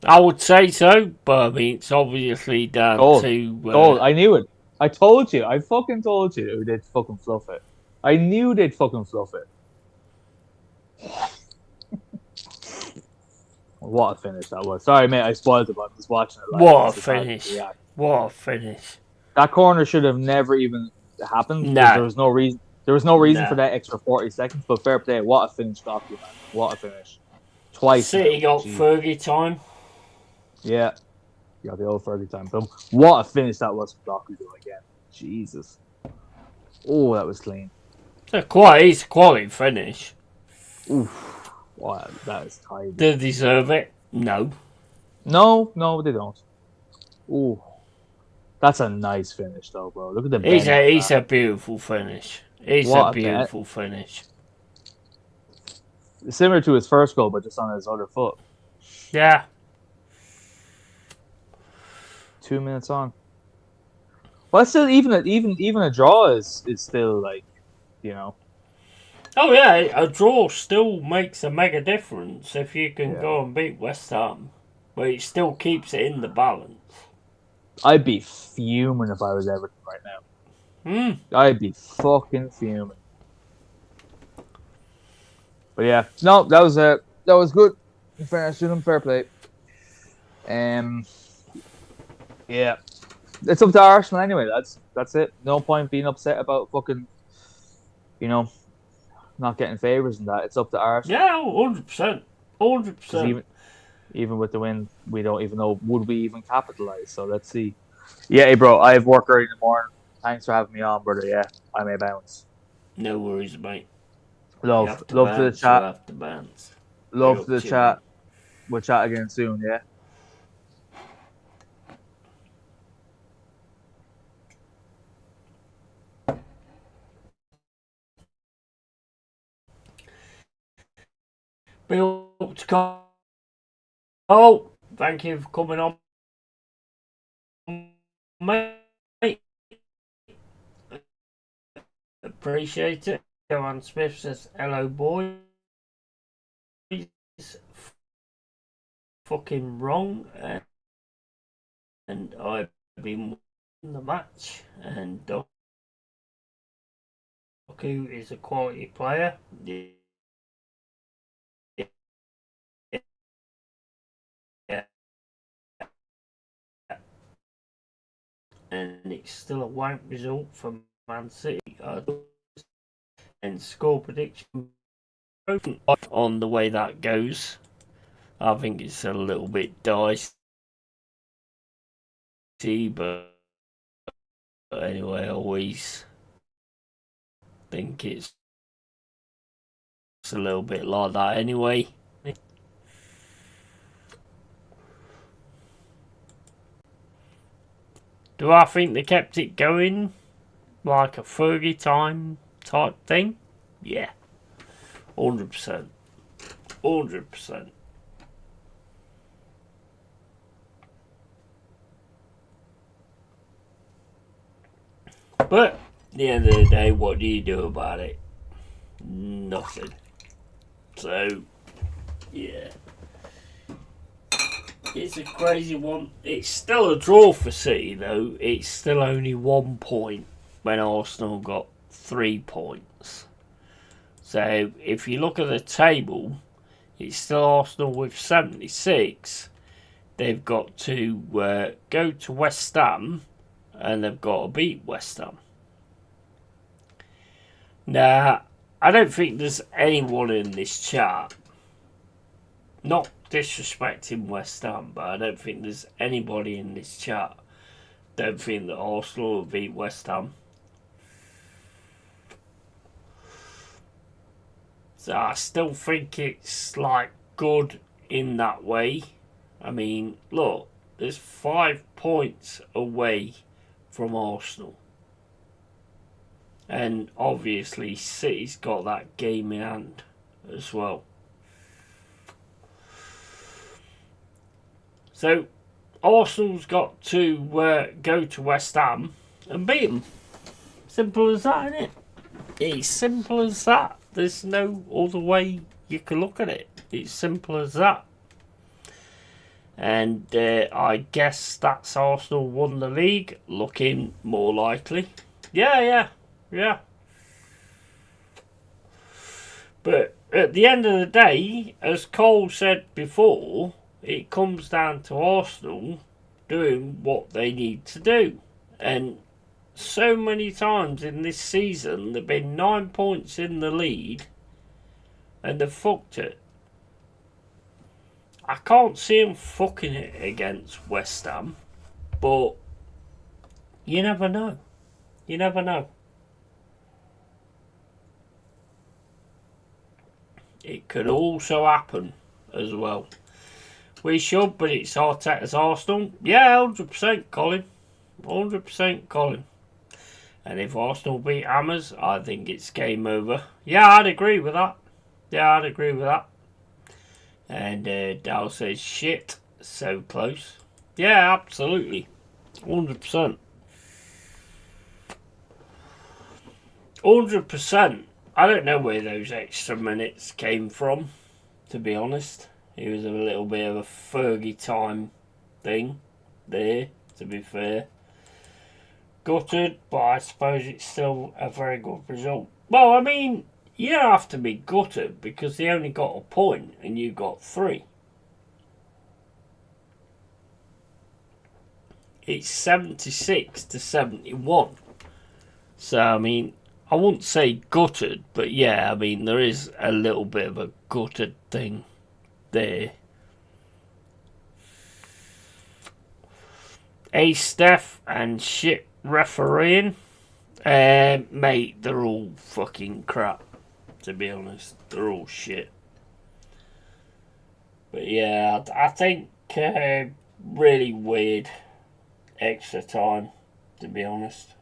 I would say so, but I mean, it's obviously down Goal. to... Goal. I knew it. I told you. I fucking told you they'd fucking fluff it. I knew they'd fucking fluff it. What a finish that was. Sorry, mate, I spoiled it, but I'm just watching it. What a finish. What a finish. That corner should have never even happened. No. There was no reason. There was no reason for that extra 40 seconds, but fair play. What a finish, Docu, man. What a finish. Twice. City got Fergie time. Yeah. You got the old Fergie time. Boom. What a finish that was for Docu again. Jesus. Oh, that was clean. It's a quality finish. Oof. Wow, that is tight. Do they deserve it? No. No, they don't. Ooh. That's a nice finish, though, bro. Look at the bend. It's a beautiful finish. It's a beautiful finish. Similar to his first goal, but just on his other foot. Yeah. 2 minutes on. Well, still, even a draw is still like, you know. Oh yeah, a draw still makes a mega difference if you can go and beat West Ham, but it still keeps it in the balance. I'd be fuming if I was Everton right now. I'd be fucking fuming. But yeah, no, that was good. In fairness to them, fair play. Yeah, it's up to Arsenal anyway. That's it. No point being upset about fucking, you know, not getting favours and that. It's up to Arsenal. Yeah, 100%, 100%. Even with the win, we don't even know would we even capitalise. So let's see. Yeah, hey bro, I have work early in the morning. Thanks for having me on, brother. Yeah, I may bounce. No worries, mate. Love to the chat. Love to the chat. We'll chat again soon. Yeah. Bill to come. Oh, thank you for coming on, mate. Appreciate it. Joanne Smith says, hello, boys. Fucking wrong. And I've been winning the match. And Doku is a quality player. Yeah. And it's still a wank result for Man City. And score prediction on the way that goes. I think it's a little bit dicey, but anyway, I always think it's a little bit like that anyway. Do I think they kept it going like a Fergie time type thing? Yeah. 100%. 100%. But at the end of the day, what do you do about it? Nothing. So, yeah. It's a crazy one. It's still a draw for City, though. It's still only 1 point when Arsenal got 3 points. So, if you look at the table, it's still Arsenal with 76. They've got to go to West Ham, and they've got to beat West Ham. Now, I don't think there's anyone in this chart, not disrespecting West Ham, but I don't think there's anybody in this chat don't think that Arsenal will beat West Ham. So I still think it's like good in that way. I mean, look, there's 5 points away from Arsenal. And obviously City's got that game in hand as well. So Arsenal's got to go to West Ham and beat them. Simple as that, isn't it? It's simple as that. There's no other way you can look at it. It's simple as that. And I guess that's Arsenal won the league. Looking more likely. Yeah. But at the end of the day, as Cole said before, it comes down to Arsenal doing what they need to do. And so many times in this season, they've been 9 points in the lead and they've fucked it. I can't see them fucking it against West Ham, but you never know. You never know. It could also happen as well. We should, but it's Arteta's Arsenal. Yeah, 100% Colin. 100% Colin. And if Arsenal beat Hammers, I think it's game over. Yeah, I'd agree with that. And Dal says, shit, so close. Yeah, absolutely. 100%. 100%. I don't know where those extra minutes came from, to be honest. It was a little bit of a Fergie time thing there, to be fair. Gutted, but I suppose it's still a very good result. Well, I mean, you don't have to be gutted because they only got a point and you got 3. It's 76 to 71. So, I mean, I wouldn't say gutted, but yeah, I mean, there is a little bit of a gutted thing there. Steph and shit refereeing. Mate, they're all fucking crap, to be honest. They're all shit. But yeah, I think really weird extra time, to be honest.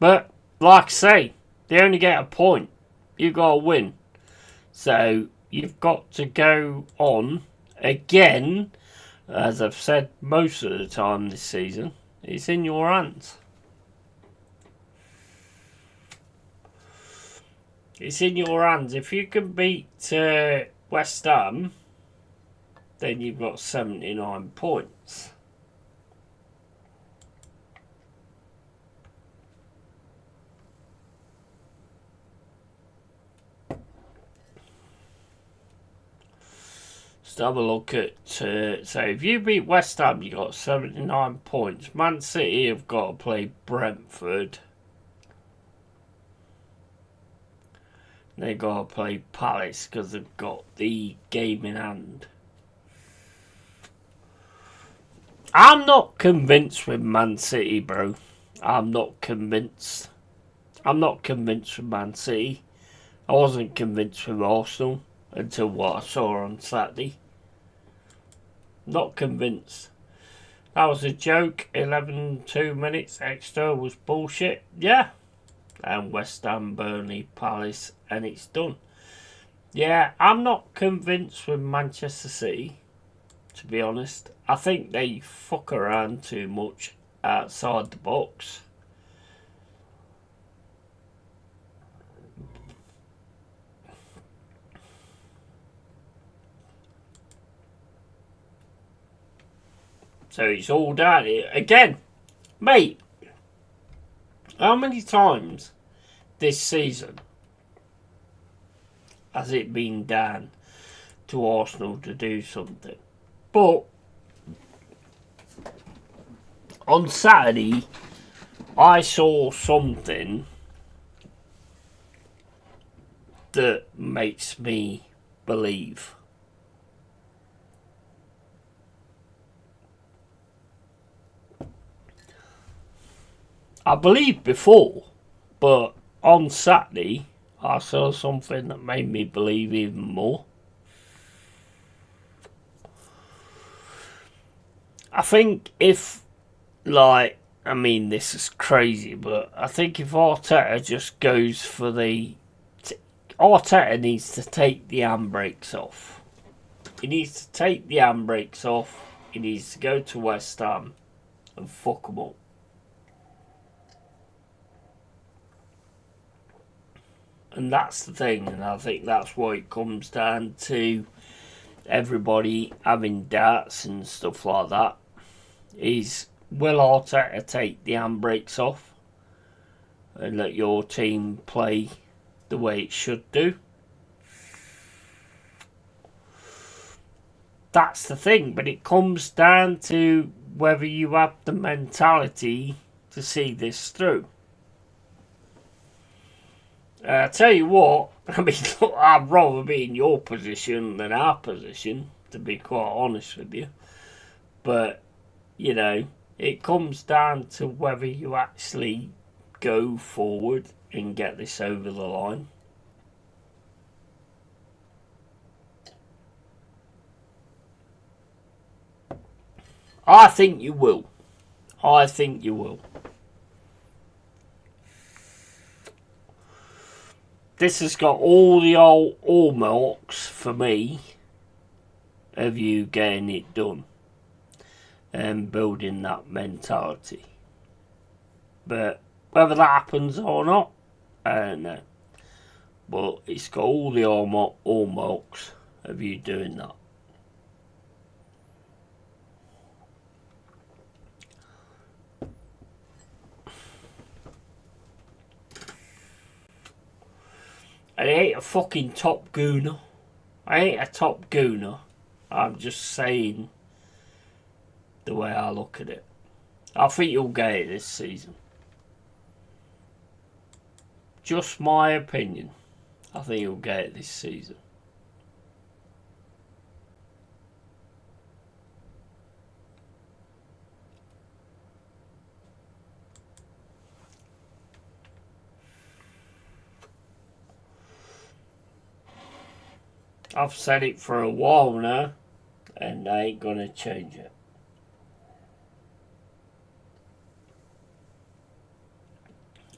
But, like I say, they only get a point. You've got to win. So, you've got to go on again. As I've said most of the time this season, it's in your hands. It's in your hands. If you can beat West Ham, then you've got 79 points. Let's have a look at, so if you beat West Ham, you got 79 points. Man City have got to play Brentford. They got to play Palace because they've got the game in hand. I'm not convinced with Man City, bro. I'm not convinced. I'm not convinced with Man City. I wasn't convinced with Arsenal until what I saw on Saturday. Not convinced. That was a joke. 2 minutes extra was bullshit. Yeah. And West Ham, Burnley, Palace, and it's done. Yeah, I'm not convinced with Manchester City, to be honest. I think they fuck around too much outside the box. So it's all down here. Again, mate, how many times this season has it been down to Arsenal to do something? But on Saturday, I saw something that makes me believe. I believed before, but on Saturday I saw something that made me believe even more. I think if, like, I mean, this is crazy, but I think if Arteta just goes for the... Arteta needs to take the handbrakes off. He needs to take the handbrakes off. He needs to go to West Ham and fuck them up. And that's the thing, and I think that's why it comes down to everybody having doubts and stuff like that. Is, will Arteta take the handbrakes off and let your team play the way it should do? That's the thing, but it comes down to whether you have the mentality to see this through. I tell you what, I mean, look, I'd rather be in your position than our position, to be quite honest with you. But, you know, it comes down to whether you actually go forward and get this over the line. I think you will. I think you will. This has got all the old hallmarks for me of you getting it done and building that mentality. But whether that happens or not, I don't know. But it's got all the hallmarks of you doing that. I ain't a fucking top gooner. I ain't a top gooner. I'm just saying the way I look at it. I think you'll get it this season. Just my opinion. I think you'll get it this season. I've said it for a while now, and I ain't gonna change it.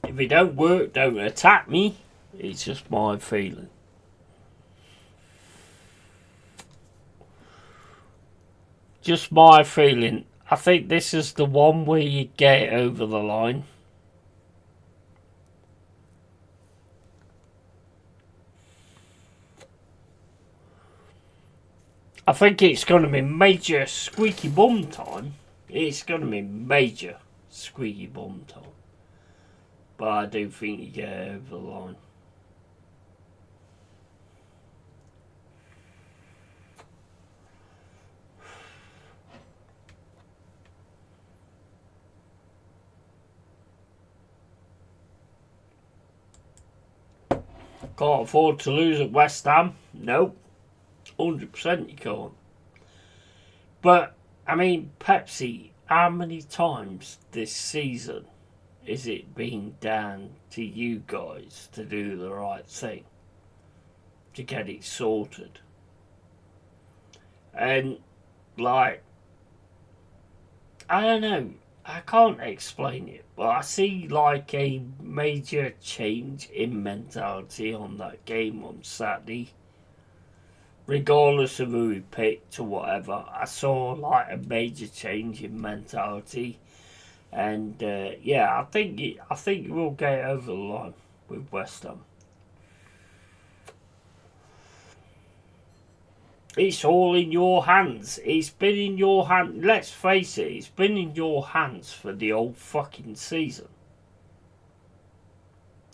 If it don't work, don't attack me. It's just my feeling. Just my feeling. I think this is the one where you get it over the line. I think it's going to be major squeaky bum time. It's going to be major squeaky bum time. But I do think you get it over the line. Can't afford to lose at West Ham? Nope. 100% you can't. But, I mean, Pepsi, how many times this season is it being down to you guys to do the right thing? To get it sorted? And, like, I don't know. I can't explain it, but I see like a major change in mentality on that game on Saturday. Regardless of who we picked or whatever, I saw like a major change in mentality, and yeah, I think we'll get over the line with West Ham. It's all in your hands. It's been in your hands. Let's face it, it's been in your hands for the whole fucking season.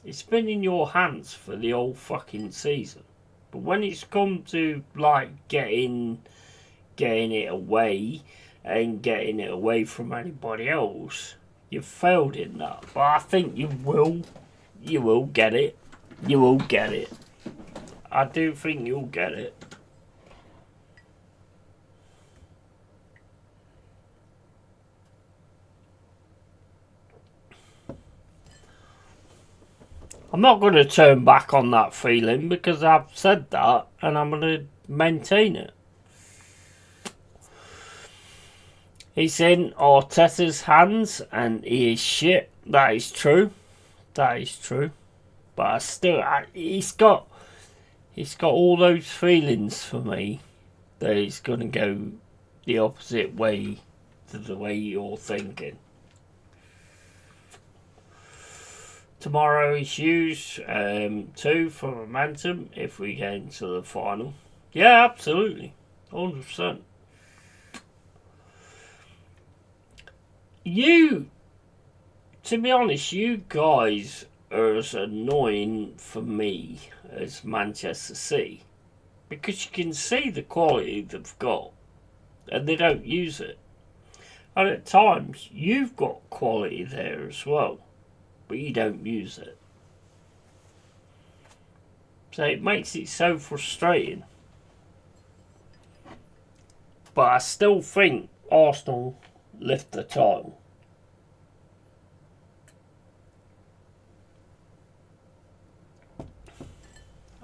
It's been in your hands for the whole fucking season. But when it's come to, like, getting it away and getting it away from anybody else, you've failed in that. But I think you will get it. You will get it. I do think you'll get it. I'm not going to turn back on that feeling because I've said that and I'm going to maintain it. It's in Arteta's hands and he is shit. That is true. That is true. But he's got all those feelings for me that he's going to go the opposite way to the way you're thinking. Tomorrow is huge too for momentum if we get into the final. Yeah, absolutely. 100%. To be honest, you guys are as annoying for me as Manchester City because you can see the quality they've got and they don't use it. And at times, you've got quality there as well, but you don't use it. So it makes it so frustrating. But I still think Arsenal lift the title.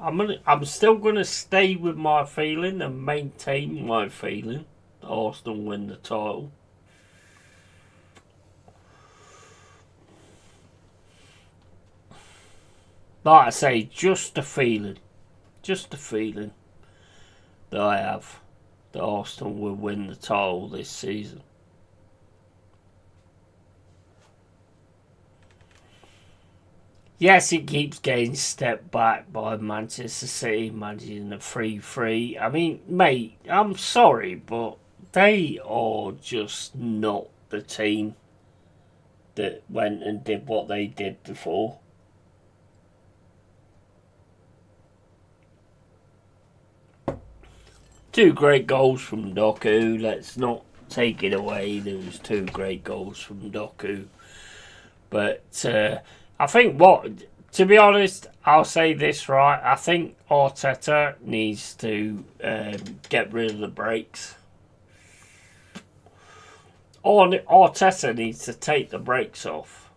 I'm still going to stay with my feeling and maintain my feeling that Arsenal win the title. Like I say, just a feeling that I have that Arsenal will win the title this season. Yes, it keeps getting stepped back by Manchester City managing a 3-3. I mean, mate, I'm sorry, but they are just not the team that went and did what they did before. Two great goals from Doku. Let's not take it away. There was two great goals from Doku. But I think to be honest, I'll say this right. I think Arteta needs to get rid of the brakes. Arteta needs to take the brakes off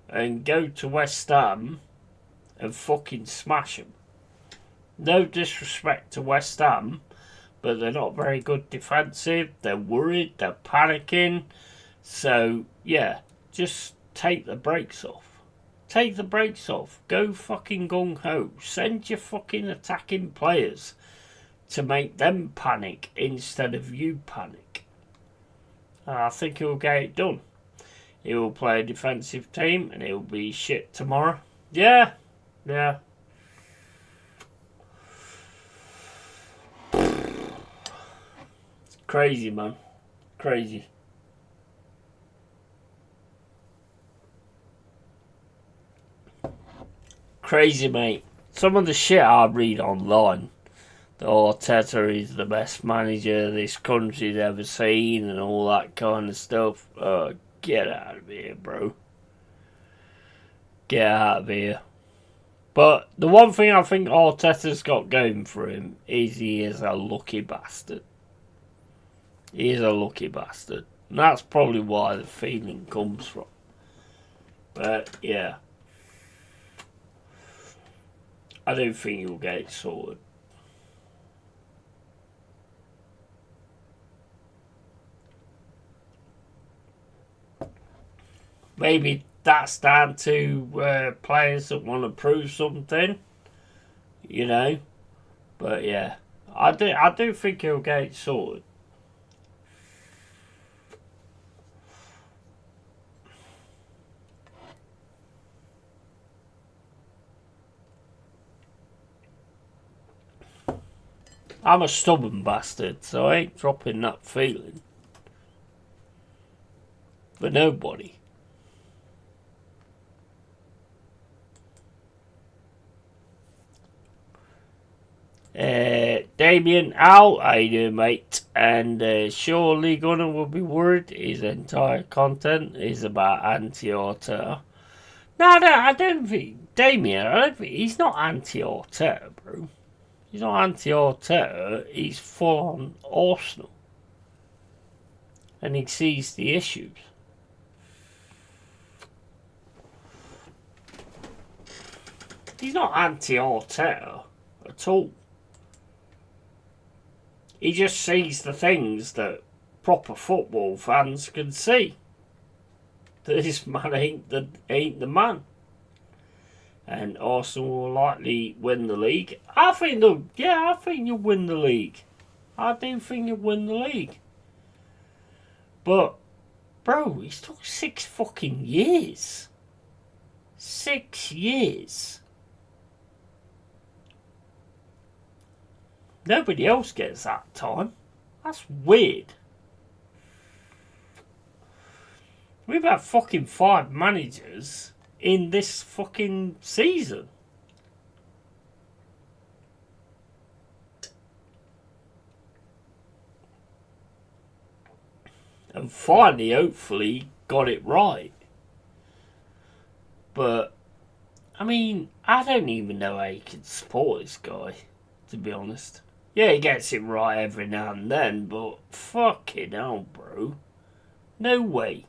and go to West Ham and fucking smash them. No disrespect to West Ham, but they're not very good defensive. They're worried. They're panicking. So, yeah, just take the brakes off. Take the brakes off. Go fucking gung-ho. Send your fucking attacking players to make them panic instead of you panic. I think he'll get it done. He will play a defensive team and he'll be shit tomorrow. Yeah. Crazy, man. Crazy. Crazy, mate. Some of the shit I read online, that Arteta is the best manager this country's ever seen and all that kind of stuff. Get out of here, bro. Get out of here. But the one thing I think Arteta's got going for him is he is a lucky bastard. He is a lucky bastard. And that's probably why the feeling comes from. But, yeah. I don't think he'll get it sorted. Maybe that's down to players that want to prove something, you know. But yeah, I do think he'll get it sorted. I'm a stubborn bastard, so I ain't dropping that feeling for nobody. Damien Al, how you doing, mate? And surely Gunnar will be worried. His entire content is about anti-Arteta. No, I don't think Damien. He's not anti-Arteta, bro. He's not anti-Arteta. He's full on Arsenal, and he sees the issues. He's not anti-Arteta at all. He just sees the things that proper football fans can see. That this man ain't the man. And Arsenal will likely win the league. I think you'll win the league. I do think you'll win the league. But, bro, it's took 6 fucking years. 6 years. Nobody else gets that time. That's weird. We've had fucking 5 managers in this fucking season. And finally, hopefully, got it right. But, I mean, I don't even know how you can support this guy, to be honest. Yeah, he gets it right every now and then, but fucking hell, bro. No way.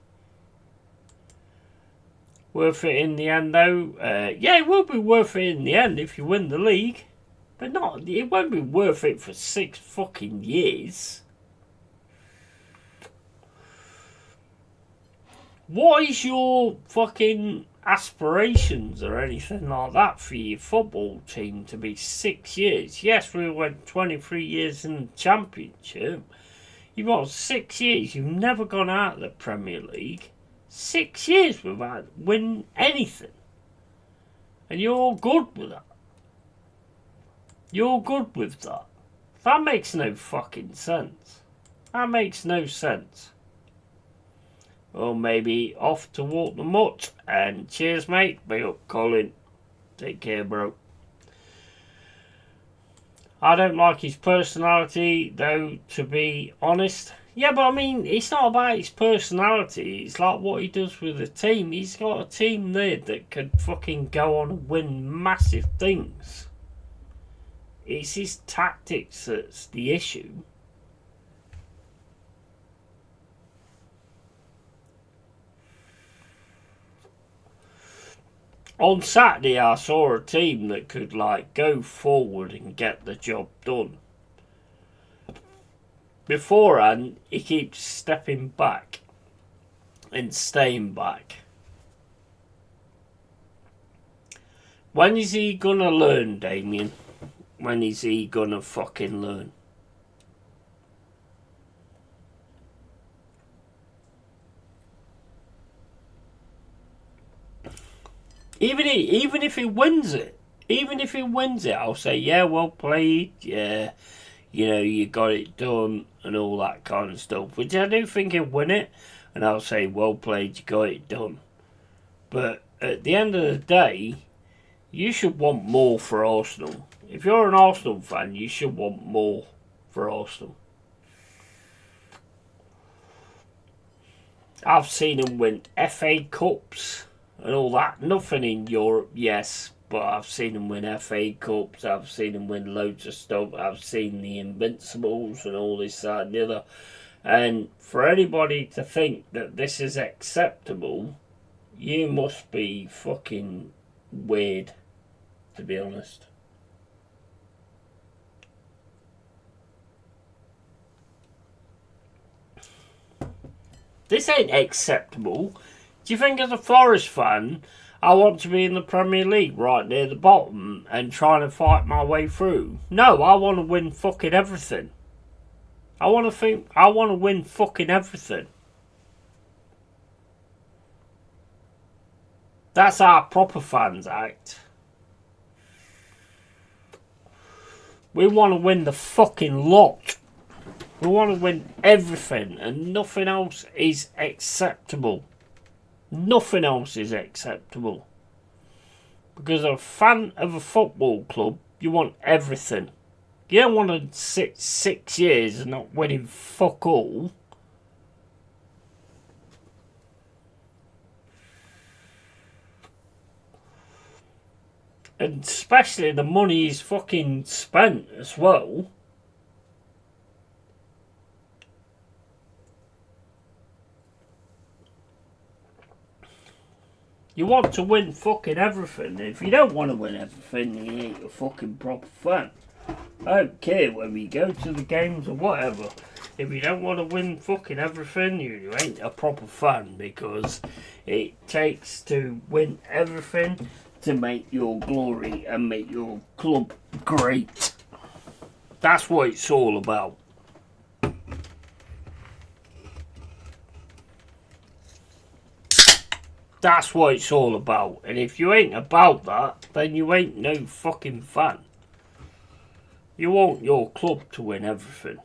Worth it in the end, though? Yeah, it will be worth it in the end if you win the league. But it won't be worth it for 6 fucking years. What is your fucking aspirations or anything like that for your football team to be 6 years? Yes, we went 23 years in the Championship. You've got 6 years. You've never gone out of the Premier League. 6 years without winning anything. And you're all good with that. You're good with that. That makes no fucking sense. That makes no sense. Or maybe off to walk the mutt. And cheers, mate. Big up, Colin. Take care, bro. I don't like his personality, though, to be honest. Yeah, but I mean, it's not about his personality. It's like what he does with the team. He's got a team there that could fucking go on and win massive things. It's his tactics that's the issue. On Saturday, I saw a team that could, like, go forward and get the job done. Beforehand, he keeps stepping back and staying back. When is he gonna learn, Damien? When is he gonna fucking learn? Even if he wins it, I'll say, yeah, well played, yeah, you know, you got it done and all that kind of stuff. Which I do think he'll win it, and I'll say, well played, you got it done. But at the end of the day, you should want more for Arsenal. If you're an Arsenal fan, you should want more for Arsenal. I've seen him win FA Cups and all that. Nothing in Europe, yes, but I've seen him win FA Cups. I've seen him win loads of stuff. I've seen the Invincibles and all this, that and the other. And for anybody to think that this is acceptable, you must be fucking weird, to be honest. This ain't acceptable. Do you think as a Forest fan, I want to be in the Premier League right near the bottom and trying to fight my way through? No, I want to win fucking everything. I want to win fucking everything. That's how proper fans act. We want to win the fucking lot. We want to win everything, and nothing else is acceptable. Nothing else is acceptable. Because a fan of a football club, you want everything. You don't want to sit 6 years and not winning fuck all. And especially the money is fucking spent as well. You want to win fucking everything. If you don't want to win everything, you ain't a fucking proper fan. I don't care whether you go to the games or whatever. If you don't want to win fucking everything, you ain't a proper fan, because it takes to win everything to make your glory and make your club great. That's what it's all about. That's what it's all about. And if you ain't about that, then you ain't no fucking fan. You want your club to win everything.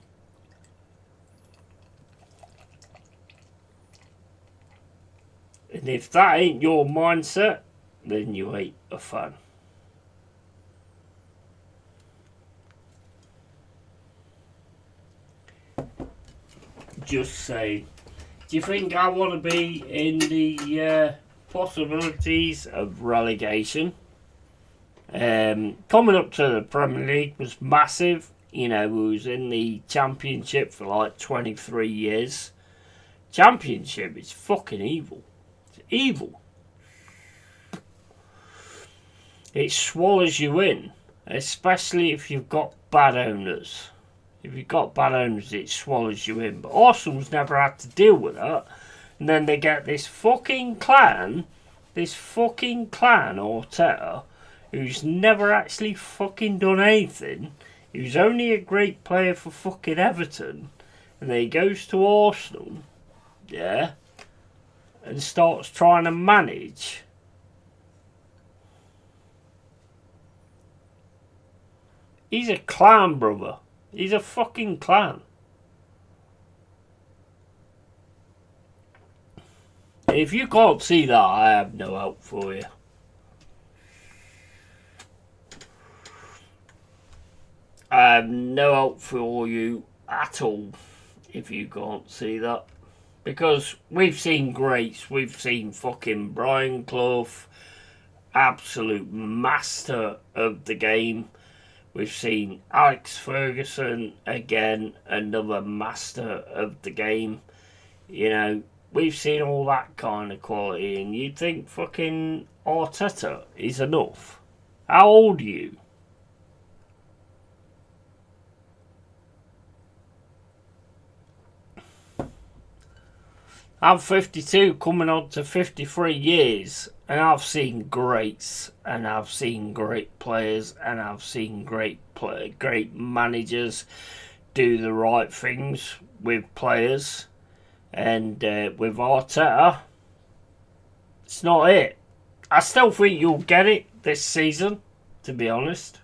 And if that ain't your mindset, then you ain't a fan. Just saying. Do you think I want to be in the possibilities of relegation? Coming up to the Premier League was massive. You know, we was in the Championship for like 23 years. Championship is fucking evil. It's evil. It swallows you in, especially if you've got bad owners. If you've got bad owners, it swallows you in. But Arsenal's never had to deal with that. And then they get this fucking clan, Arteta, who's never actually fucking done anything. Who's only a great player for fucking Everton. And then he goes to Arsenal, yeah, and starts trying to manage. He's a clown, brother. He's a fucking clown. If you can't see that, I have no help for you. I have no help for you at all if you can't see that. Because we've seen greats. We've seen fucking Brian Clough, absolute master of the game. We've seen Alex Ferguson, again, another master of the game. You know, we've seen all that kind of quality, and you'd think fucking Arteta is enough. How old are you? I'm 52, coming on to 53 years, and I've seen greats, and I've seen great players, and I've seen great managers do the right things with players, and with Arteta, it's not it. I still think you'll get it this season, to be honest.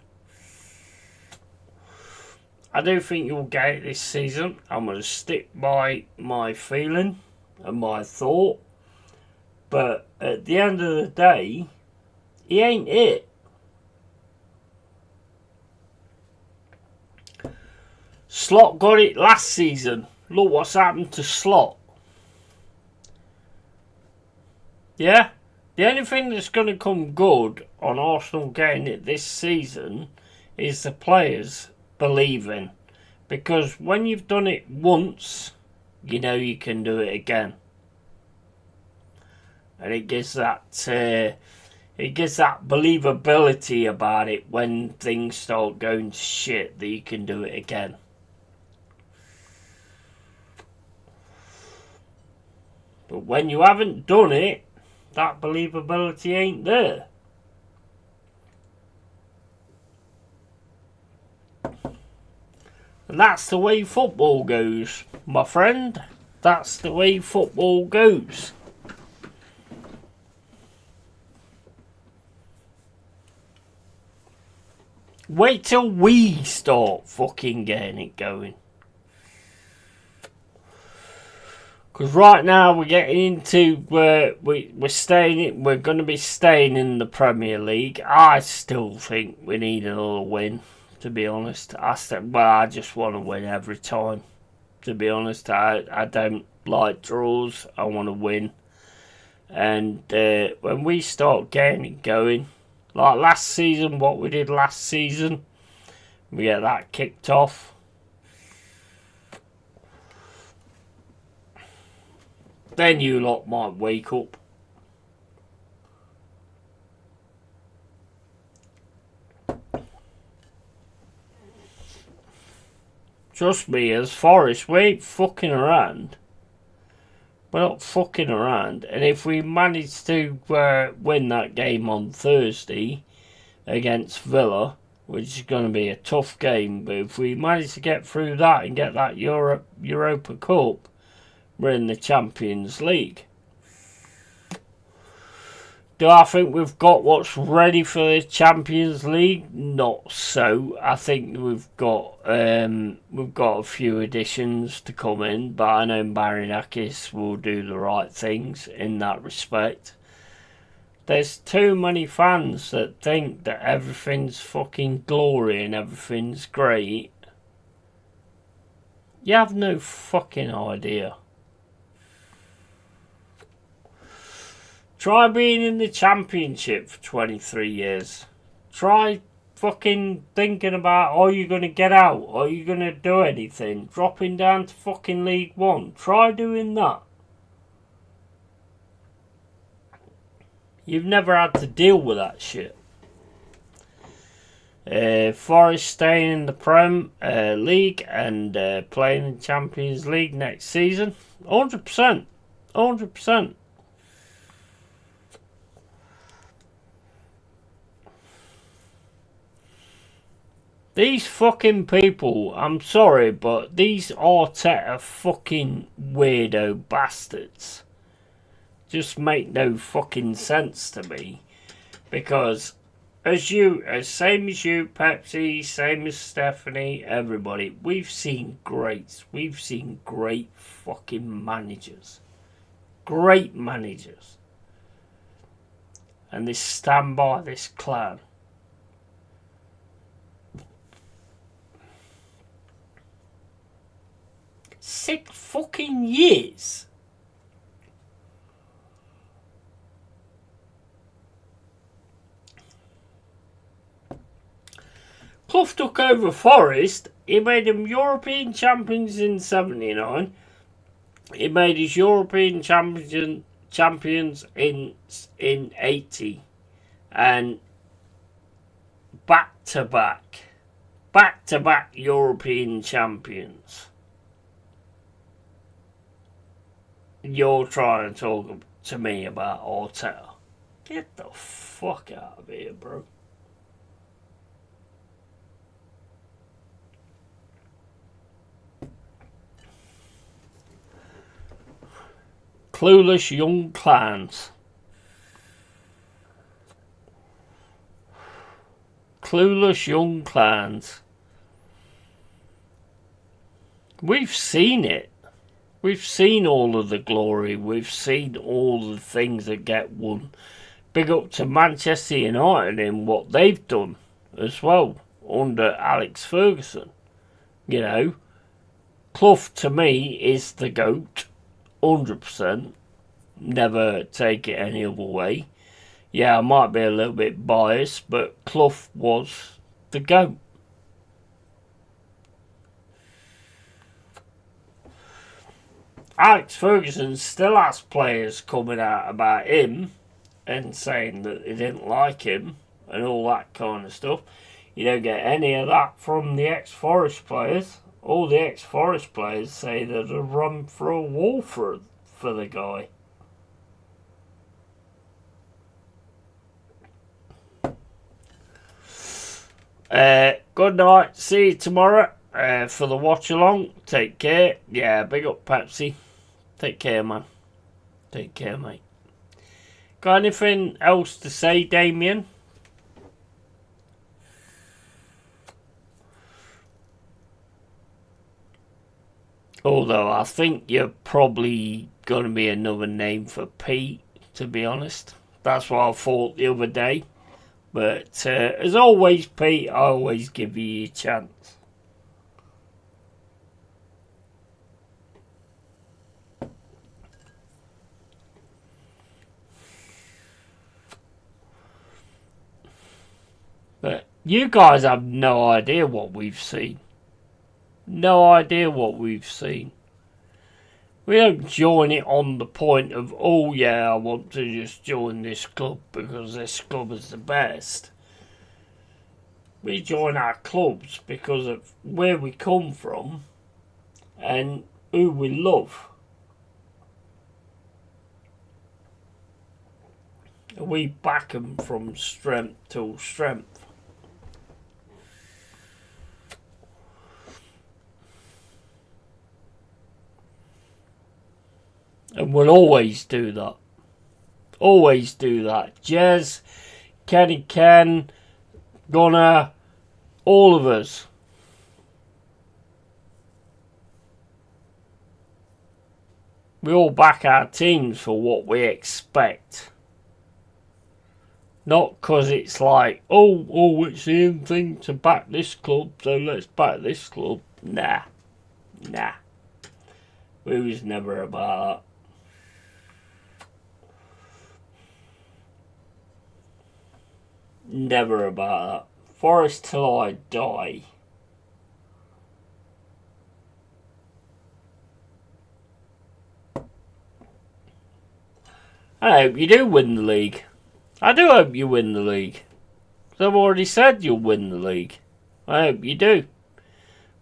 I do think you'll get it this season. I'm going to stick by my feeling and my thought, but at the end of the day, he ain't it. Slot got it last season. Look what's happened to Slot. Yeah? The only thing that's going to come good on Arsenal getting it this season is the players believing. Because when you've done it once, you know you can do it again. And it gives that believability about it when things start going to shit, that you can do it again. But when you haven't done it, that believability ain't there. And that's the way football goes, my friend. That's the way football goes. Wait till we start fucking getting it going. Because right now we're getting into we're going to be staying in the Premier League. I still think we need another win, to be honest. I just want to win every time. To be honest, I don't like draws. I want to win. And when we start getting it going, like last season, what we did last season, we get that kicked off. Then you lot might wake up. Trust me, as Forest, we ain't fucking around. We're not fucking around. And if we manage to win that game on Thursday against Villa, which is going to be a tough game, but if we manage to get through that and get that Europa Cup, we're in the Champions League. Do I think we've got what's ready for the Champions League? Not so. I think we've got a few additions to come in, but I know Marinakis will do the right things in that respect. There's too many fans that think that everything's fucking glory and everything's great. You have no fucking idea. Try being in the Championship for 23 years. Try fucking thinking about, are you going to get out? Are you going to do anything? Dropping down to fucking League One. Try doing that. You've never had to deal with that shit. Forest staying in the Prem League and playing in Champions League next season. 100%. 100%. These fucking people, I'm sorry, but these Arteta fucking weirdo bastards just make no fucking sense to me. Because same as you, Pepsi, same as Stephanie, everybody, we've seen great fucking managers. Great managers. And they stand by this clan. Six fucking years. Clough took over Forest. He made them European champions in '79. He made his European champions in '80, and back to back European champions. You're trying to talk to me about Arteta. Get the fuck out of here, bro. Clueless young clans. Clueless young clans. We've seen it. We've seen all of the glory. We've seen all the things that get won. Big up to Manchester United in what they've done as well under Alex Ferguson. You know, Clough to me is the GOAT. 100%. Never take it any other way. Yeah, I might be a little bit biased, but Clough was the GOAT. Alex Ferguson still has players coming out about him and saying that they didn't like him and all that kind of stuff. You don't get any of that from the ex-Forest players. All the ex-Forest players say that they've run through a wall for the guy. Good night. See you tomorrow for the watch along. Take care. Yeah, big up Pepsi. Take care, man. Take care, mate. Got anything else to say, Damien? Although I think you're probably going to be another name for Pete, to be honest. That's what I thought the other day. But as always, Pete, I always give you a chance. But you guys have no idea what we've seen. No idea what we've seen. We don't join it on the point of, oh yeah, I want to just join this club because this club is the best. We join our clubs because of where we come from and who we love. We back them from strength to strength. And we'll always do that. Always do that. Jez, Kenny Ken, Gunnar, all of us. We all back our teams for what we expect. Not because it's like, oh, it's the in thing to back this club, so let's back this club. Nah. We was never about that. Never about that. Forest till I die. I hope you do win the league. I do hope you win the league. I've already said you'll win the league. I hope you do.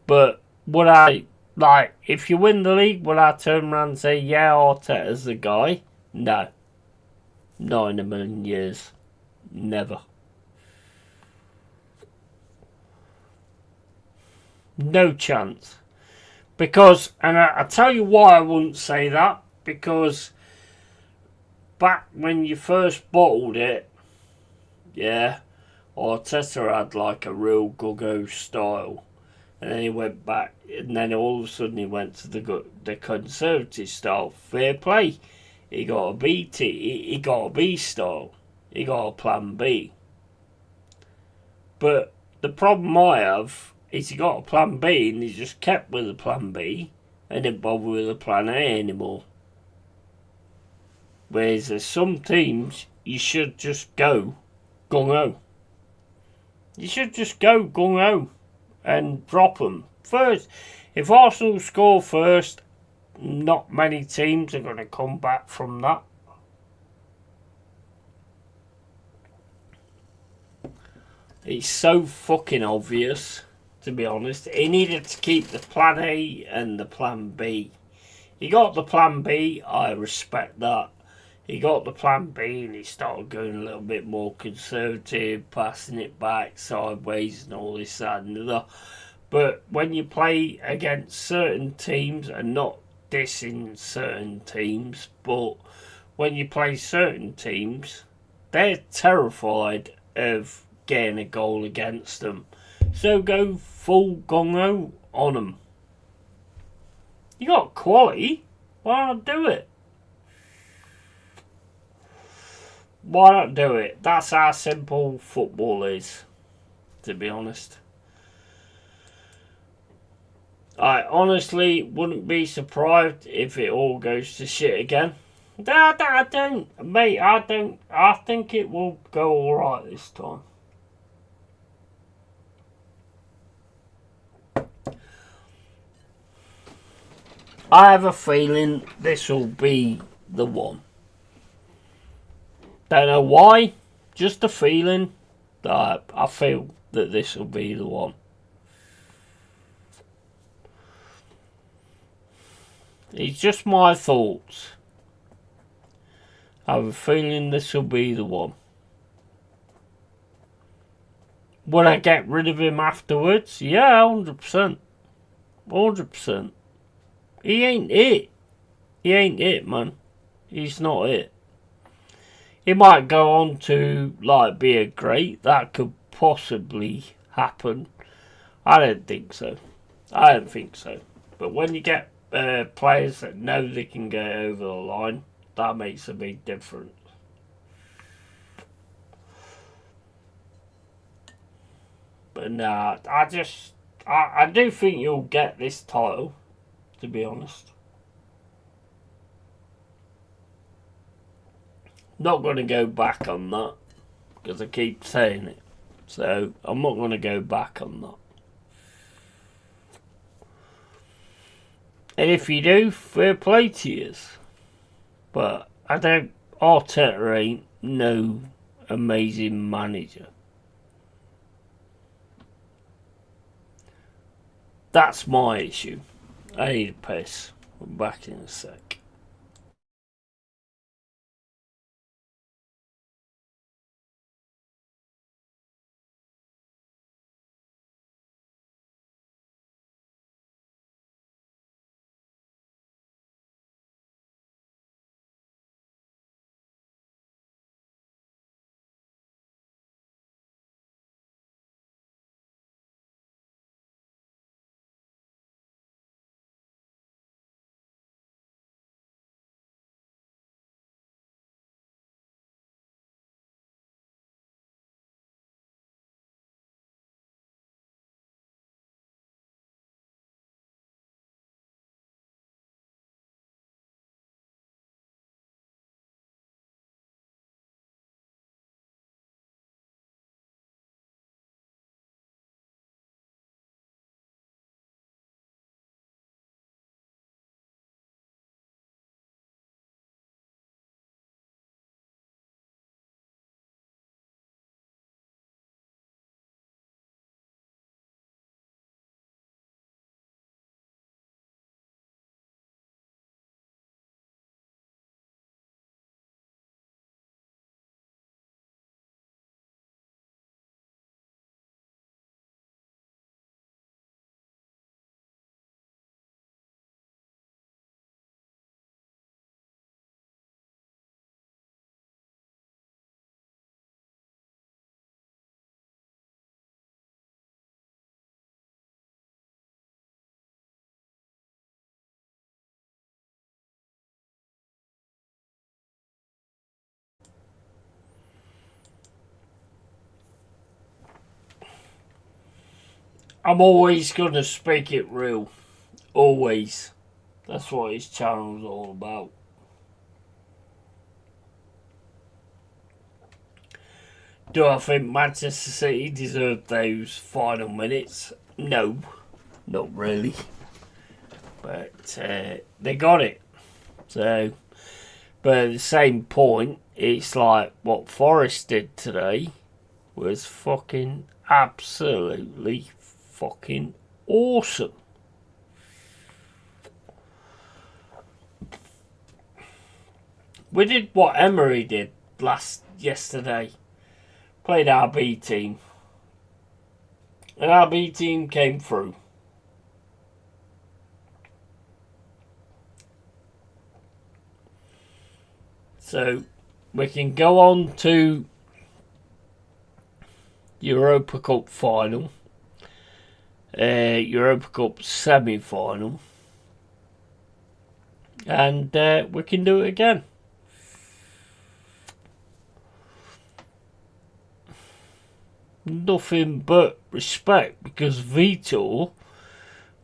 But would I, like, if you win the league, would I turn around and say, yeah, Arteta's the guy? No. Not in a million years. Never. No chance. Because, and I tell you why I wouldn't say that, because back when you first bottled it, yeah, Arteta had like a real go-go style. And then he went back, and then all of a sudden he went to the conservative style. Fair play. He got a he got a B style. He got a plan B. But the problem I have is he got a plan B and he just kept with the plan B and didn't bother with the plan A anymore. Whereas there's some teams you should just go gung-ho. You should just go gung-ho and drop them. First, if Arsenal score first, not many teams are going to come back from that. It's so fucking obvious, to be honest. He needed to keep the plan A and the plan B. He got the plan B, I respect that. He got the plan B and he started going a little bit more conservative, passing it back sideways and all this, that and the other. But when you play against certain teams, and not dissing certain teams, but when you play certain teams, they're terrified of getting a goal against them. So go full gung-ho on them. You got quality, why not do it? Why not do it? That's how simple football is, to be honest. I honestly wouldn't be surprised if it all goes to shit again. I don't, mate, I don't. I think it will go alright this time. I have a feeling this will be the one. Don't know why, just a feeling that I feel that this will be the one. It's just my thoughts. I have a feeling this will be the one. Would I get rid of him afterwards? Yeah, 100%. 100%. He ain't it. He ain't it, man. He's not it. He might go on to like be a great. That could possibly happen. I don't think so. I don't think so. But when you get players that know they can get over the line, that makes a big difference. But nah, I do think you'll get this title, to be honest. Not going to go back on that, because I keep saying it. So, I'm not going to go back on that. And if you do, fair play to you. But I don't, Arteta ain't no amazing manager. That's my issue. I need a piss. I'm back in a sec. I'm always gonna speak it real. Always. That's what his channel's all about. Do I think Manchester City deserved those final minutes? No, not really. But they got it. So, but at the same point, it's like what Forest did today was fucking absolutely fucking awesome. We did what Emery did yesterday. Played our B team. And our B team came through. So we can go on to Europa Cup final, Europa Cup semi-final, and we can do it again. Nothing but respect, because Vitor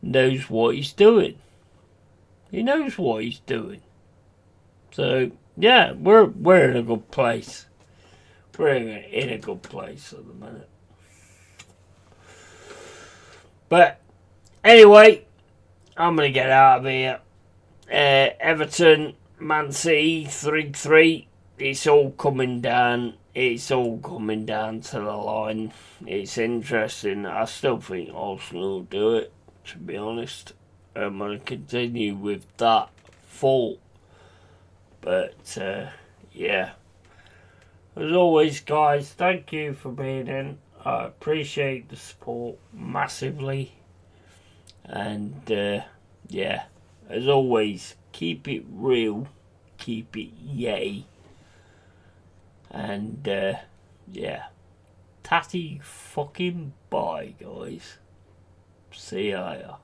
knows what he's doing. He knows what he's doing. So yeah, we're in a good place. We're in a good place at the minute. But anyway, I'm gonna get out of here. Everton, Man City, 3-3. It's all coming down. It's all coming down to the line. It's interesting. I still think Arsenal will do it, to be honest. I'm going to continue with that fault. But, yeah. As always, guys, thank you for being in. I appreciate the support massively. And, yeah. As always, keep it real. Keep it yay. And, yeah. Tatty fucking bye, guys. See ya later.